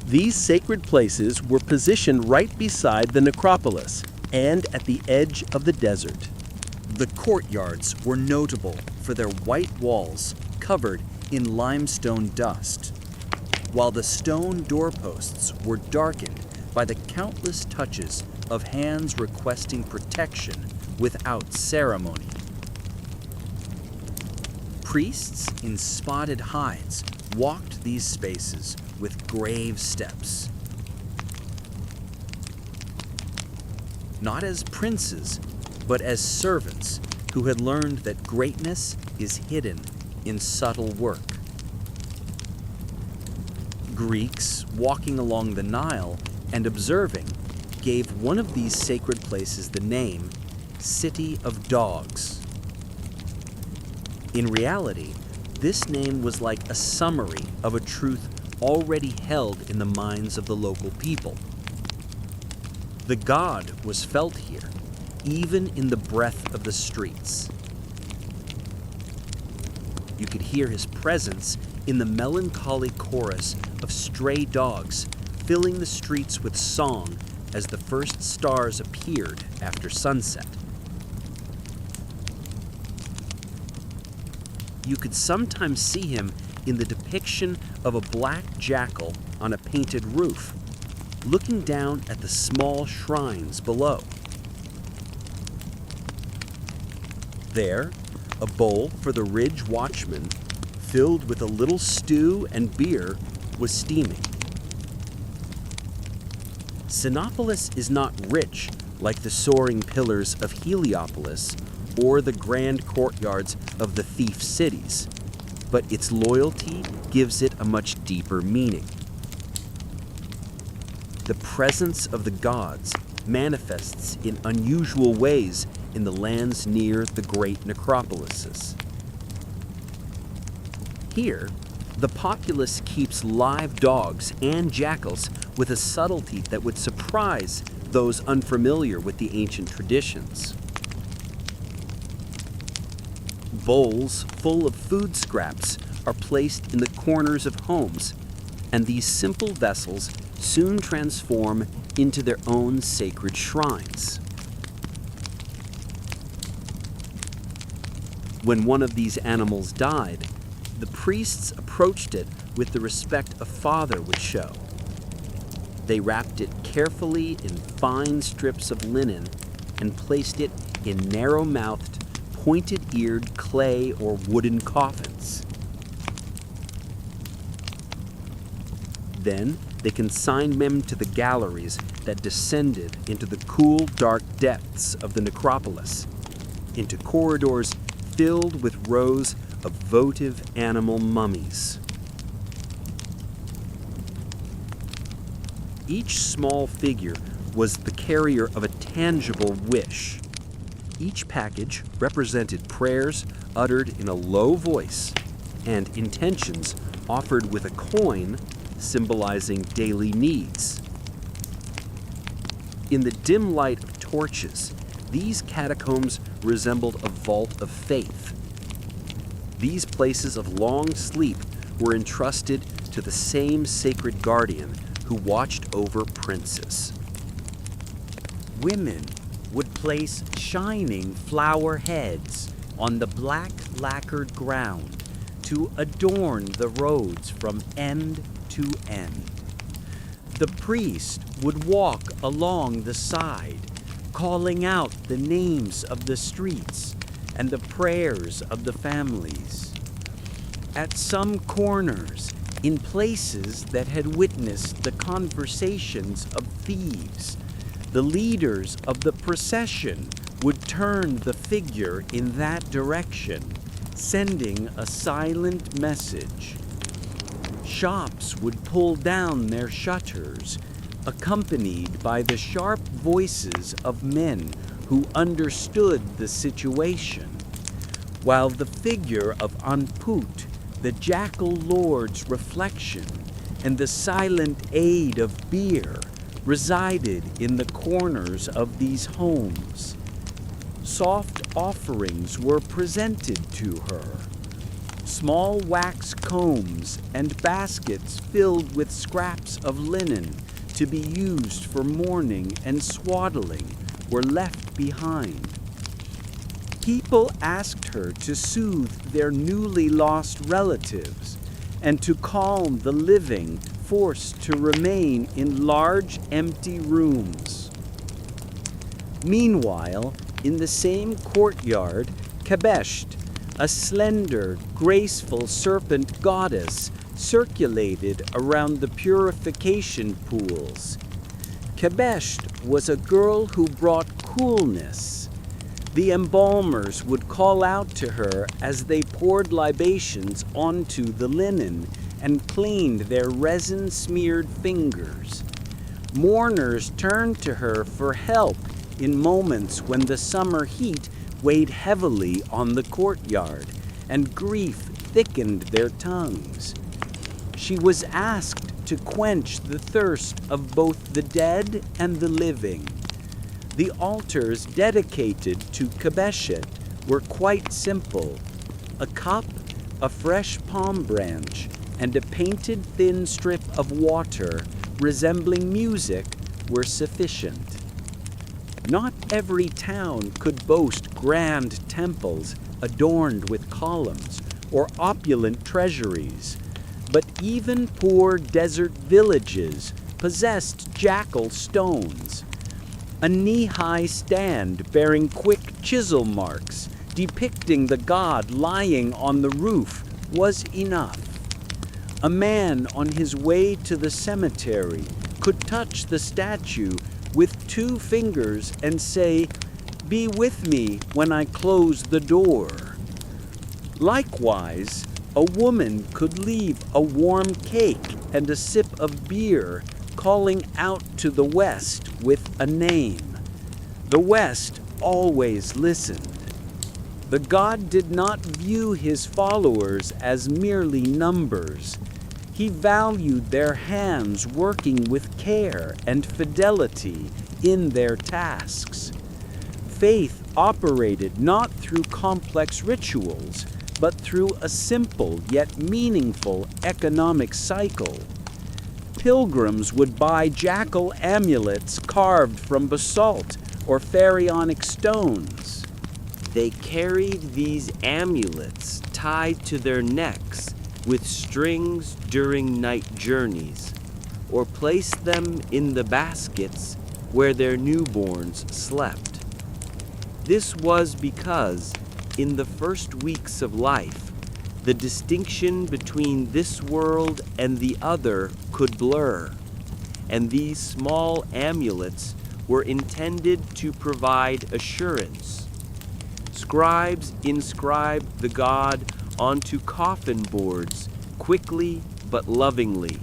These sacred places were positioned right beside the necropolis and at the edge of the desert. The courtyards were notable for their white walls covered in limestone dust, while the stone doorposts were darkened by the countless touches of hands requesting protection without ceremony. Priests in spotted hides walked these spaces with grave steps. Not as princes, but as servants who had learned that greatness is hidden in subtle work. Greeks, walking along the Nile and observing, gave one of these sacred places the name City of Dogs. In reality, this name was like a summary of a truth already held in the minds of the local people. The god was felt here, even in the breath of the streets. You could hear his presence in the melancholy chorus of stray dogs filling the streets with song as the first stars appeared after sunset. You could sometimes see him in the depiction of a black jackal on a painted roof, looking down at the small shrines below. There, a bowl for the ridge watchman, filled with a little stew and beer, was steaming. Sinopolis is not rich like the soaring pillars of Heliopolis or the grand courtyards of the thief cities, but its loyalty gives it a much deeper meaning. The presence of the gods manifests in unusual ways in the lands near the great necropolises. Here, the populace keeps live dogs and jackals with a subtlety that would surprise those unfamiliar with the ancient traditions. Bowls full of food scraps are placed in the corners of homes, and these simple vessels soon transform into their own sacred shrines. When one of these animals died, the priests approached it with the respect a father would show. They wrapped it carefully in fine strips of linen and placed it in narrow-mouthed, pointed-eared clay or wooden coffins. Then they consigned them to the galleries that descended into the cool, dark depths of the necropolis, into corridors filled with rows of votive animal mummies. Each small figure was the carrier of a tangible wish. Each package represented prayers uttered in a low voice and intentions offered with a coin symbolizing daily needs. In the dim light of torches, these catacombs resembled a vault of faith. These places of long sleep were entrusted to the same sacred guardian who watched over princes. Women would place shining flower heads on the black lacquered ground to adorn the roads from end to end. The priest would walk along the side, calling out the names of the streets and the prayers of the families. At some corners, in places that had witnessed the conversations of thieves, the leaders of the procession would turn the figure in that direction, sending a silent message. Shops would pull down their shutters, accompanied by the sharp voices of men who understood the situation, while the figure of Anput, the jackal lord's reflection, and the silent aid of beer resided in the corners of these homes. Soft offerings were presented to her. Small wax combs and baskets filled with scraps of linen to be used for mourning and swaddling were left behind. People asked her to soothe their newly lost relatives and to calm the living forced to remain in large empty rooms. Meanwhile, in the same courtyard, Kabesht, a slender, graceful serpent goddess, circulated around the purification pools. Kabesht was a girl who brought coolness. The embalmers would call out to her as they poured libations onto the linen and cleaned their resin-smeared fingers. Mourners turned to her for help in moments when the summer heat weighed heavily on the courtyard and grief thickened their tongues. She was asked to quench the thirst of both the dead and the living. The altars dedicated to Kabeshet were quite simple. A cup, a fresh palm branch, and a painted thin strip of water resembling music were sufficient. Not every town could boast grand temples adorned with columns or opulent treasuries, but even poor desert villages possessed jackal stones. A knee-high stand bearing quick chisel marks depicting the god lying on the roof was enough. A man on his way to the cemetery could touch the statue with 2 fingers and say, "Be with me when I close the door." Likewise, a woman could leave a warm cake and a sip of beer, calling out to the West with a name. The West always listened. The god did not view his followers as merely numbers. He valued their hands working with care and fidelity in their tasks. Faith operated not through complex rituals, but through a simple yet meaningful economic cycle. Pilgrims would buy jackal amulets carved from basalt or pharaonic stones. They carried these amulets tied to their necks with strings during night journeys, or placed them in the baskets where their newborns slept. This was because, in the first weeks of life, the distinction between this world and the other could blur, and these small amulets were intended to provide assurance. Scribes inscribed the god onto coffin boards quickly but lovingly.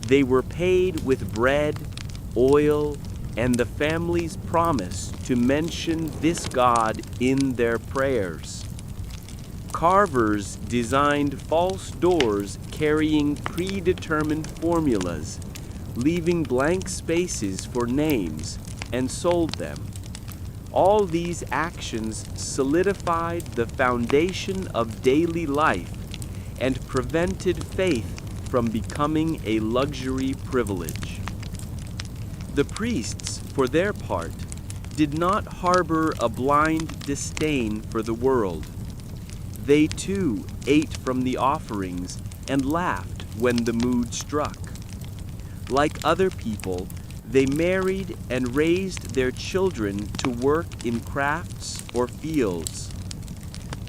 They were paid with bread, oil, and the family's promise to mention this god in their prayers. Carvers designed false doors carrying predetermined formulas, leaving blank spaces for names, and sold them. All these actions solidified the foundation of daily life and prevented faith from becoming a luxury privilege. The priests, for their part, did not harbor a blind disdain for the world. They too ate from the offerings and laughed when the mood struck. Like other people, they married and raised their children to work in crafts or fields.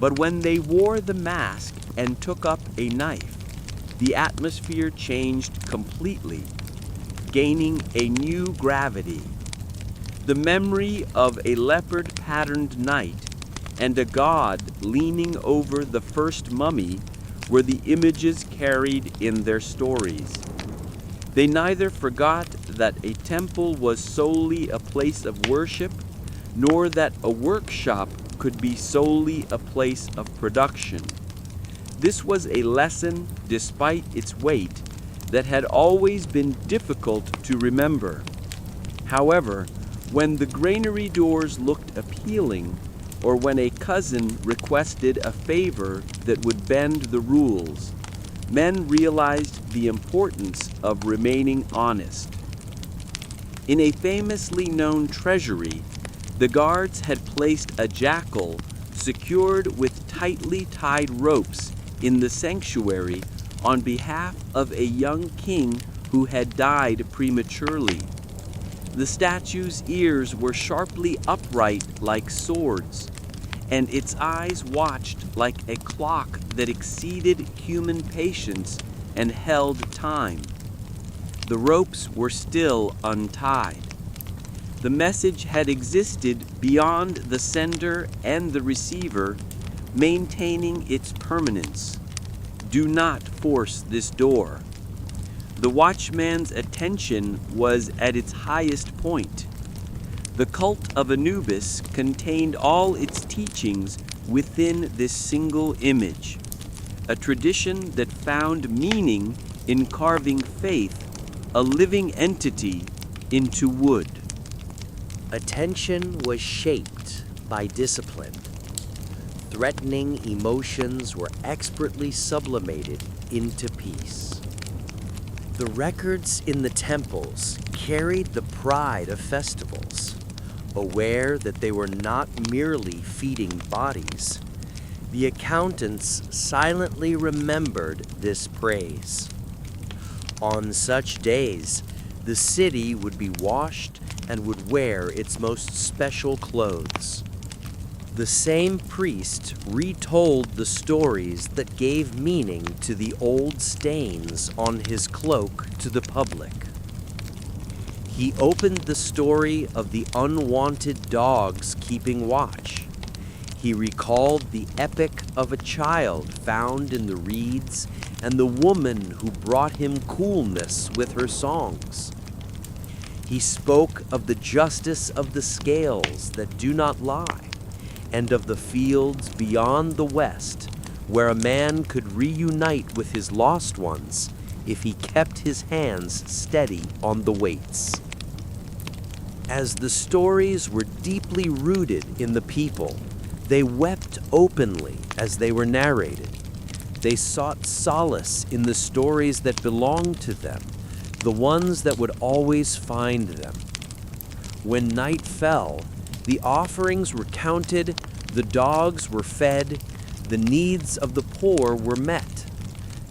But when they wore the mask and took up a knife, the atmosphere changed completely, gaining a new gravity. The memory of a leopard-patterned knight and a god leaning over the first mummy were the images carried in their stories. They neither forgot that a temple was solely a place of worship, nor that a workshop could be solely a place of production. This was a lesson, despite its weight, that had always been difficult to remember. However, when the granary doors looked appealing, or when a cousin requested a favor that would bend the rules, men realized the importance of remaining honest. In a famously known treasury, the guards had placed a jackal secured with tightly tied ropes in the sanctuary on behalf of a young king who had died prematurely. The statue's ears were sharply upright like swords, and its eyes watched like a clock that exceeded human patience and held time. The ropes were still untied. The message had existed beyond the sender and the receiver, maintaining its permanence. Do not force this door. The watchman's attention was at its highest point. The cult of Anubis contained all its teachings within this single image, a tradition that found meaning in carving faith, a living entity, into wood. Attention was shaped by discipline. Threatening emotions were expertly sublimated into peace. The records in the temples carried the pride of festivals, aware that they were not merely feeding bodies. The accountants silently remembered this praise. On such days, the city would be washed and would wear its most special clothes. The same priest retold the stories that gave meaning to the old stains on his cloak to the public. He opened the story of the unwanted dogs keeping watch. He recalled the epic of a child found in the reeds and the woman who brought him coolness with her songs. He spoke of the justice of the scales that do not lie, and of the fields beyond the west, where a man could reunite with his lost ones if he kept his hands steady on the weights. As the stories were deeply rooted in the people, they wept openly as they were narrated. They sought solace in the stories that belonged to them, the ones that would always find them. When night fell, the offerings were counted, the dogs were fed, the needs of the poor were met.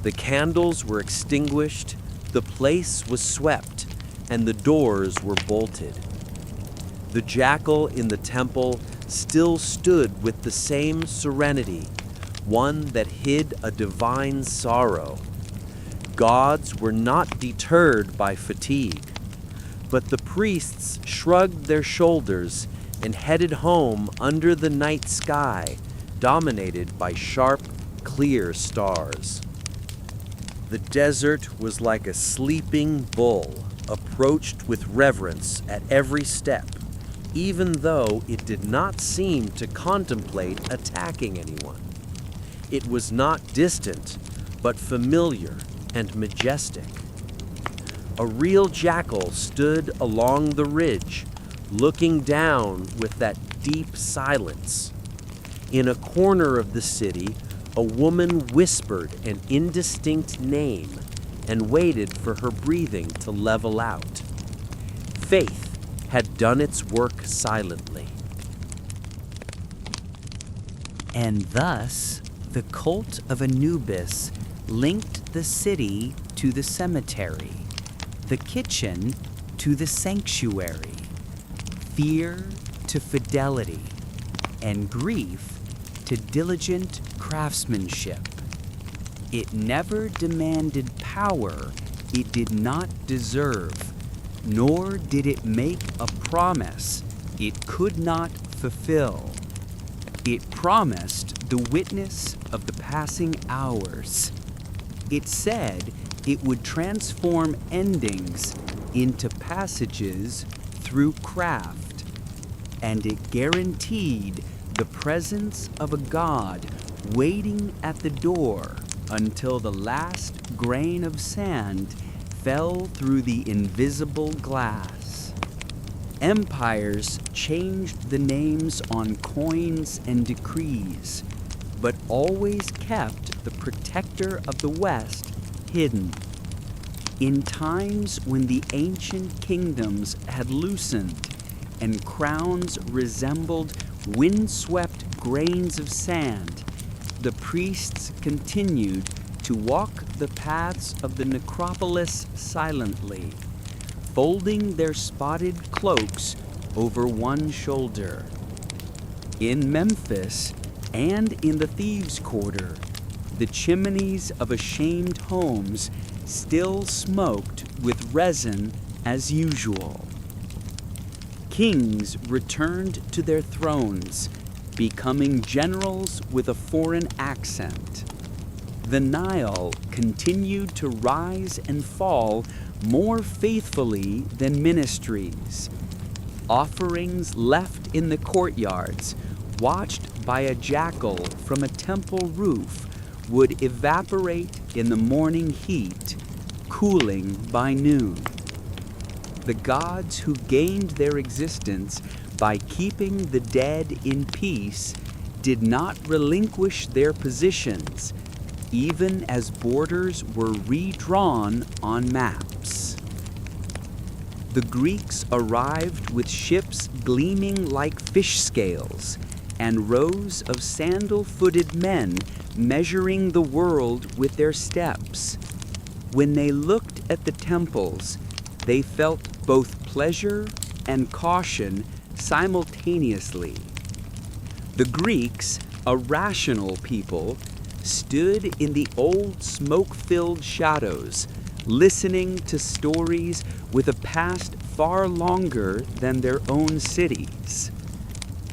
The candles were extinguished, the place was swept, and the doors were bolted. The jackal in the temple still stood with the same serenity, one that hid a divine sorrow. Gods were not deterred by fatigue, but the priests shrugged their shoulders and headed home under the night sky, dominated by sharp, clear stars. The desert was like a sleeping bull, approached with reverence at every step, even though it did not seem to contemplate attacking anyone. It was not distant, but familiar and majestic. A real jackal stood along the ridge, looking down with that deep silence. In a corner of the city, a woman whispered an indistinct name and waited for her breathing to level out. Faith had done its work silently. And thus, the cult of Anubis linked the city to the cemetery, the kitchen to the sanctuary, fear to fidelity, and grief to diligent craftsmanship. It never demanded power it did not deserve, nor did it make a promise it could not fulfill. It promised the witness of the passing hours. It said it would transform endings into passages through craft, and it guaranteed the presence of a god waiting at the door until the last grain of sand fell through the invisible glass. Empires changed the names on coins and decrees, but always kept the protector of the West hidden. In times when the ancient kingdoms had loosened and crowns resembled windswept grains of sand, the priests continued to walk the paths of the necropolis silently, folding their spotted cloaks over one shoulder. In Memphis and in the thieves' quarter, the chimneys of ashamed homes still smoked with resin as usual. Kings returned to their thrones, becoming generals with a foreign accent. The Nile continued to rise and fall more faithfully than ministries. Offerings left in the courtyards, watched by a jackal from a temple roof, would evaporate in the morning heat, cooling by noon. The gods who gained their existence by keeping the dead in peace did not relinquish their positions, even as borders were redrawn on maps. The Greeks arrived with ships gleaming like fish scales and rows of sandal-footed men measuring the world with their steps. When they looked at the temples, they felt both pleasure and caution simultaneously. The Greeks, a rational people, stood in the old smoke-filled shadows, listening to stories with a past far longer than their own cities.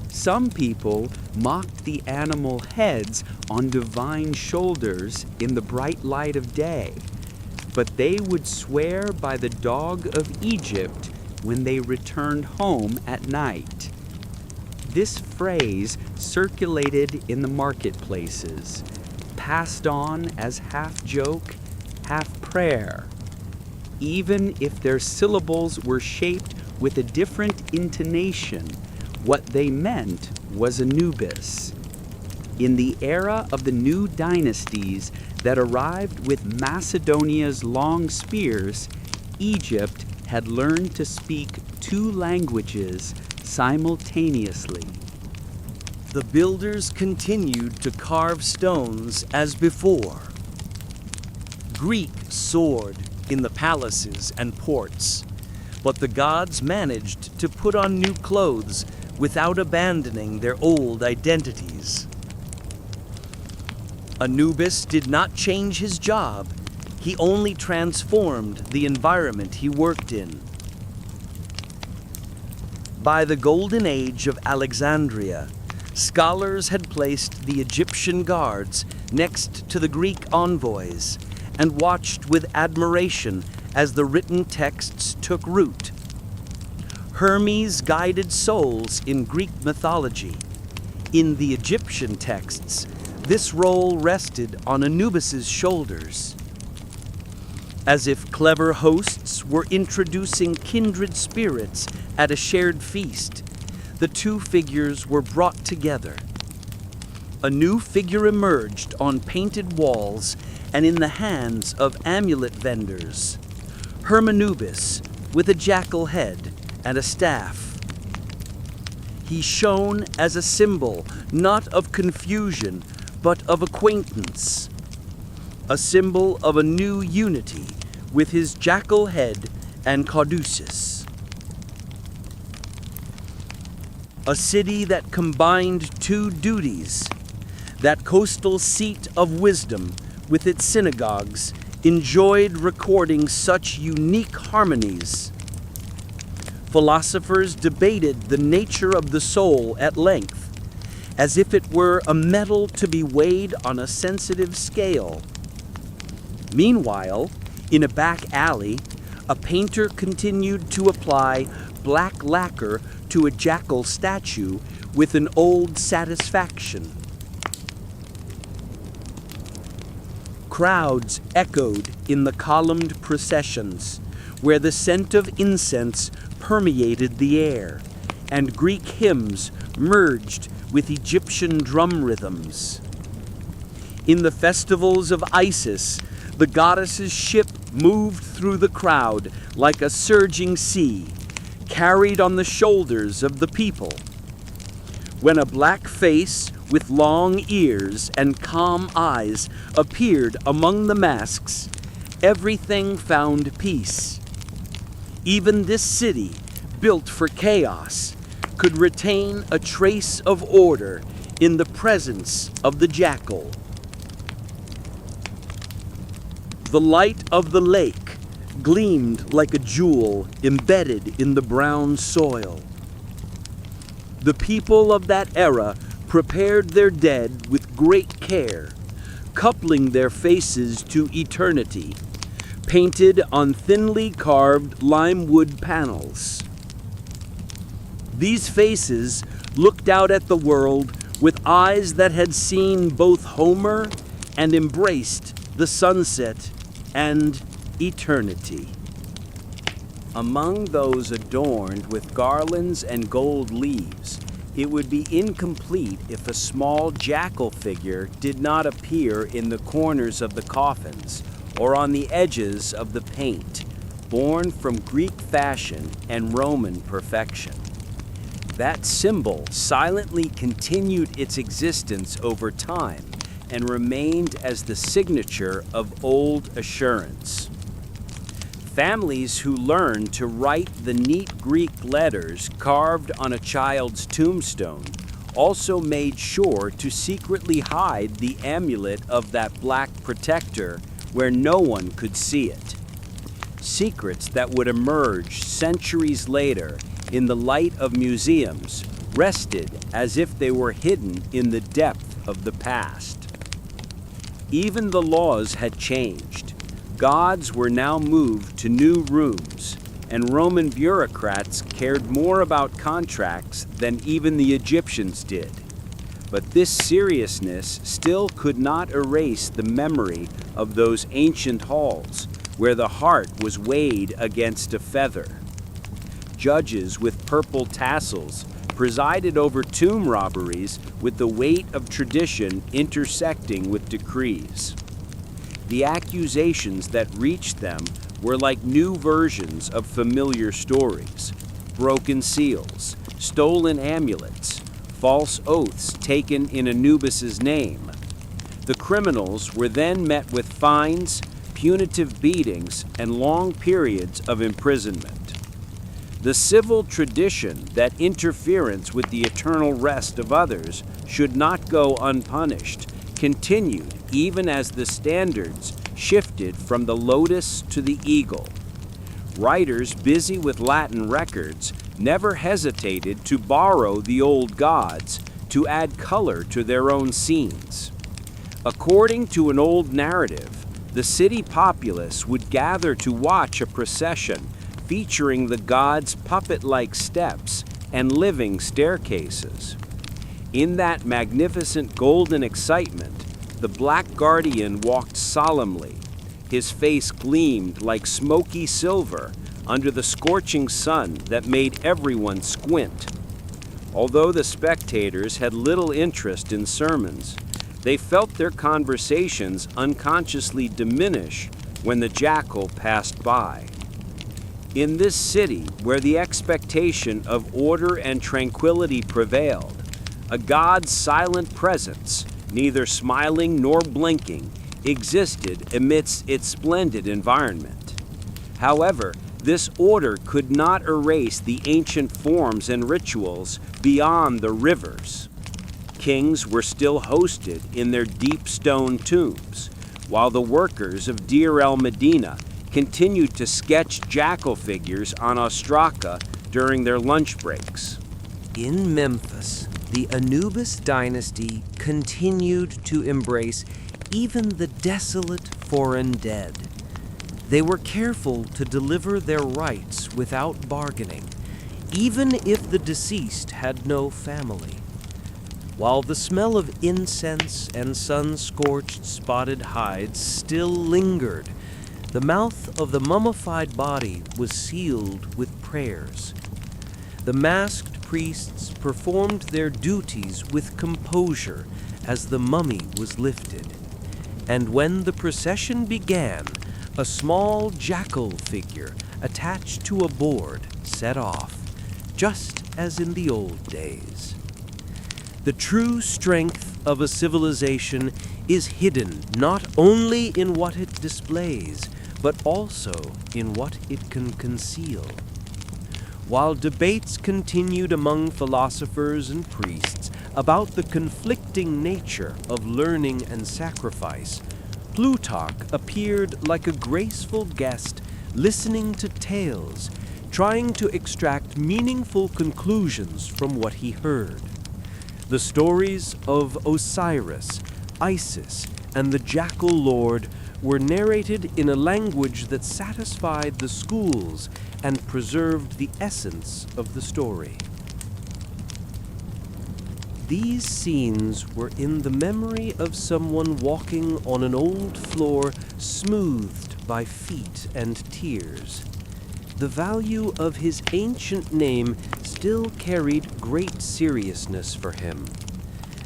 Some people mocked the animal heads on divine shoulders in the bright light of day, but they would swear by the dog of Egypt when they returned home at night. This phrase circulated in the marketplaces, passed on as half joke, half prayer, even if their syllables were shaped with a different intonation. What they meant was Anubis. In the era of the new dynasties that arrived with Macedonia's long spears, Egypt had learned to speak two languages simultaneously. The builders continued to carve stones as before. Greek soared in the palaces and ports, but the gods managed to put on new clothes without abandoning their old identities. Anubis did not change his job. He only transformed the environment he worked in. By the golden age of Alexandria, scholars had placed the Egyptian guards next to the Greek envoys and watched with admiration as the written texts took root. Hermes guided souls in Greek mythology. In the Egyptian texts, this role rested on Anubis's shoulders. As if clever hosts were introducing kindred spirits at a shared feast, the two figures were brought together. A new figure emerged on painted walls and in the hands of amulet vendors. Anubis, with a jackal head and a staff. He shone as a symbol not of confusion, but of acquaintance. A symbol of a new unity with his jackal head and caduceus. A city that combined two duties, that coastal seat of wisdom with its synagogues, enjoyed recording such unique harmonies. Philosophers debated the nature of the soul at length, as if it were a metal to be weighed on a sensitive scale. Meanwhile, in a back alley, a painter continued to apply black lacquer to a jackal statue with an old satisfaction. Crowds echoed in the columned processions, where the scent of incense permeated the air, and Greek hymns merged with Egyptian drum rhythms. In the festivals of Isis, the goddess's ship moved through the crowd like a surging sea, carried on the shoulders of the people. When a black face with long ears and calm eyes appeared among the masks, everything found peace. Even this city, built for chaos, could retain a trace of order in the presence of the jackal. The light of the lake gleamed like a jewel embedded in the brown soil. The people of that era prepared their dead with great care, coupling their faces to eternity, painted on thinly carved lime wood panels. These faces looked out at the world with eyes that had seen both Homer and embraced the sunset and eternity. Among those adorned with garlands and gold leaves, it would be incomplete if a small jackal figure did not appear in the corners of the coffins or on the edges of the paint, born from Greek fashion and Roman perfection. That symbol silently continued its existence over time and remained as the signature of old assurance. Families who learned to write the neat Greek letters carved on a child's tombstone also made sure to secretly hide the amulet of that black protector where no one could see it. Secrets that would emerge centuries later in the light of museums rested as if they were hidden in the depth of the past. Even the laws had changed. Gods were now moved to new rooms, and Roman bureaucrats cared more about contracts than even the Egyptians did. But this seriousness still could not erase the memory of those ancient halls where the heart was weighed against a feather. Judges with purple tassels presided over tomb robberies with the weight of tradition intersecting with decrees. The accusations that reached them were like new versions of familiar stories: broken seals, stolen amulets, false oaths taken in Anubis's name. The criminals were then met with fines, punitive beatings, and long periods of imprisonment. The civil tradition that interference with the eternal rest of others should not go unpunished continued even as the standards shifted from the lotus to the eagle. Writers busy with Latin records never hesitated to borrow the old gods to add color to their own scenes. According to an old narrative, the city populace would gather to watch a procession featuring the gods' puppet-like steps and living staircases. In that magnificent golden excitement, the Black Guardian walked solemnly. His face gleamed like smoky silver under the scorching sun that made everyone squint. Although the spectators had little interest in sermons, they felt their conversations unconsciously diminish when the jackal passed by. In this city, where the expectation of order and tranquility prevailed, a god's silent presence, neither smiling nor blinking, existed amidst its splendid environment. However, this order could not erase the ancient forms and rituals beyond the rivers. Kings were still hosted in their deep stone tombs, while the workers of Deir el-Medina continued to sketch jackal figures on ostraka during their lunch breaks. In Memphis, the Anubis dynasty continued to embrace even the desolate foreign dead. They were careful to deliver their rites without bargaining, even if the deceased had no family. While the smell of incense and sun-scorched spotted hides still lingered, the mouth of the mummified body was sealed with prayers. The masked priests performed their duties with composure as the mummy was lifted. And when the procession began, a small jackal figure attached to a board set off, just as in the old days. The true strength of a civilization is hidden not only in what it displays, but also in what it can conceal. While debates continued among philosophers and priests about the conflicting nature of learning and sacrifice, Plutarch appeared like a graceful guest listening to tales, trying to extract meaningful conclusions from what he heard. The stories of Osiris, Isis, and the Jackal Lord were narrated in a language that satisfied the schools and preserved the essence of the story. These scenes were in the memory of someone walking on an old floor smoothed by feet and tears. The value of his ancient name still carried great seriousness for him,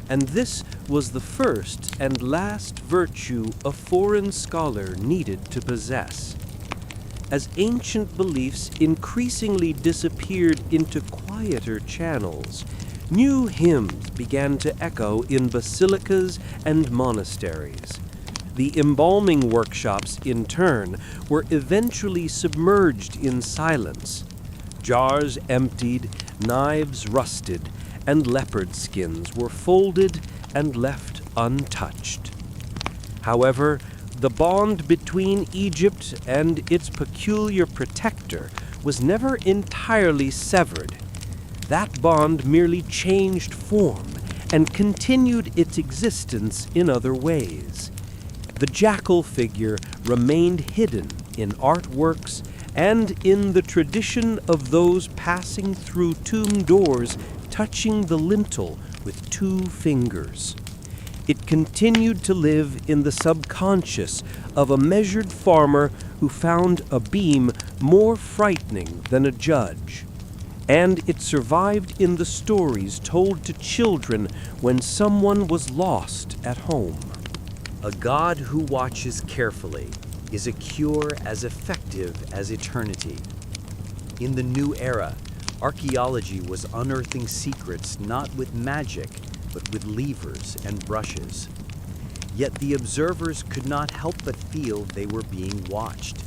and this was the first and last virtue a foreign scholar needed to possess. As ancient beliefs increasingly disappeared into quieter channels, new hymns began to echo in basilicas and monasteries. The embalming workshops, in turn, were eventually submerged in silence. Jars emptied, knives rusted, and leopard skins were folded and left untouched. However, the bond between Egypt and its peculiar protector was never entirely severed. That bond merely changed form and continued its existence in other ways. The jackal figure remained hidden in artworks and in the tradition of those passing through tomb doors touching the lintel with 2 fingers. It continued to live in the subconscious of a measured farmer who found a beam more frightening than a judge. And it survived in the stories told to children when someone was lost at home. A God who watches carefully is a cure as effective as eternity. In the new era, archaeology was unearthing secrets not with magic, but with levers and brushes. Yet the observers could not help but feel they were being watched.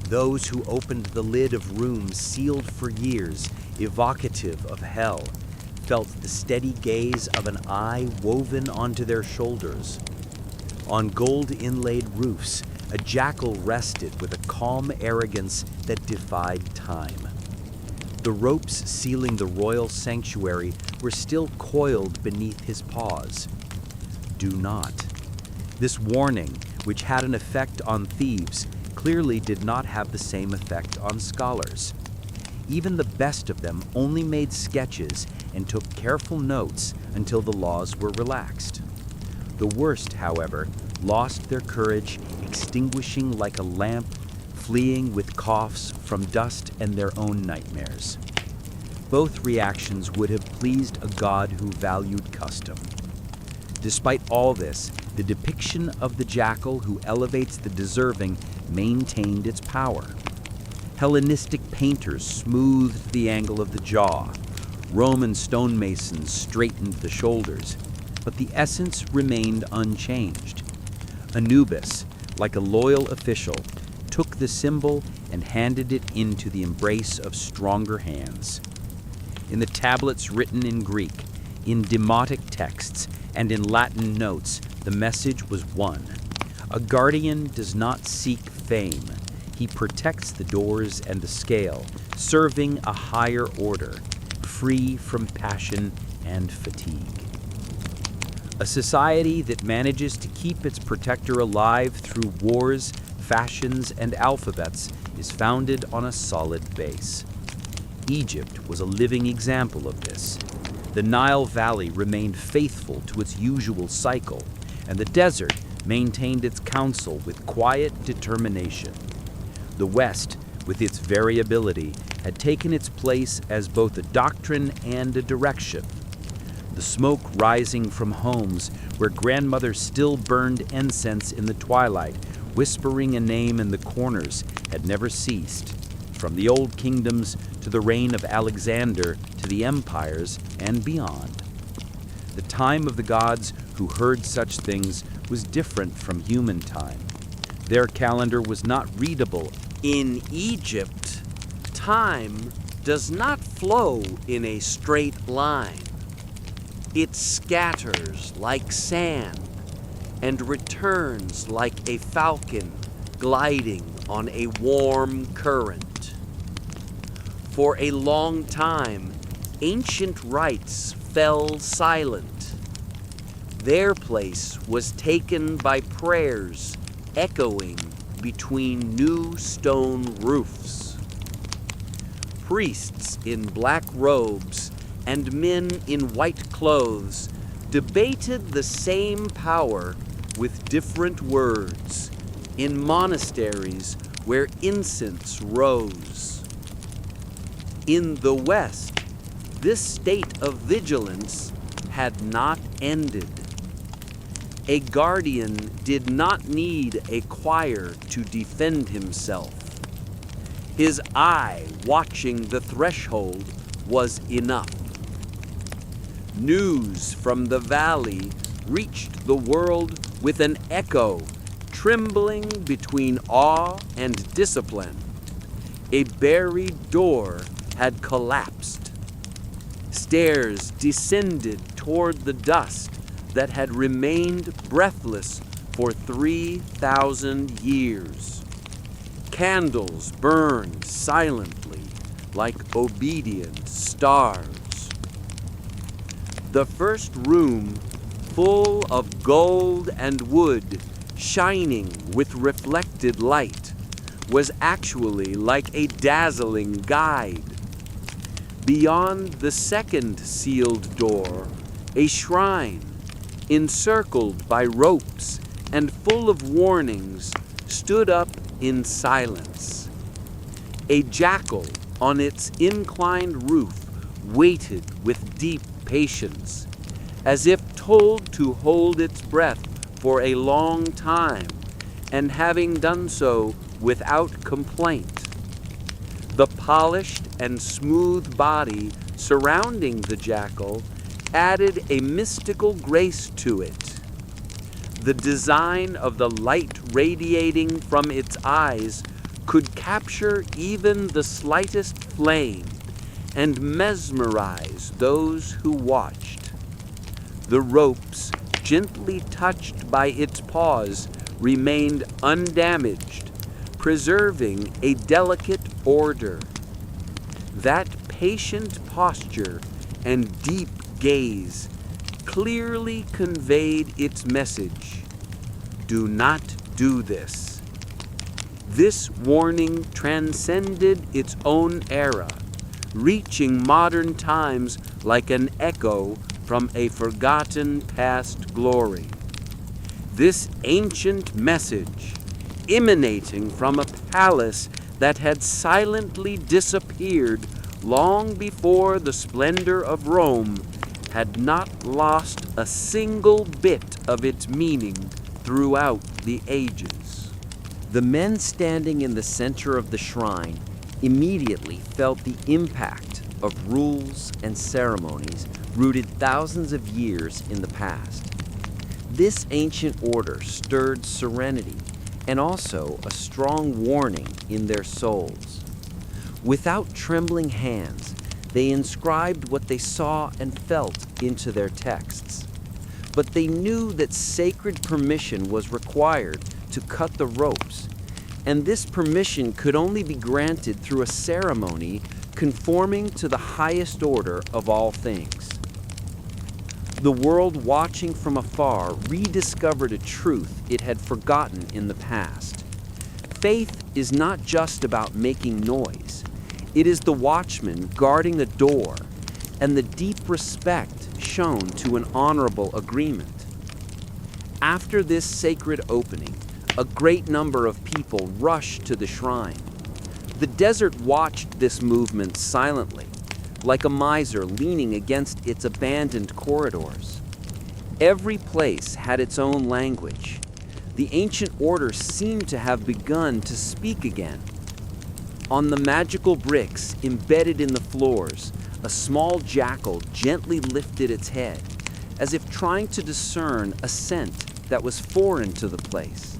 Those who opened the lid of rooms sealed for years, evocative of hell, felt the steady gaze of an eye woven onto their shoulders. On gold-inlaid roofs, a jackal rested with a calm arrogance that defied time. The ropes sealing the royal sanctuary were still coiled beneath his paws. Do not. This warning, which had an effect on thieves, clearly did not have the same effect on scholars. Even the best of them only made sketches and took careful notes until the laws were relaxed. The worst, however, lost their courage, extinguishing like a lamp, fleeing with coughs from dust and their own nightmares. Both reactions would have pleased a god who valued custom. Despite all this, the depiction of the jackal who elevates the deserving maintained its power. Hellenistic painters smoothed the angle of the jaw. Roman stonemasons straightened the shoulders, but the essence remained unchanged. Anubis, like a loyal official, took the symbol and handed it into the embrace of stronger hands. In the tablets written in Greek, in demotic texts, and in Latin notes, the message was one. A guardian does not seek fame. He protects the doors and the scale, serving a higher order, free from passion and fatigue. A society that manages to keep its protector alive through wars, fashions, and alphabets is founded on a solid base. Egypt was a living example of this. The Nile Valley remained faithful to its usual cycle, and the desert maintained its counsel with quiet determination. The West, with its variability, had taken its place as both a doctrine and a direction. The smoke rising from homes where grandmothers still burned incense in the twilight, whispering a name in the corners, had never ceased. From the old kingdoms to the reign of Alexander to the empires and beyond. The time of the gods who heard such things was different from human time. Their calendar was not readable. In Egypt, time does not flow in a straight line. It scatters like sand and returns like a falcon gliding on a warm current. For a long time, ancient rites fell silent. Their place was taken by prayers echoing between new stone roofs. Priests in black robes and men in white clothes debated the same power with different words in monasteries where incense rose. In the West, this state of vigilance had not ended. A guardian did not need a choir to defend himself. His eye watching the threshold was enough. News from the valley reached the world with an echo, trembling between awe and discipline. A buried door had collapsed. Stairs descended toward the dust that had remained breathless for 3,000 years. Candles burned silently like obedient stars. The first room, full of gold and wood, shining with reflected light, was actually like a dazzling guide. Beyond the second sealed door, a shrine, encircled by ropes and full of warnings, stood up in silence. A jackal on its inclined roof waited with deep patience, as if told to hold its breath for a long time, and having done so without complaint. The polished and smooth body surrounding the jackal added a mystical grace to it. The design of the light radiating from its eyes could capture even the slightest flame and mesmerize those who watched. The ropes, gently touched by its paws, remained undamaged, preserving a delicate order. That patient posture and deep gaze clearly conveyed its message: do not do this. This warning transcended its own era, reaching modern times like an echo from a forgotten past glory. This ancient message, emanating from a palace that had silently disappeared long before the splendor of Rome, had not lost a single bit of its meaning throughout the ages. The men standing in the center of the shrine immediately felt the impact of rules and ceremonies rooted thousands of years in the past. This ancient order stirred serenity and also a strong warning in their souls. Without trembling hands, they inscribed what they saw and felt into their texts. But they knew that sacred permission was required to cut the ropes, and this permission could only be granted through a ceremony conforming to the highest order of all things. The world watching from afar rediscovered a truth it had forgotten in the past. Faith is not just about making noise. It is the watchman guarding the door and the deep respect shown to an honorable agreement. After this sacred opening, a great number of people rushed to the shrine. The desert watched this movement silently, like a miser leaning against its abandoned corridors. Every place had its own language. The ancient order seemed to have begun to speak again. On the magical bricks embedded in the floors, a small jackal gently lifted its head, as if trying to discern a scent that was foreign to the place.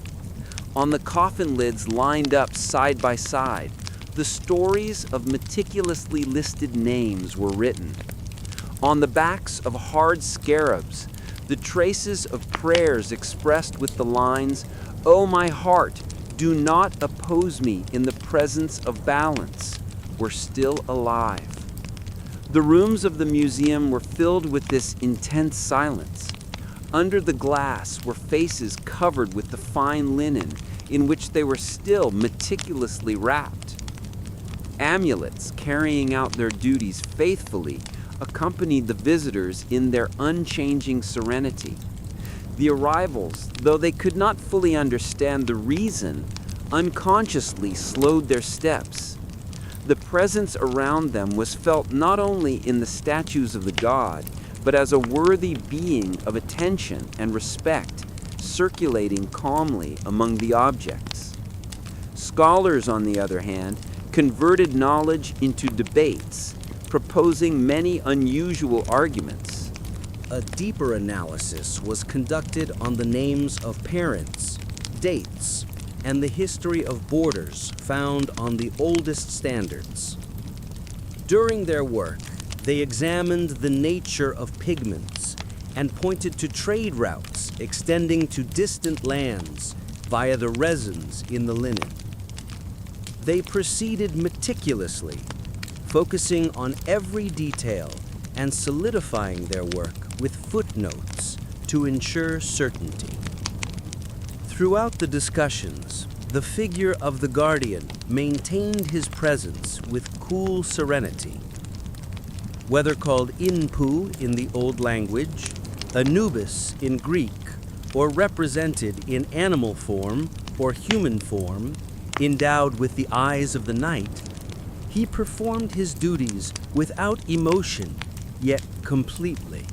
On the coffin lids lined up side by side, the stories of meticulously listed names were written. On the backs of hard scarabs, the traces of prayers expressed with the lines, "O my heart, do not oppose me in the presence of balance," were still alive. The rooms of the museum were filled with this intense silence. Under the glass were faces covered with the fine linen in which they were still meticulously wrapped. Amulets carrying out their duties faithfully accompanied the visitors in their unchanging serenity. The arrivals, though they could not fully understand the reason, unconsciously slowed their steps. The presence around them was felt not only in the statues of the god, but as a worthy being of attention and respect, circulating calmly among the objects. Scholars, on the other hand, converted knowledge into debates, proposing many unusual arguments. A deeper analysis was conducted on the names of parents, dates, and the history of borders found on the oldest standards. During their work, they examined the nature of pigments and pointed to trade routes extending to distant lands via the resins in the linen. They proceeded meticulously, focusing on every detail and solidifying their work with footnotes to ensure certainty. Throughout the discussions, the figure of the guardian maintained his presence with cool serenity. Whether called Inpu in the Old Language, Anubis in Greek, or represented in animal form or human form, endowed with the eyes of the night, he performed his duties without emotion, yet completely.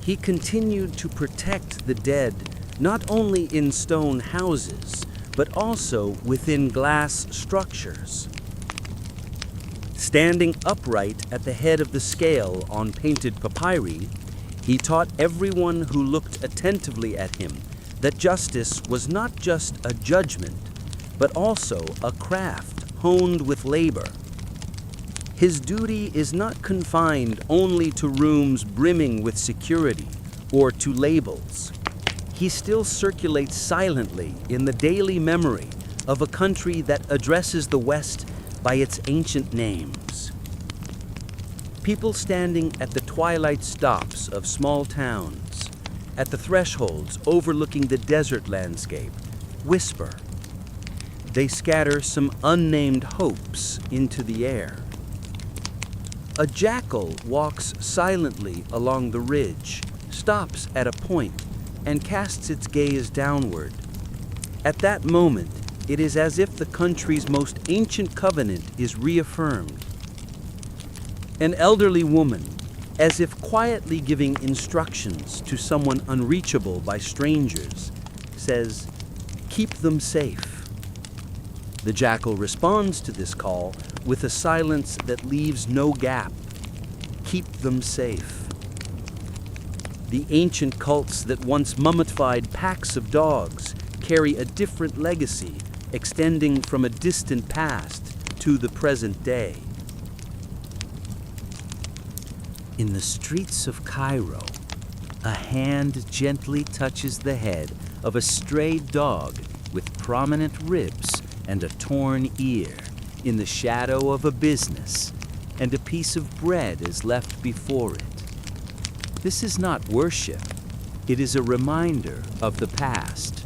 He continued to protect the dead not only in stone houses, but also within glass structures. Standing upright at the head of the scale on painted papyri, he taught everyone who looked attentively at him that justice was not just a judgment, but also a craft honed with labor. His duty is not confined only to rooms brimming with security or to labels. He still circulates silently in the daily memory of a country that addresses the West by its ancient names. People standing at the twilight stops of small towns, at the thresholds overlooking the desert landscape, whisper. They scatter some unnamed hopes into the air. A jackal walks silently along the ridge, stops at a point, and casts its gaze downward. At that moment, it is as if the country's most ancient covenant is reaffirmed. An elderly woman, as if quietly giving instructions to someone unreachable by strangers, says, "Keep them safe." The jackal responds to this call with a silence that leaves no gap. Keep them safe. The ancient cults that once mummified packs of dogs carry a different legacy, extending from a distant past to the present day. In the streets of Cairo, a hand gently touches the head of a stray dog with prominent ribs and a torn ear in the shadow of a business, and a piece of bread is left before it. This is not worship. It is a reminder of the past.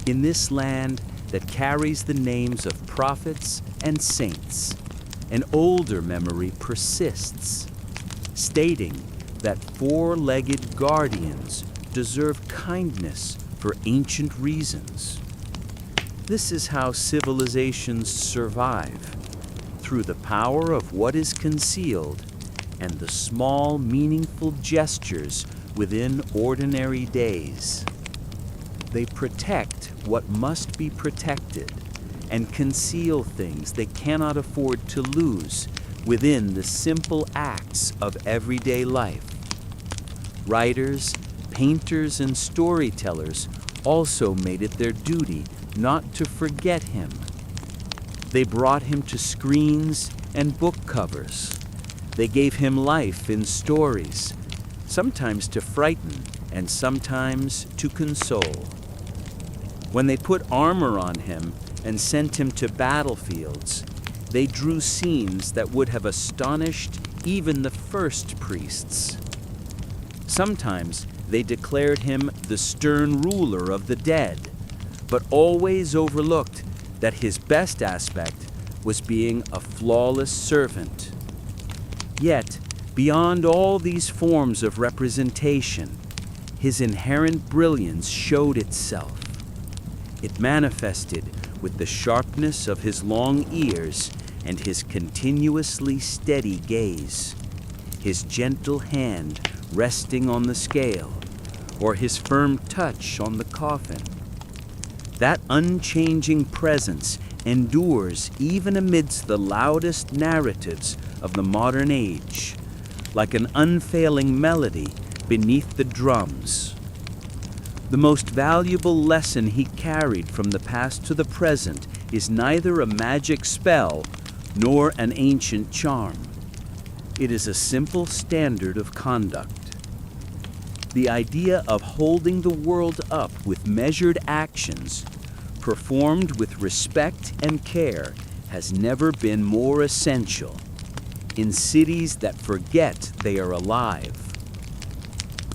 In this land that carries the names of prophets and saints, an older memory persists, stating that four-legged guardians deserve kindness for ancient reasons. This is how civilizations survive, through the power of what is concealed and the small, meaningful gestures within ordinary days. They protect what must be protected and conceal things they cannot afford to lose within the simple acts of everyday life. Writers, painters, and storytellers also made it their duty not to forget him. They brought him to screens and book covers. They gave him life in stories, sometimes to frighten and sometimes to console. When they put armor on him and sent him to battlefields, they drew scenes that would have astonished even the first priests. Sometimes they declared him the stern ruler of the dead, but always overlooked that his best aspect was being a flawless servant. Yet, beyond all these forms of representation, his inherent brilliance showed itself. It manifested with the sharpness of his long ears and his continuously steady gaze, his gentle hand resting on the scale, or his firm touch on the coffin. That unchanging presence endures even amidst the loudest narratives of the modern age, like an unfailing melody beneath the drums. The most valuable lesson he carried from the past to the present is neither a magic spell nor an ancient charm. It is a simple standard of conduct. The idea of holding the world up with measured actions, performed with respect and care, has never been more essential in cities that forget they are alive.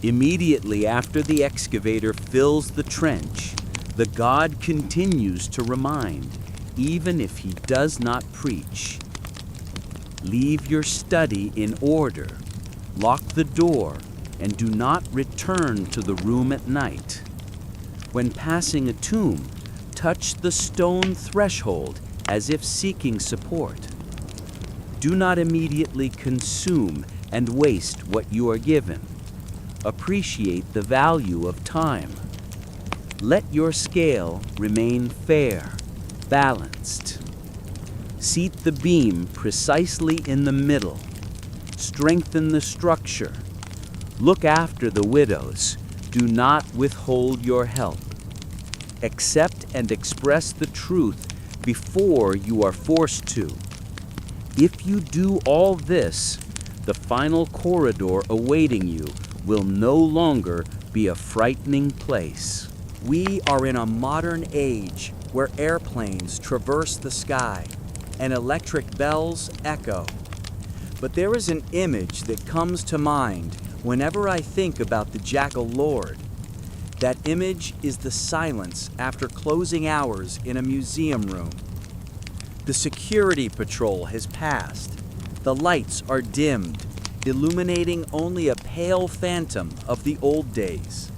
Immediately after the excavator fills the trench, the god continues to remind, even if he does not preach. Leave your study in order, lock the door, and do not return to the room at night. When passing a tomb, touch the stone threshold as if seeking support. Do not immediately consume and waste what you are given. Appreciate the value of time. Let your scale remain fair, balanced. Seat the beam precisely in the middle. Strengthen the structure. Look after the widows. Do not withhold your help. Accept and express the truth before you are forced to. If you do all this, the final corridor awaiting you will no longer be a frightening place. We are in a modern age where airplanes traverse the sky and electric bells echo. But there is an image that comes to mind whenever I think about the Jackal Lord. That image is the silence after closing hours in a museum room. The security patrol has passed. The lights are dimmed, illuminating only a pale phantom of the old days.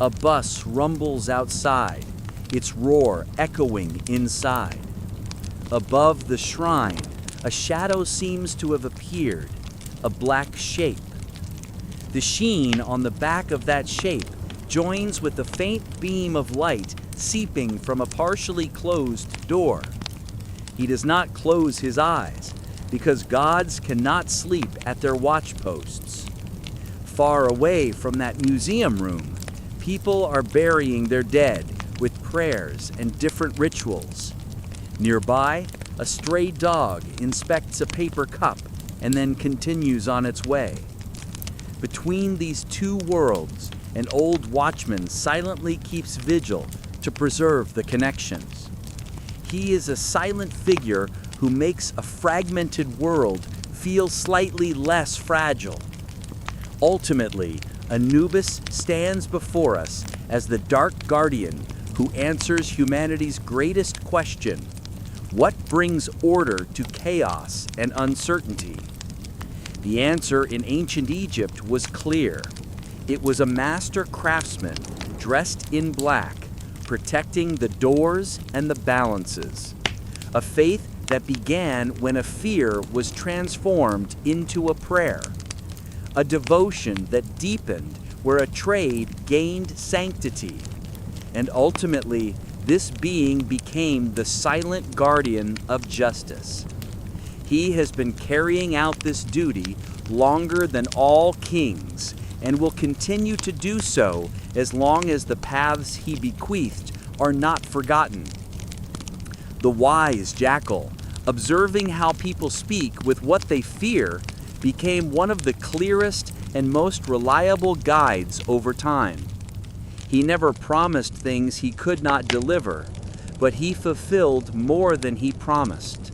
A bus rumbles outside, its roar echoing inside. Above the shrine, a shadow seems to have appeared, a black shape. The sheen on the back of that shape joins with the faint beam of light seeping from a partially closed door. He does not close his eyes, because gods cannot sleep at their watch posts. Far away from that museum room, people are burying their dead with prayers and different rituals. Nearby, a stray dog inspects a paper cup and then continues on its way. Between these two worlds, an old watchman silently keeps vigil to preserve the connections. He is a silent figure who makes a fragmented world feel slightly less fragile. Ultimately, Anubis stands before us as the dark guardian who answers humanity's greatest question: what brings order to chaos and uncertainty? The answer in ancient Egypt was clear. It was a master craftsman dressed in black, protecting the doors and the balances. A faith that began when a fear was transformed into a prayer. A devotion that deepened where a trade gained sanctity. And ultimately, this being became the silent guardian of justice. He has been carrying out this duty longer than all kings, and will continue to do so as long as the paths he bequeathed are not forgotten. The wise jackal, observing how people speak with what they fear, became one of the clearest and most reliable guides over time. He never promised things he could not deliver, but he fulfilled more than he promised.